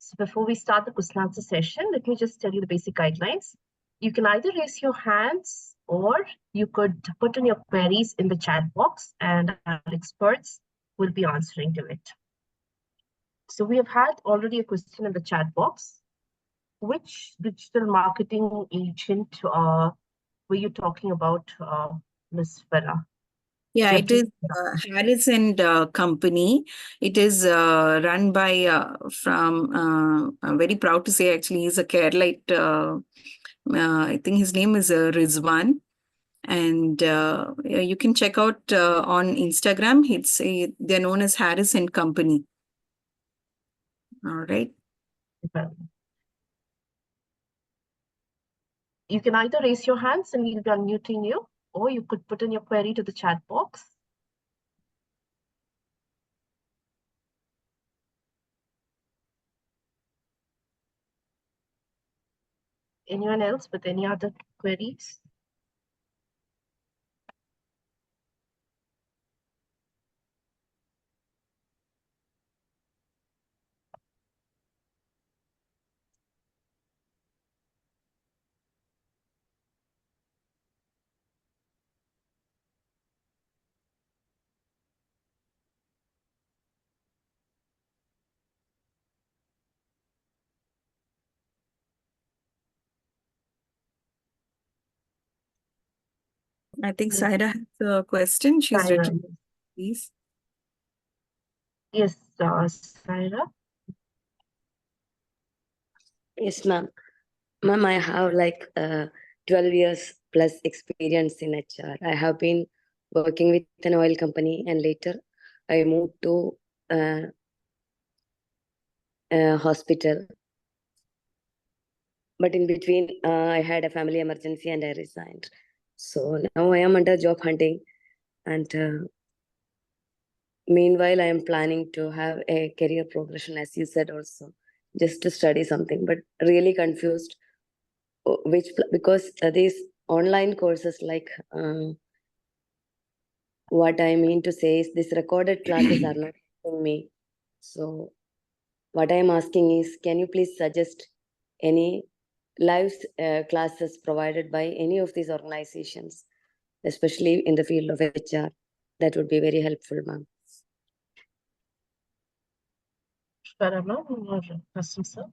So before we start the question answer session, let me just tell you the basic guidelines. You can either raise your hands or you could put in your queries in the chat box and our experts will be answering to it. So we have had already a question in the chat box. Which digital marketing agent were you talking about, Ms. Farah? Yeah, it is Jeffrey? Harris and Company. It is run by I'm very proud to say actually he's a Keralite. I think his name is Rizwan, and you can check out on Instagram. They're known as Harris and Company. All right. You can either raise your hands and we'll be unmuting you, or you could put in your query to the chat box. Anyone else with any other queries? I think Saira has a question. She's Saira, written, please. yes, Saira. Yes, ma'am. Ma'am, I have like 12 years plus experience in HR. I have been working with an oil company and later I moved to a hospital. But in between, I had a family emergency and I resigned. So now I am under job hunting. And meanwhile, I am planning to have a career progression, as you said also, just to study something, but really confused. Because these online courses, like what I mean to say is these recorded classes are not helping me. So what I'm asking is, can you please suggest any live classes provided by any of these organizations, especially in the field of HR? That would be very helpful, ma'am. Farah, ma'am, or Hassan, sir?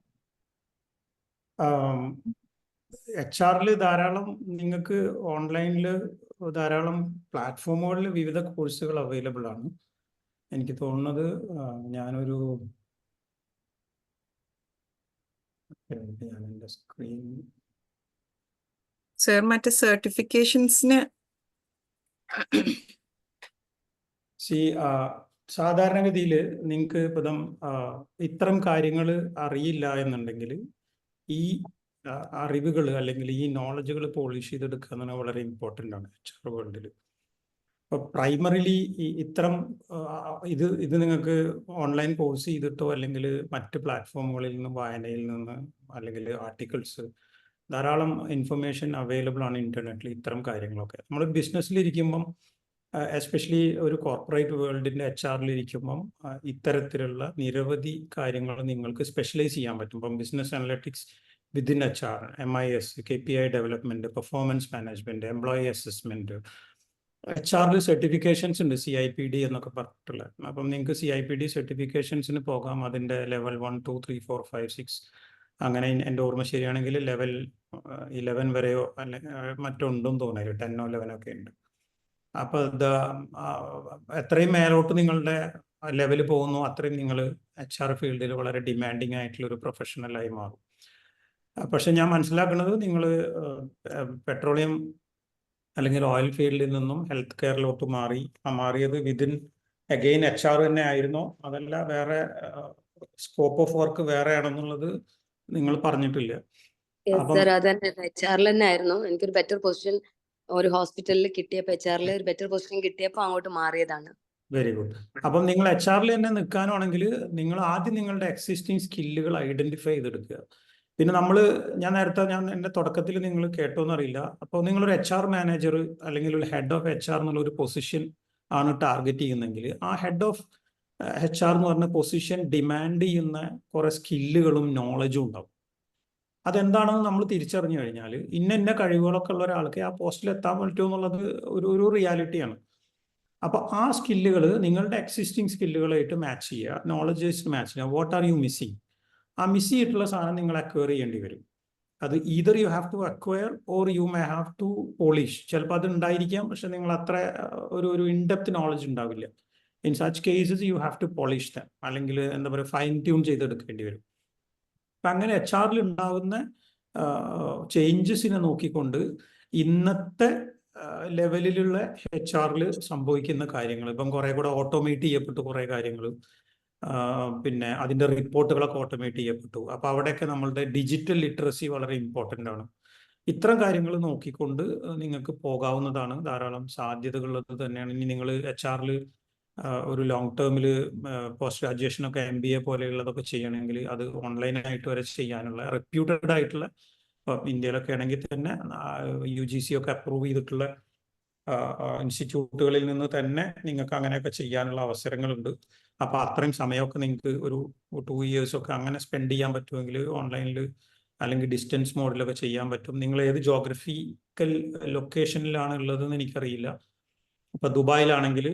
HR-ല് ധാരാളം നിങ്ങൾക്ക് ഓൺലൈനിൽ ധാരാളം പ്ലാറ്റ്ഫോമുകളിൽ വിവിധ കോഴ്സുകൾ available ആണ്. എനിക്ക് തോന്നുന്നത് ഞാനൊരു എൻ്റെ സ്ക്രീൻ സർ മറ്റേ സർട്ടിഫിക്കേഷൻസിന് സാധാരണഗതിയിൽ നിങ്ങൾക്ക് ഇപ്പം ഇത്തരം കാര്യങ്ങൾ അറിയില്ല എന്നുണ്ടെങ്കിൽ ഈ അറിവുകൾ അല്ലെങ്കിൽ ഈ നോളജുകൾ പോളിഷ് ചെയ്തെടുക്കുക എന്ന് പറഞ്ഞാൽ വളരെ ഇമ്പോർട്ടൻ്റ് ആണ് HR വേൾഡിൽ. അപ്പോൾ പ്രൈമറിലി ഇത്തരം ഇത് നിങ്ങൾക്ക് ഓൺലൈൻ കോഴ്സ് ചെയ്തിട്ടോ അല്ലെങ്കിൽ മറ്റ് പ്ലാറ്റ്ഫോമുകളിൽ നിന്ന് വായനയിൽ നിന്ന് അല്ലെങ്കിൽ ആർട്ടിക്കിൾസ് ധാരാളം ഇൻഫർമേഷൻ അവൈലബിൾ ആണ് ഇൻ്റർനെറ്റിൽ. ഇത്തരം കാര്യങ്ങളൊക്കെ നമ്മൾ ബിസിനസ്സിലിരിക്കുമ്പം എസ്പെഷ്യലി ഒരു കോർപ്പറേറ്റ് വേൾഡിൻ്റെ HR-ലിരിക്കുമ്പം ഇത്തരത്തിലുള്ള നിരവധി കാര്യങ്ങൾ നിങ്ങൾക്ക് സ്പെഷ്യലൈസ് ചെയ്യാൻ പറ്റും. ഇപ്പം business analytics within HR, MIS, KPI development, performance management, employee assessment, HR-ൽ സർട്ടിഫിക്കേഷൻസ് ഉണ്ട്, CIPD എന്നൊക്കെ പറഞ്ഞിട്ടുള്ള. അപ്പം നിങ്ങൾക്ക് CIPD സർട്ടിഫിക്കേഷൻസിന് പോകാം. അതിൻ്റെ ലെവൽ 1, 2, 3, 4, 5, 6 അങ്ങനെ എൻ്റെ ഓർമ്മ ശരിയാണെങ്കിൽ ലെവൽ 11 വരെയോ അല്ലെങ്കിൽ മറ്റുണ്ടെന്ന് തോന്നുന്നു, 10 or 11 ഒക്കെ ഉണ്ട്. അപ്പോൾ എത്രയും മേലോട്ട് നിങ്ങളുടെ ലെവൽ പോകുന്നു അത്രയും നിങ്ങൾ HR ഫീൽഡിൽ വളരെ ഡിമാൻഡിങ് ആയിട്ടുള്ള ഒരു പ്രൊഫഷണലായി മാറും. പക്ഷെ ഞാൻ മനസ്സിലാക്കുന്നത് നിങ്ങൾ പെട്രോളിയം അല്ലെങ്കിൽ ഓയിൽ ഫീൽഡിൽ നിന്നും ഹെൽത്ത് കെയറിലോട്ട് മാറിയത് വിതിൻ അഗെയിൻ HR തന്നെ ആയിരുന്നോ അതല്ല വേറെ സ്കോപ്പ് ഓഫ് വർക്ക് വേറെ ആണെന്നുള്ളത് നിങ്ങൾ പറഞ്ഞിട്ടില്ല. HR തന്നെ ആയിരുന്നു. എനിക്കൊരു ബെറ്റർ പൊസിഷൻ ഒരു ഹോസ്പിറ്റലിൽ കിട്ടിയപ്പോൾ HR ഒരു ബെറ്റർ പൊസിഷൻ കിട്ടിയപ്പോൾ അങ്ങോട്ട് മാറിയതാണ്. Very good. അപ്പം നിങ്ങൾ HR തന്നെ നിൽക്കാനാണെങ്കിൽ നിങ്ങൾ ആദ്യം നിങ്ങളുടെ എക്സിസ്റ്റിംഗ് സ്കില്ലുകൾ ഐഡന്റിഫൈ ചെയ്തെടുക്കുക. പിന്നെ ഞാൻ എൻ്റെ തുടക്കത്തിൽ നിങ്ങൾ കേട്ടോന്ന് അറിയില്ല. അപ്പോൾ നിങ്ങളൊരു HR മാനേജർ അല്ലെങ്കിൽ ഒരു ഹെഡ് ഓഫ് HR എന്നുള്ള ഒരു പൊസിഷൻ ആണ് ടാർഗറ്റ് ചെയ്യുന്നതെങ്കിൽ ആ ഹെഡ് ഓഫ് HR എന്ന് പറഞ്ഞ പൊസിഷൻ ഡിമാൻഡ് ചെയ്യുന്ന കുറെ സ്കില്ലുകളും നോളജും ഉണ്ടാവും. അതെന്താണെന്ന് നമ്മൾ തിരിച്ചറിഞ്ഞു കഴിഞ്ഞാൽ ഇന്ന കഴിവുകളൊക്കെ ഉള്ള ഒരാൾക്ക് ആ പോസ്റ്റിൽ എത്താൻ പറ്റുമോ എന്നുള്ളത് ഒരു റിയാലിറ്റിയാണ്. അപ്പോൾ ആ സ്കില്ലുകൾ നിങ്ങളുടെ എക്സിസ്റ്റിംഗ് സ്കില്ലുകളായിട്ട് മാച്ച് ചെയ്യുക, നോളജ് മാച്ച് ചെയ്യുക. What are you missing? ആ മിസ് ചെയ്തിട്ടുള്ള സാധനം നിങ്ങൾ അക്വയർ ചെയ്യേണ്ടി വരും. അത് either you have to acquire or you may have to polish. ചിലപ്പോൾ അത് ഉണ്ടായിരിക്കാം, പക്ഷെ നിങ്ങൾ അത്ര ഒരു ഇൻഡെപ്ത് നോളജ് ഉണ്ടാവില്ല. In such cases you have to polish them, അല്ലെങ്കിൽ എന്താ പറയുക, ഫൈൻ ട്യൂൺ ചെയ്തെടുക്കേണ്ടി വരും. അപ്പം അങ്ങനെ HR ഉണ്ടാകുന്ന ചേഞ്ചസിനെ നോക്കിക്കൊണ്ട് ഇന്നത്തെ ലെവലിലുള്ള HR സംഭവിക്കുന്ന കാര്യങ്ങൾ, ഇപ്പം കുറെ കൂടെ ഓട്ടോമേറ്റ് ചെയ്യപ്പെട്ടു കുറേ കാര്യങ്ങൾ, പിന്നെ അതിൻ്റെ റിപ്പോർട്ടുകളൊക്കെ ഓട്ടോമേറ്റ് ചെയ്യപ്പെട്ടു. അപ്പോൾ അവിടെയൊക്കെ നമ്മളുടെ ഡിജിറ്റൽ ലിറ്ററസി വളരെ ഇമ്പോർട്ടൻ്റ് ആണ്. ഇത്തരം കാര്യങ്ങൾ നോക്കിക്കൊണ്ട് നിങ്ങൾക്ക് പോകാവുന്നതാണ്. ധാരാളം സാധ്യതകളുള്ളത് തന്നെയാണ്. ഇനി നിങ്ങൾ HR ഒരു ലോങ് ടേമിൽ പോസ്റ്റ് ഗ്രാജുവേഷനൊക്കെ MBA പോലെയുള്ളതൊക്കെ ചെയ്യണമെങ്കിൽ അത് ഓൺലൈനായിട്ട് വരെ ചെയ്യാനുള്ള റെപ്യൂട്ടഡ് ആയിട്ടുള്ള, ഇന്ത്യയിലൊക്കെ ആണെങ്കിൽ തന്നെ UGC ഒക്കെ അപ്രൂവ് ചെയ്തിട്ടുള്ള ഇൻസ്റ്റിറ്റ്യൂട്ടുകളിൽ നിന്ന് തന്നെ നിങ്ങൾക്ക് അങ്ങനെയൊക്കെ ചെയ്യാനുള്ള അവസരങ്ങളുണ്ട്. അപ്പോൾ അത്രയും സമയമൊക്കെ നിങ്ങൾക്ക് ഒരു 2 years ഒക്കെ അങ്ങനെ സ്പെൻഡ് ചെയ്യാൻ പറ്റുമെങ്കിൽ ഓൺലൈനിൽ അല്ലെങ്കിൽ ഡിസ്റ്റൻസ് മോഡിലൊക്കെ ചെയ്യാൻ പറ്റും. നിങ്ങൾ ഏത് ജോഗ്രഫിക്കൽ ലൊക്കേഷനിലാണ് ഉള്ളതെന്ന് എനിക്കറിയില്ല. ഇപ്പം ദുബായിലാണെങ്കിൽ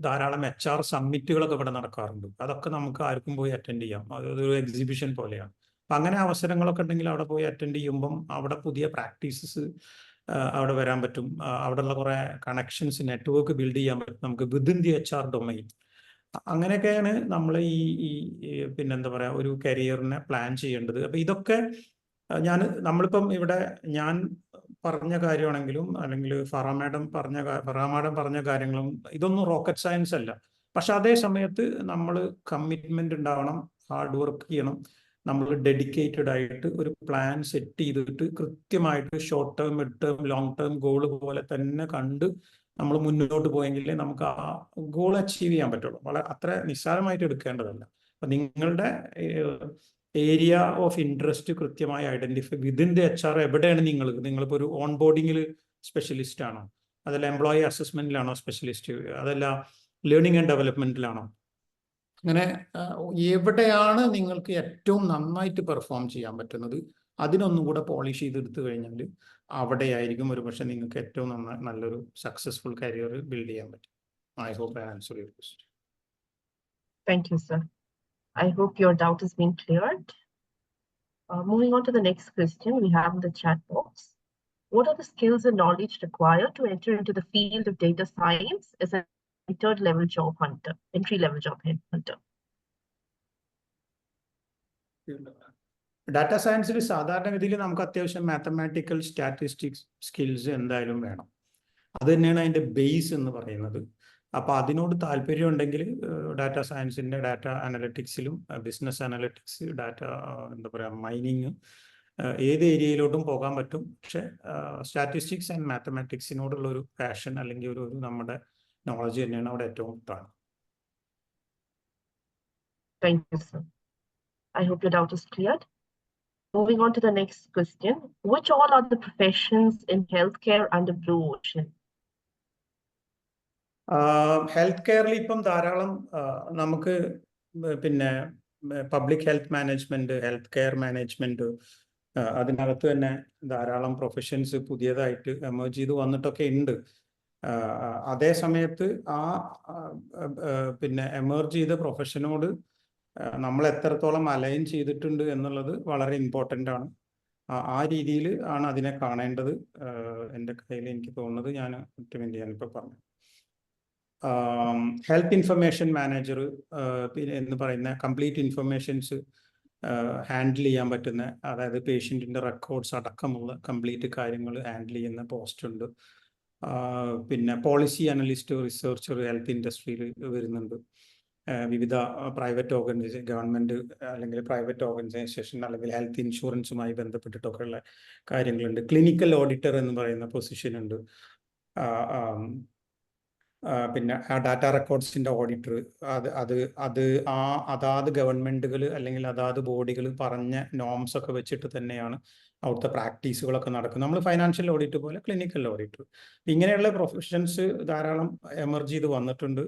ധാരാളം HR സമ്മിറ്റുകളൊക്കെ ഇവിടെ നടക്കാറുണ്ട്. അതൊക്കെ നമുക്ക് ആർക്കും പോയി അറ്റൻഡ് ചെയ്യാം. അതൊരു എക്സിബിഷൻ പോലെയാണ്. അപ്പം അങ്ങനെ അവസരങ്ങളൊക്കെ ഉണ്ടെങ്കിൽ അവിടെ പോയി അറ്റൻഡ് ചെയ്യുമ്പം അവിടെ പുതിയ പ്രാക്ടീസസ് അവിടെ വരാൻ പറ്റും. അവിടെയുള്ള കുറേ കണക്ഷൻസ്, നെറ്റ്വർക്ക് ബിൽഡ് ചെയ്യാൻ പറ്റും നമുക്ക് വിതിൻ ദി HR ഡൊമൈൻ. അങ്ങനെയൊക്കെയാണ് നമ്മൾ ഈ പിന്നെന്താ പറയുക, ഒരു കരിയറിനെ പ്ലാൻ ചെയ്യേണ്ടത്. അപ്പം ഇതൊക്കെ നമ്മളിപ്പം ഇവിടെ ഞാൻ പറഞ്ഞ കാര്യമാണെങ്കിലും അല്ലെങ്കിൽ ഫറാ മാഡം പറഞ്ഞ കാര്യങ്ങളും ഇതൊന്നും റോക്കറ്റ് സയൻസ് അല്ല. പക്ഷെ അതേ സമയത്ത് നമ്മൾ കമ്മിറ്റ്മെന്റ് ഉണ്ടാവണം, ഹാർഡ് വർക്ക് ചെയ്യണം. നമ്മൾ ഡെഡിക്കേറ്റഡ് ആയിട്ട് ഒരു പ്ലാൻ സെറ്റ് ചെയ്തിട്ട് കൃത്യമായിട്ട് short term, mid term, long term goal പോലെ തന്നെ കണ്ട് നമ്മൾ മുന്നോട്ട് പോയെങ്കിലേ നമുക്ക് ആ ഗോൾ അച്ചീവ് ചെയ്യാൻ പറ്റുള്ളൂ. അത്ര നിസ്സാരമായിട്ട് എടുക്കേണ്ടതല്ല. അപ്പം നിങ്ങളുടെ ഏരിയ ഓഫ് ഇൻട്രസ്റ്റ് കൃത്യമായി ഐഡന്റിഫൈ വിതിൻ ദി HR. എവിടെയാണ് നിങ്ങളിപ്പോൾ ഒരു ഓൺ ബോർഡിങ്ങിൽ സ്പെഷ്യലിസ്റ്റ് ആണോ, അതല്ല എംപ്ലോയി അസസ്മെന്റിലാണോ സ്പെഷ്യലിസ്റ്റ്, അതല്ല ലേണിംഗ് ആൻഡ് ഡെവലപ്മെന്റിലാണോ? അങ്ങനെ എവിടെയാണ് നിങ്ങൾക്ക് ഏറ്റവും നന്നായിട്ട് പെർഫോം ചെയ്യാൻ പറ്റുന്നത് അതിനൊന്നും കൂടെ പോളിഷ് ചെയ്തെടുത്തു കഴിഞ്ഞാൽ അവിടെയായിരിക്കും ഒരു പക്ഷെ നിങ്ങൾക്ക് ഏറ്റവും നല്ലൊരു സക്സസ്ഫുൾ കരിയർ ബിൽഡ് ചെയ്യാൻ പറ്റും. I hope I answer your question. Thank you, sir. I hope your doubt has been cleared. Moving on to the next question we have in the chat box. What are the skills and knowledge required to enter into the field of data science as an entry-level job hunter? Data സയൻസിൽ സാധാരണഗതിയിൽ നമുക്ക് അത്യാവശ്യം mathematical statistics skills എന്തായാലും വേണം. അത് തന്നെയാണ് അതിൻ്റെ base എന്ന് പറയുന്നത്. അപ്പോൾ അതിനോട് താല്പര്യം ഉണ്ടെങ്കിൽ ഡാറ്റ സയൻസിൻ്റെ ഡാറ്റ അനലിറ്റിക്സിലും ബിസിനസ് അനലിറ്റിക്സ്, ഡാറ്റ എന്താ പറയുക, മൈനിങ്, ഏത് ഏരിയയിലോട്ടും പോകാൻ പറ്റും. പക്ഷെ സ്റ്റാറ്റിസ്റ്റിക്സ് ആൻഡ് മാത്തമാറ്റിക്സിനോടുള്ള ഒരു പാഷൻ അല്ലെങ്കിൽ ഒരു നമ്മുടെ നോളജ് തന്നെയാണ് അവിടെ ഏറ്റവും പ്രധാനം. Thank you, sir. I hope your doubt is cleared. Moving on to the next question. Which all are the professions in healthcare under Blue Ocean? Health കെയറിൽ ഇപ്പം ധാരാളം നമുക്ക് പിന്നെ public health management, health care management, അതിനകത്ത് തന്നെ ധാരാളം professions പുതിയതായിട്ട് emerge ചെയ്ത് വന്നിട്ടൊക്കെ ഉണ്ട്. അതേ സമയത്ത് പിന്നെ എമേർജ് ചെയ്ത പ്രൊഫഷനോട് നമ്മൾ എത്രത്തോളം അലൈൻ ചെയ്തിട്ടുണ്ട് എന്നുള്ളത് വളരെ ഇമ്പോർട്ടൻ്റ് ആണ്. ആ രീതിയിൽ ആണ് അതിനെ കാണേണ്ടത്. എൻ്റെ കയ്യിൽ എനിക്ക് തോന്നുന്നത് ഞാൻ ഒറ്റ ഞാനിപ്പോൾ പറഞ്ഞു. ഹെൽത്ത് ഇൻഫർമേഷൻ മാനേജർ എന്ന് പറയുന്ന കംപ്ലീറ്റ് ഇൻഫർമേഷൻസ് ഹാൻഡിൽ ചെയ്യാൻ പറ്റുന്ന, അതായത് പേഷ്യൻറ്റിൻ്റെ റെക്കോർഡ്സ് അടക്കമുള്ള കംപ്ലീറ്റ് കാര്യങ്ങൾ ഹാൻഡിൽ ചെയ്യുന്ന പോസ്റ്റ് ഉണ്ട്. പിന്നെ പോളിസി അനലിസ്റ്റ്, റിസർച്ചർ ഹെൽത്ത് ഇൻഡസ്ട്രിയിൽ വരുന്നുണ്ട്. വിവിധ പ്രൈവറ്റ് ഓർഗനൈസേഷൻ, ഗവൺമെൻറ് അല്ലെങ്കിൽ പ്രൈവറ്റ് ഓർഗനൈസേഷൻ അല്ലെങ്കിൽ ഹെൽത്ത് ഇൻഷുറൻസുമായി ബന്ധപ്പെട്ടിട്ടൊക്കെ ഉള്ള കാര്യങ്ങളുണ്ട്. ക്ലിനിക്കൽ ഓഡിറ്റർ എന്ന് പറയുന്ന പൊസിഷൻ ഉണ്ട്. പിന്നെ ഡാറ്റ റെക്കോർഡ്സിൻ്റെ ഓഡിറ്റർ, അതാത് ഗവൺമെൻറ്റുകൾ അല്ലെങ്കിൽ അതാത് ബോഡികൾ പറഞ്ഞ നോംസ് ഒക്കെ വെച്ചിട്ട് തന്നെയാണ് അവിടുത്തെ പ്രാക്ടീസുകളൊക്കെ നടക്കുന്നത്. നമ്മൾ ഫൈനാൻഷ്യൽ ഓഡിറ്റ് പോലെ ക്ലിനിക്കൽ ഓഡിറ്റർ, ഇങ്ങനെയുള്ള പ്രൊഫഷൻസ് ധാരാളം എമർജ് ചെയ്ത് വന്നിട്ടുണ്ട്.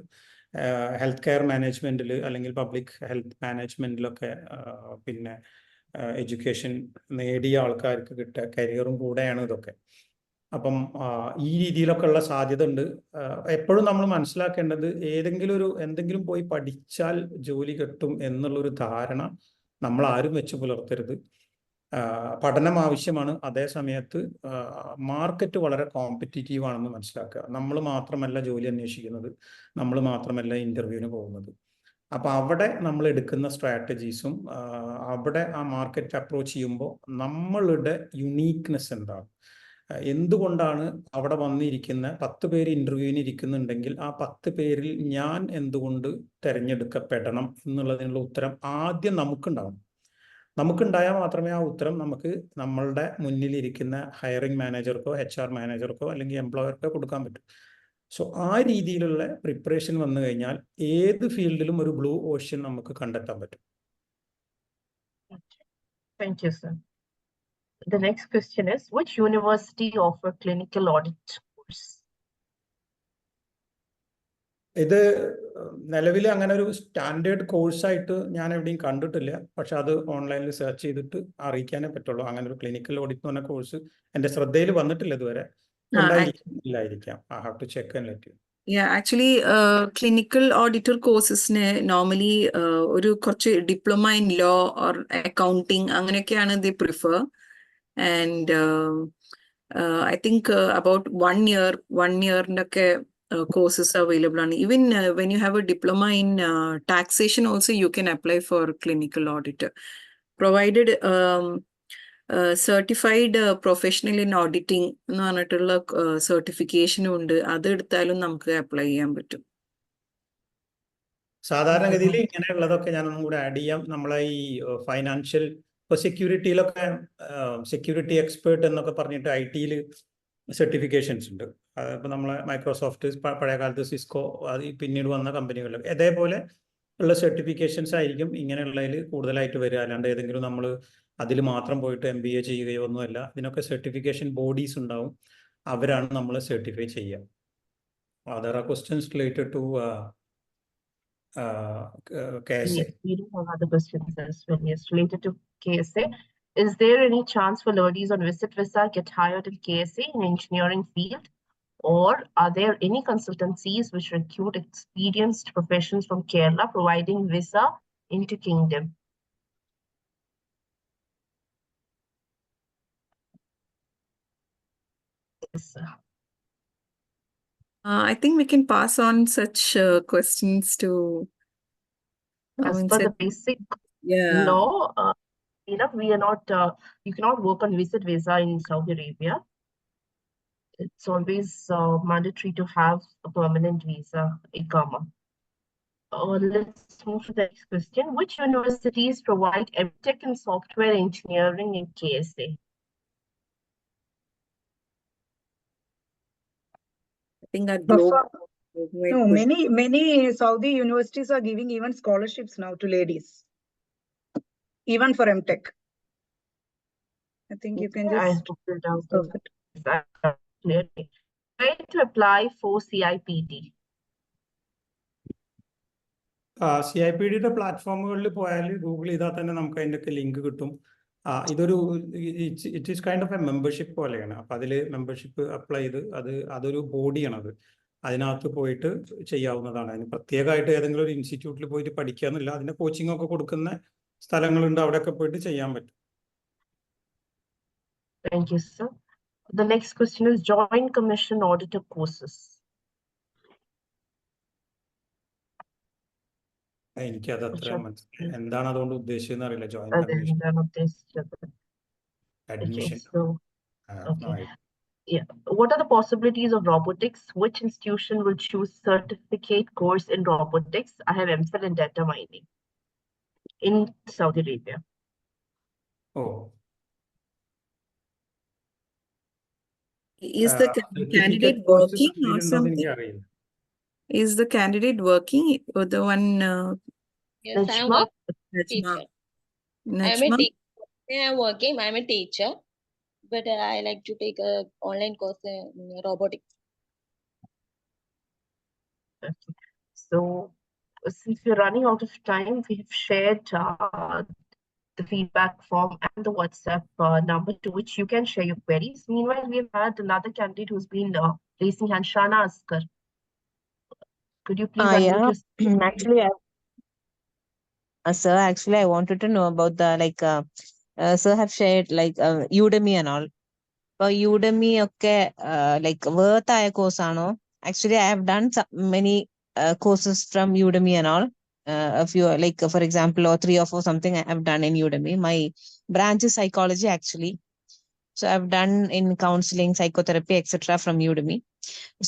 ഹെൽത്ത് കെയർ മാനേജ്മെൻറ്റിൽ അല്ലെങ്കിൽ പബ്ലിക് ഹെൽത്ത് മാനേജ്മെൻറ്റിലൊക്കെ പിന്നെ എഡ്യൂക്കേഷൻ നേടിയ ആൾക്കാർക്ക് കിട്ടിയ കരിയറും കൂടെയാണ് ഇതൊക്കെ. അപ്പം ഈ രീതിയിലൊക്കെ ഉള്ള സാധ്യത ഉണ്ട്. എപ്പോഴും നമ്മൾ മനസ്സിലാക്കേണ്ടത് എന്തെങ്കിലും പോയി പഠിച്ചാൽ ജോലി കിട്ടും എന്നുള്ളൊരു ധാരണ നമ്മൾ ആരും വെച്ച് പുലർത്തരുത്. പഠനം ആവശ്യമാണ്. അതേ സമയത്ത് മാർക്കറ്റ് വളരെ കോമ്പറ്റീറ്റീവ് ആണെന്ന് മനസ്സിലാക്കുക. നമ്മൾ മാത്രമല്ല ജോലി അന്വേഷിക്കുന്നത്, നമ്മൾ മാത്രമല്ല ഇൻ്റർവ്യൂവിന് പോകുന്നത്. അപ്പോൾ അവിടെ നമ്മൾ എടുക്കുന്ന സ്ട്രാറ്റജീസും അവിടെ ആ മാർക്കറ്റ് അപ്രോച്ച് ചെയ്യുമ്പോൾ നമ്മളുടെ യുണീക്നെസ് എന്താണ്, എന്തുകൊണ്ടാണ് അവിടെ വന്നിരിക്കുന്ന 10 പേര് ഇൻ്റർവ്യൂവിന് ഇരിക്കുന്നുണ്ടെങ്കിൽ ആ 10 പേരിൽ ഞാൻ എന്തുകൊണ്ട് തിരഞ്ഞെടുക്കപ്പെടണം എന്നുള്ളതിനുള്ള ഉത്തരം ആദ്യം നമുക്കുണ്ടായാൽ മാത്രമേ ആ ഉത്തരം നമുക്ക് നമ്മളുടെ മുന്നിലിരിക്കുന്ന ഹയറിംഗ് മാനേജർക്കോ HR മാനേജർക്കോ അല്ലെങ്കിൽ എംപ്ലോയർക്കോ കൊടുക്കാൻ പറ്റും. സോ ആ രീതിയിലുള്ള പ്രിപ്പറേഷൻ വന്നു കഴിഞ്ഞാൽ ഏത് ഫീൽഡിലും ഒരു ബ്ലൂ ഓഷ്യൻ നമുക്ക് കണ്ടെത്താൻ പറ്റും. Thank you, sir. The next question is, which university offer clinical audit course? ഇത് നിലവിൽ അങ്ങനെ ഒരു സ്റ്റാൻഡേർഡ് കോഴ്സായിട്ട് ഞാൻ എവിടെയും കണ്ടിട്ടില്ല. പക്ഷെ അത് ഓൺലൈനിൽ സെർച്ച് ചെയ്തിട്ട് അറിയിക്കാനേ പറ്റുള്ളൂ. അങ്ങനെ ഒരു ക്ലിനിക്കൽ ഓഡിറ്റ് എന്ന് പറഞ്ഞ കോഴ്സ് എൻ്റെ ശ്രദ്ധയിൽ വന്നിട്ടില്ല ഇതുവരെ. ഇല്ലായിരിക്കാം. I have to check and let you. Yeah, actually, clinical auditor courses normally ഒരു കുറച്ച് diploma in law or accounting അങ്ങനെയൊക്കെയാണ് they prefer. And I think about 1 year ഒക്കെ courses available on. Even when you have a diploma in taxation also you can apply for clinical auditor, provided certified professional in auditing എന്ന് പറഞ്ഞിട്ടുള്ള സർട്ടിഫിക്കേഷനും ഉണ്ട്. അത് എടുത്താലും നമുക്ക് apply ചെയ്യാൻ പറ്റും. സാധാരണഗതിയിൽ ഇങ്ങനെയുള്ളതൊക്കെ ഞാനൊന്നും കൂടെ ആഡ് ചെയ്യാം. നമ്മളെ ഈ ഫൈനാൻഷ്യൽ ഇപ്പോൾ സെക്യൂരിറ്റിയിലൊക്കെ സെക്യൂരിറ്റി എക്സ്പേർട്ട് എന്നൊക്കെ പറഞ്ഞിട്ട് IT-യിൽ സർട്ടിഫിക്കേഷൻസ് ഉണ്ട്. ഇപ്പോൾ നമ്മളെ മൈക്രോസോഫ്റ്റ്, പഴയ കാലത്ത് സിസ്കോ, അത് പിന്നീട് വന്ന കമ്പനികളിലൊക്കെ അതേപോലെ ഉള്ള സർട്ടിഫിക്കേഷൻസ് ആയിരിക്കും ഇങ്ങനെയുള്ളതിൽ കൂടുതലായിട്ട് വരിക. അല്ലാണ്ട് ഏതെങ്കിലും നമ്മൾ അതിൽ മാത്രം പോയിട്ട് MBA ചെയ്യുകയോ ഒന്നുമല്ല. ഇതിനൊക്കെ സർട്ടിഫിക്കേഷൻ ബോഡീസ് ഉണ്ടാവും, അവരാണ് നമ്മൾ സർട്ടിഫൈ ചെയ്യുക. There are questions related to KSA. We do have other questions as well. Yes, related to KSA. Is there any chance for ladies on visit visa get hired in KSA in engineering field? Or are there any consultancies which recruit experienced professionals from Kerala providing visa into Kingdom? Yes, sir. I think we can pass on such questions to As per the basic law, we are not, you cannot work on visit visa in Saudi Arabia. It's always mandatory to have a permanent visa, IQAMA. Let's move to the next question. Which universities provide MTech in software engineering in KSA? I think that no, many Saudi universities are giving even scholarships now to ladies, even for MTech. I think you can just clearly. Where to apply for CIPD? CIPD-യുടെ പ്ലാറ്റ്ഫോമുകളിൽ പോയാൽ Google ചെയ്താൽ തന്നെ നമുക്ക് അതിൻ്റെയൊക്കെ link കിട്ടും. ഇതൊരു it is kind of A membership പോലെയാണ്. അപ്പോൾ അതിൽ മെമ്പർഷിപ്പ് അപ്ലൈ ചെയ്ത് അതൊരു ബോഡിയാണത്. അതിനകത്ത് പോയിട്ട് ചെയ്യാവുന്നതാണ്. അതിന് പ്രത്യേകമായിട്ട് ഏതെങ്കിലും ഒരു ഇൻസ്റ്റിറ്റ്യൂട്ടിൽ പോയിട്ട് പഠിക്കുക എന്നില്ല. അതിൻ്റെ കോച്ചിങ് ഒക്കെ കൊടുക്കുന്ന സ്ഥലങ്ങളുണ്ട്, അവിടെയൊക്കെ പോയിട്ട് ചെയ്യാൻ പറ്റും. Thank you, sir. The next question is Joint Commission Auditor courses. എനിക്കത് അത്ര എന്താണ് അതുകൊണ്ട് ഉദ്ദേശിച്ചതെന്ന് അറിയില്ല. Joint commission admission. Yeah. What are the possibilities of robotics? Which institution will choose certificate course in robotics? I have MPhil in data mining in Saudi Arabia. Oh, Is the certificate candidate course working or ഉണ്ടോന്ന് something? എനിക്ക് അറിയില്ല. Is the candidate working or the one Yes, I am Najma? working Najma? teacher. I am a Najma? teacher. I am working. I am a teacher, but I like to take a online course in robotics. Okay. So since we're running out of time, we have shared the feedback form and the WhatsApp number to which you can share your queries. Meanwhile, we have had another candidate who's been raising hand, Shana Askar. Could you please unmute Yeah. yourself? Actually, sir, actually, I wanted to know about the sir have shared Udemy and all. But Udemy, okay, like worth a course, ano. Actually, I have done many courses from Udemy and all. A few, for example, or 3 or 4 something I have done in Udemy. My branch is psychology, actually. So I've done in counseling, psychotherapy, etc. from Udemy.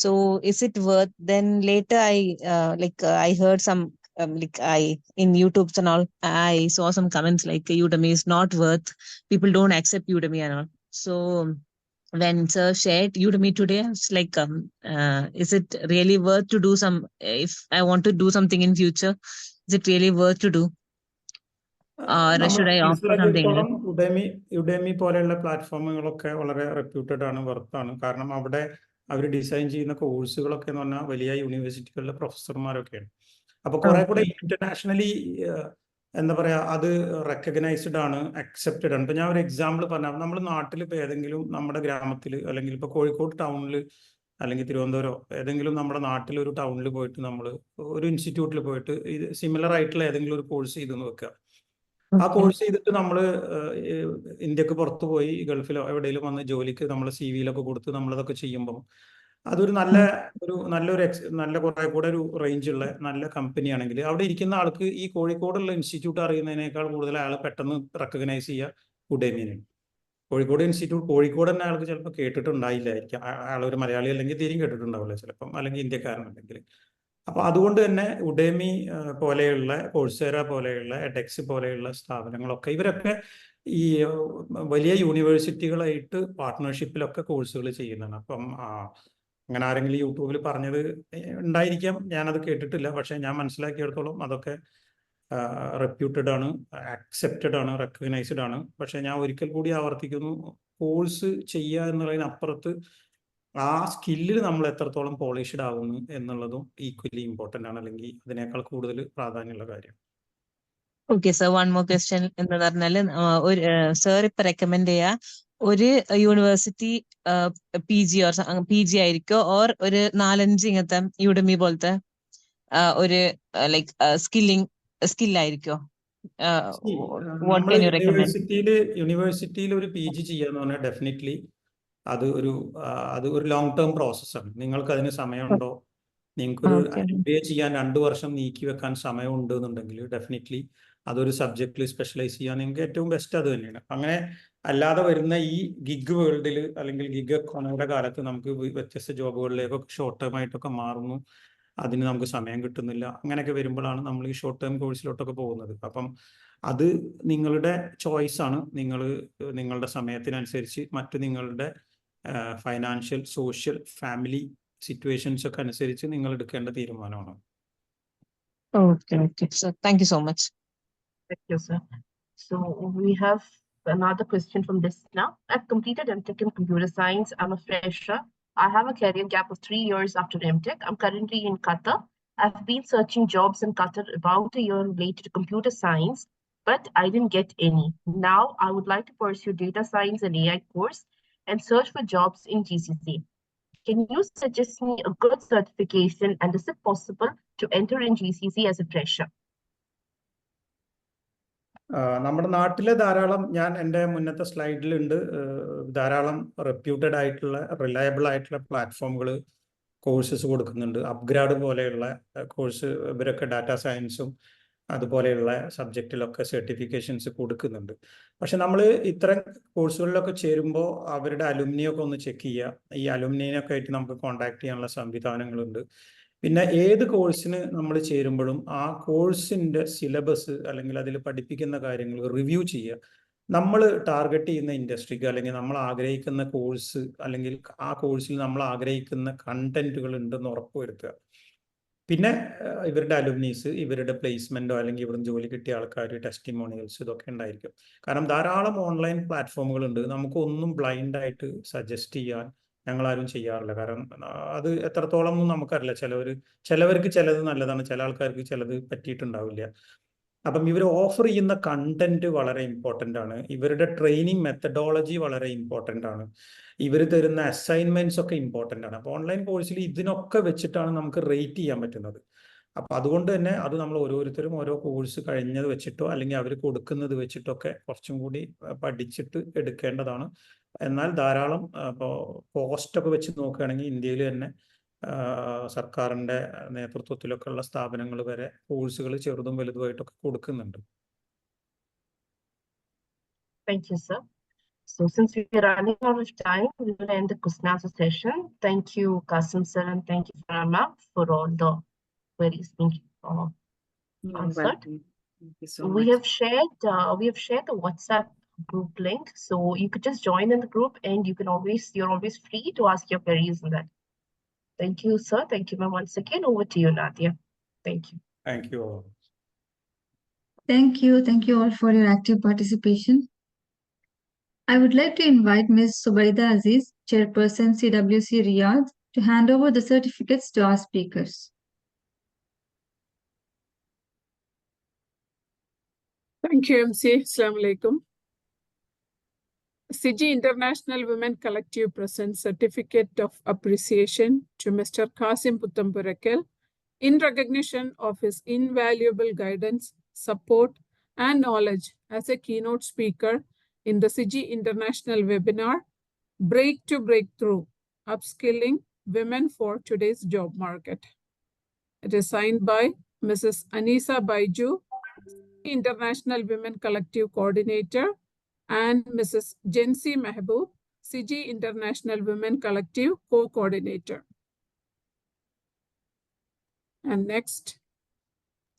So is it worth? Then later I heard some in YouTube's and all, I saw some comments like Udemy is not worth. People don't accept Udemy and all. So when sir shared Udemy today, I was like, is it really worth to do some? If I want to do something in future, is it really worth to do? Or നമ്മൾ should I opt for something മനസ്സിലാക്കിയെടുത്തോളം else? Udemy പോലെയുള്ള പ്ലാറ്റ്ഫോമുകളൊക്കെ വളരെ reputed ആണ്, വർത്താണ്. കാരണം അവിടെ അവർ design ചെയ്യുന്ന കോഴ്സുകളൊക്കെ എന്ന് പറഞ്ഞാൽ വലിയ യൂണിവേഴ്സിറ്റികളിലെ പ്രൊഫസർമാരൊക്കെയാണ്. അപ്പൊ കുറെ കൂടെ ഇന്റർനാഷണലി എന്താ പറയാ, അത് റെക്കഗ്നൈസ്ഡ് ആണ്, അക്സെപ്റ്റഡ് ആണ്. ഇപ്പൊ ഞാൻ ഒരു എക്സാമ്പിൾ പറഞ്ഞാൽ, നമ്മൾ നാട്ടിൽ ഇപ്പൊ ഏതെങ്കിലും നമ്മുടെ ഗ്രാമത്തിൽ അല്ലെങ്കിൽ ഇപ്പൊ കോഴിക്കോട് ടൗണിൽ അല്ലെങ്കിൽ തിരുവനന്തപുരം ഏതെങ്കിലും നമ്മുടെ നാട്ടിൽ ഒരു ടൗണിൽ പോയിട്ട് നമ്മൾ ഒരു ഇൻസ്റ്റിറ്റ്യൂട്ടിൽ പോയിട്ട് ഇത് സിമിലർ ആയിട്ടുള്ള ഏതെങ്കിലും ഒരു കോഴ്സ് ചെയ്തെന്ന് വെക്കുക. ആ കോഴ്സ് ചെയ്തിട്ട് നമ്മൾ ഇന്ത്യക്ക് പുറത്തു പോയി ഗൾഫിലോ എവിടെയെങ്കിലും വന്ന് ജോലിക്ക് നമ്മൾ CV-ലൊക്കെ കൊടുത്ത് നമ്മളതൊക്കെ ചെയ്യുമ്പോൾ അതൊരു നല്ല കുറെ കൂടെ ഒരു റേഞ്ച് ഉള്ള നല്ല കമ്പനി ആണെങ്കിൽ അവിടെ ഇരിക്കുന്ന ആൾക്ക് ഈ കോഴിക്കോടുള്ള ഇൻസ്റ്റിറ്റ്യൂട്ട് അറിയുന്നതിനേക്കാൾ കൂടുതൽ അയാൾ പെട്ടെന്ന് റെക്കഗ്നൈസ് ചെയ്യുക ഉഡെമിനെയാണ്. കോഴിക്കോട് ഇൻസ്റ്റിറ്റ്യൂട്ട് കോഴിക്കോട് തന്നെ ആൾക്ക് ചിലപ്പോൾ കേട്ടിട്ടുണ്ടായില്ലായിരിക്കും. ആളൊരു മലയാളി അല്ലെങ്കിൽ തീരെയും കേട്ടിട്ടുണ്ടാവില്ല ചിലപ്പം, അല്ലെങ്കിൽ ഇന്ത്യക്കാരനല്ലെങ്കിൽ. അപ്പൊ അതുകൊണ്ട് തന്നെ ഉഡെമി പോലെയുള്ള, കോഴ്സേറ പോലെയുള്ള, എഡെക്സ് പോലെയുള്ള സ്ഥാപനങ്ങളൊക്കെ ഇവരൊക്കെ ഈ വലിയ യൂണിവേഴ്സിറ്റികളായിട്ട് പാർട്ട്ണർഷിപ്പിലൊക്കെ കോഴ്സുകൾ ചെയ്യുന്നതാണ്. അപ്പം അങ്ങനെ ആരെങ്കിലും യൂട്യൂബിൽ പറഞ്ഞത് ഉണ്ടായിരിക്കാം, ഞാനത് കേട്ടിട്ടില്ല. പക്ഷെ ഞാൻ മനസ്സിലാക്കിയെടുത്തോളം അതൊക്കെ റെപ്യൂട്ടഡ് ആണ്, അക്സെപ്റ്റഡ് ആണ്, റെക്കഗ്നൈസ്ഡ് ആണ്. പക്ഷെ ഞാൻ ഒരിക്കൽ കൂടി ആവർത്തിക്കുന്നു, കോഴ്സ് ചെയ്യുക എന്നുള്ളതിനപ്പുറത്ത് ആ സ്കില്ലിൽ നമ്മൾ എത്രത്തോളം പോളിഷ്ഡ് ആവുന്നു എന്നുള്ളതും ഈക്വലി ഇമ്പോർട്ടൻ്റ് ആണ്, അല്ലെങ്കിൽ അതിനേക്കാൾ കൂടുതൽ പ്രാധാന്യമുള്ള കാര്യം. Okay sir, one more question എന്ന് പറഞ്ഞാൽ ഒരു സർ ഇപ്പൊ റെക്കമെൻഡ് ചെയ്യാ ഒരു യൂണിവേഴ്സിറ്റി PG ആയിരിക്കോ, ഓർ ഒരു 4-5 ഇങ്ങനത്തെ യുഡെമി പോലത്തെ ഒരു സ്കില്ലായിരിക്കോ? വാട്ട് നമ്മൾ കൻ യു റെക്കമെൻഡ്? യൂണിവേഴ്സിറ്റിയിൽ ഒരു PG ചെയ്യാന്ന് പറഞ്ഞാൽ ഡെഫിനറ്റ്ലി അത് ഒരു ലോങ് ടേം പ്രോസസ്സാണ്. നിങ്ങൾക്ക് അതിന് സമയമുണ്ടോ, നിങ്ങൾക്കൊരു MBA ചെയ്യാൻ 2 വർഷം നീക്കി വെക്കാൻ സമയമുണ്ട് എന്നുണ്ടെങ്കിൽ ഡെഫിനറ്റ്ലി അതൊരു സബ്ജക്റ്റിൽ സ്പെഷ്യലൈസ് ചെയ്യാൻ നിങ്ങൾക്ക് ഏറ്റവും ബെസ്റ്റ് അത് തന്നെയാണ്. അങ്ങനെ അല്ലാതെ വരുന്ന ഈ ഗിഗ് വേൾഡിൽ അല്ലെങ്കിൽ ഗിഗ് എക്കോണമിയുടെ കാലത്ത് നമുക്ക് വ്യത്യസ്ത ജോബുകളിലേക്കൊക്കെ ഷോർട്ട് ടേം ആയിട്ടൊക്കെ മാറുന്നു, അതിന് നമുക്ക് സമയം കിട്ടുന്നില്ല. അങ്ങനെയൊക്കെ വരുമ്പോഴാണ് നമ്മൾ ഈ ഷോർട്ട് ടേം കോഴ്സിലോട്ടൊക്കെ പോകുന്നത്. അപ്പം അത് നിങ്ങളുടെ ചോയ്സ് ആണ്. നിങ്ങളുടെ സമയത്തിനനുസരിച്ച് മറ്റ് നിങ്ങളുടെ ഫൈനാൻഷ്യൽ, സോഷ്യൽ, ഫാമിലി സിറ്റുവേഷൻസ് ഒക്കെ അനുസരിച്ച് നിങ്ങൾ എടുക്കേണ്ട തീരുമാനമാണ്. Okay, so thank you so much. Thank you, sir. So we have another question from Desna. I've completed MTech in computer science. I'm a fresher. I have a career gap of 3 years after MTech. I'm currently in Qatar. I've been searching jobs in Qatar about a year related to computer science, but I didn't get any. Now I would like to pursue data science and AI course and search for jobs in GCC. Can you suggest me a good certification, and is it possible to enter in GCC as a fresher? നമ്മുടെ നാട്ടിലെ ധാരാളം, ഞാൻ എൻ്റെ മുന്നത്തെ സ്ലൈഡിലുണ്ട്, ധാരാളം reputed ആയിട്ടുള്ള, reliable ആയിട്ടുള്ള പ്ലാറ്റ്ഫോമുകൾ കോഴ്സസ് കൊടുക്കുന്നുണ്ട്. അപ്ഗ്രാഡ് പോലെയുള്ള കോഴ്സ്, ഇവരൊക്കെ ഡാറ്റാ സയൻസും അതുപോലെയുള്ള സബ്ജക്റ്റിലൊക്കെ സർട്ടിഫിക്കേഷൻസ് കൊടുക്കുന്നുണ്ട്. പക്ഷെ നമ്മൾ ഇത്തരം കോഴ്സുകളിലൊക്കെ ചേരുമ്പോൾ അവരുടെ അലുമിനിയൊക്കെ ഒന്ന് ചെക്ക് ചെയ്യുക. ഈ അലുമിനിയൊക്കെ ആയിട്ട് നമുക്ക് കോൺടാക്ട് ചെയ്യാനുള്ള സംവിധാനങ്ങളുണ്ട്. പിന്നെ ഏത് കോഴ്സിന് നമ്മൾ ചേരുമ്പോഴും ആ കോഴ്സിൻ്റെ സിലബസ് അല്ലെങ്കിൽ അതിൽ പഠിപ്പിക്കുന്ന കാര്യങ്ങൾ റിവ്യൂ ചെയ്യുക. നമ്മൾ ടാർഗറ്റ് ചെയ്യുന്ന ഇൻഡസ്ട്രിക്ക് അല്ലെങ്കിൽ നമ്മൾ ആഗ്രഹിക്കുന്ന കോഴ്സ് അല്ലെങ്കിൽ ആ കോഴ്സിൽ നമ്മൾ ആഗ്രഹിക്കുന്ന കണ്ടന്റുകൾ ഉണ്ടെന്ന് ഉറപ്പുവരുത്തുക. പിന്നെ ഇവരുടെ അലുമിനീസ്, ഇവരുടെ പ്ലേസ്മെന്റോ അല്ലെങ്കിൽ ഇവിടുന്ന് ജോലി കിട്ടിയ ആൾക്കാർ ടെസ്റ്റിമോണിയൽസ് ഇതൊക്കെ ഉണ്ടായിരിക്കും. കാരണം ധാരാളം ഓൺലൈൻ പ്ലാറ്റ്ഫോമുകളുണ്ട്. നമുക്ക് ഒന്നും ബ്ലൈൻഡ് ആയിട്ട് സജസ്റ്റ് ചെയ്യാൻ ഞങ്ങളാരും ചെയ്യാറില്ല. കാരണം അത് എത്രത്തോളം ഒന്നും നമുക്കറിയില്ല. ചിലവർക്ക് ചിലത് നല്ലതാണ്, ചില ആൾക്കാർക്ക് ചിലത് പറ്റിയിട്ടുണ്ടാവില്ല. അപ്പം ഇവർ ഓഫർ ചെയ്യുന്ന കണ്ടന്റ് വളരെ ഇമ്പോർട്ടൻ്റ് ആണ്. ഇവരുടെ ട്രെയിനിങ് മെത്തഡോളജി വളരെ ഇമ്പോർട്ടൻ്റ് ആണ്. ഇവർ തരുന്ന അസൈൻമെന്റ്സ് ഒക്കെ ഇമ്പോർട്ടൻ്റ് ആണ്. അപ്പോൾ ഓൺലൈൻ കോഴ്സിൽ ഇതിനൊക്കെ വെച്ചിട്ടാണ് നമുക്ക് റേറ്റ് ചെയ്യാൻ പറ്റുന്നത്. അപ്പം അതുകൊണ്ട് തന്നെ അത് നമ്മൾ ഓരോരുത്തരും ഓരോ കോഴ്സ് കഴിഞ്ഞത് വെച്ചിട്ടോ അല്ലെങ്കിൽ അവർ കൊടുക്കുന്നത് വെച്ചിട്ടൊക്കെ കുറച്ചും കൂടി പഠിച്ചിട്ട് എടുക്കേണ്ടതാണ്. എന്നാൽ ധാരാളം ഇപ്പോൾ കോസ്റ്റൊക്കെ വെച്ച് നോക്കുകയാണെങ്കിൽ ഇന്ത്യയിൽ തന്നെ സർക്കാരിൻ്റെ നേതൃത്വത്തിലൊക്കെ ഉള്ള സ്ഥാപനങ്ങൾ വരെ കോഴ്സുകൾ ചെറുതും വലുതുമായിട്ടൊക്കെ കൊടുക്കുന്നുണ്ട്. Thank you, sir. So since we are running out of time, we will end the question answer session. Thank you, Kasim sir, and thank you, Farhan ma'am, for all the queries being answered. Thank you so We much. have shared the WhatsApp group link, so you could just join in the group, and you're always free to ask your queries in that. Thank you, sir. Thank you, ma'am. Once again, over to you, Nadia. Thank you. Thank you all. Thank you all for your active participation. I would like to invite Ms. Subaida Aziz, Chairperson CWC Riyadh, to hand over the certificates to our speakers. Thank you, MC. Assalamu alaikum. CG International Women Collective presents Certificate of Appreciation to Mr. Kasim Puttampurakal in recognition of his invaluable guidance, support, and knowledge as a keynote speaker in the CG International webinar, Break to Breakthrough, Upskilling Women for Today's Job Market. It is signed by Mrs. Anisa Baiju, International Women Collective Coordinator, and Mrs. Jency Mehboob, CG International Women Collective Co-Coordinator. And next,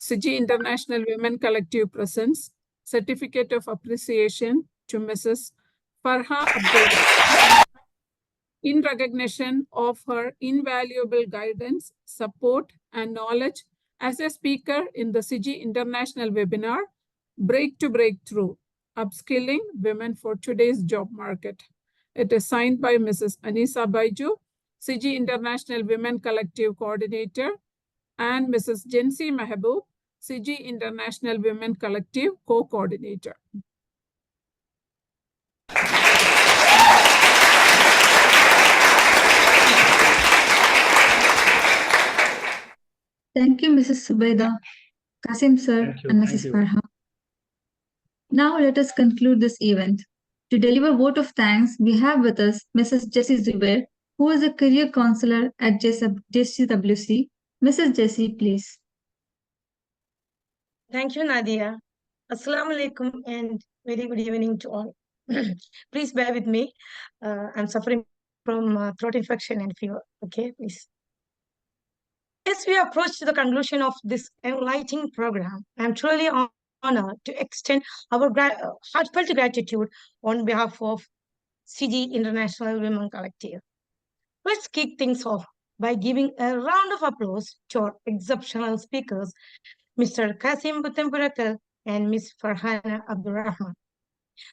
CG International Women Collective presents Certificate of Appreciation to Mrs. Farha Abdul in recognition of her invaluable guidance, support, and knowledge as a speaker in the CG International webinar, Break to Breakthrough, Upskilling Women for Today's Job Market. It is signed by Mrs. Anisa Baiju, CG International Women Collective Coordinator, and Mrs. Jency Mehboob, CG International Women Collective Co-Coordinator. Thank you, Mrs. Subaida, Kasim sir, Thank you, and thank Mrs. you. Farha. Now let us conclude this event. To deliver vote of thanks, we have with us Mrs. Jessie Zubair, who is a career counselor at JCWC. Mrs. Jessie, please. Thank you, Nadia. Assalamu alaikum and very good evening to all. Please bear with me. I'm suffering from throat infection and fever. Okay, please. As we approach the conclusion of this enlightening program, I'm truly honored to extend our heartfelt gratitude on behalf of CG International Women Collective. Let's kick things off by giving a round of applause to our exceptional speakers, Mr. Kasim Puttampurakal and Ms. Farhana Abdurrahman.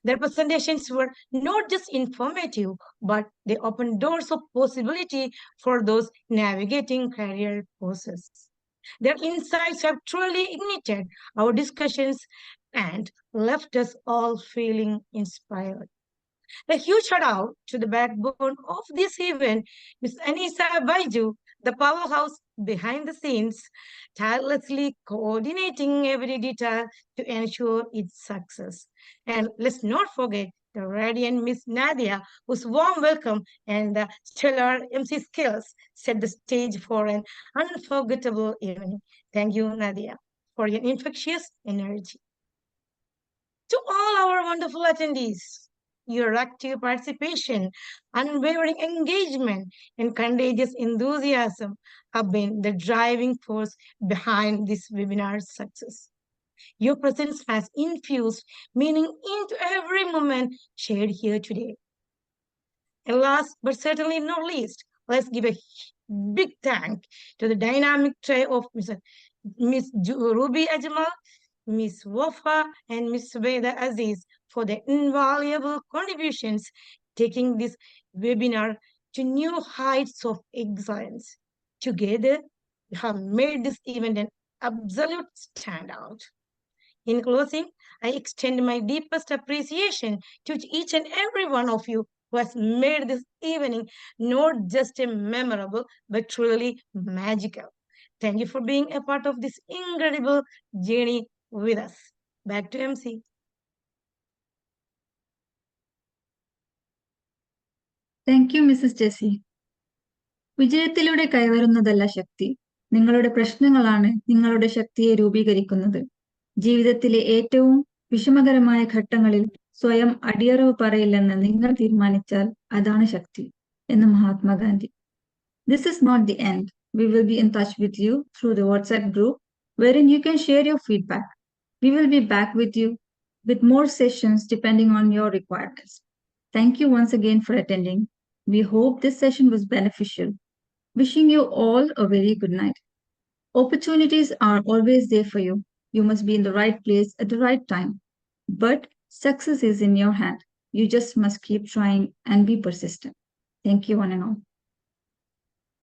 Their presentations were not just informative, but they opened doors of possibility for those navigating career courses. Their insights have truly ignited our discussions and left us all feeling inspired. A huge shout out to the backbone of this event, Ms. Anisa Baiju, the powerhouse behind the scenes, tirelessly coordinating every detail to ensure its success. And let's not forget the radiant Miss Nadia, whose warm welcome and the stellar MC skills set the stage for an unforgettable evening. Thank you, Nadia. for your infectious energy. To all our wonderful attendees, your active participation, unwavering engagement, and contagious enthusiasm have been the driving force behind this webinar's success. Your presence has infused meaning into every moment shared here today. And last but certainly not least, let's give a big thank to the dynamic trio of Ms. Ruby Ajmal, Ms. Wafa, and Ms. Subeda Aziz for their invaluable contributions, taking this webinar to new heights of excellence. Together, we have made this event an absolute standout. In closing, I extend my deepest appreciation to each and every one of you who has made this evening not just a memorable, but truly magical. Thank you for being a part of this incredible journey with us. Back to MC. Thank you, Mrs. Jessie. വിജയത്തിലൂടെ കൈവരുന്നതല്ല ശക്തി, നിങ്ങളുടെ പ്രശ്നങ്ങളാണ് നിങ്ങളുടെ ശക്തിയെ രൂപീകരിക്കുന്നത്. ജീവിതത്തിലെ ഏറ്റവും വിഷമകരമായ ഘട്ടങ്ങളിൽ സ്വയം അടിയറവ് പറയില്ലെന്ന് നിങ്ങൾ തീരുമാനിച്ചാൽ അതാണ് ശക്തി എന്ന് Mahatma Gandhi. This is not the end. We will be in touch with you through the WhatsApp group wherein you can share your feedback. We will be back with you with more sessions depending on your requirements. Thank you once again for attending. We hope this session was beneficial. Wishing you all a very good night. Opportunities are always there for you. You must be in the right place at the right time. But success is in your hand. You just must keep trying and be persistent. Thank you, one and all.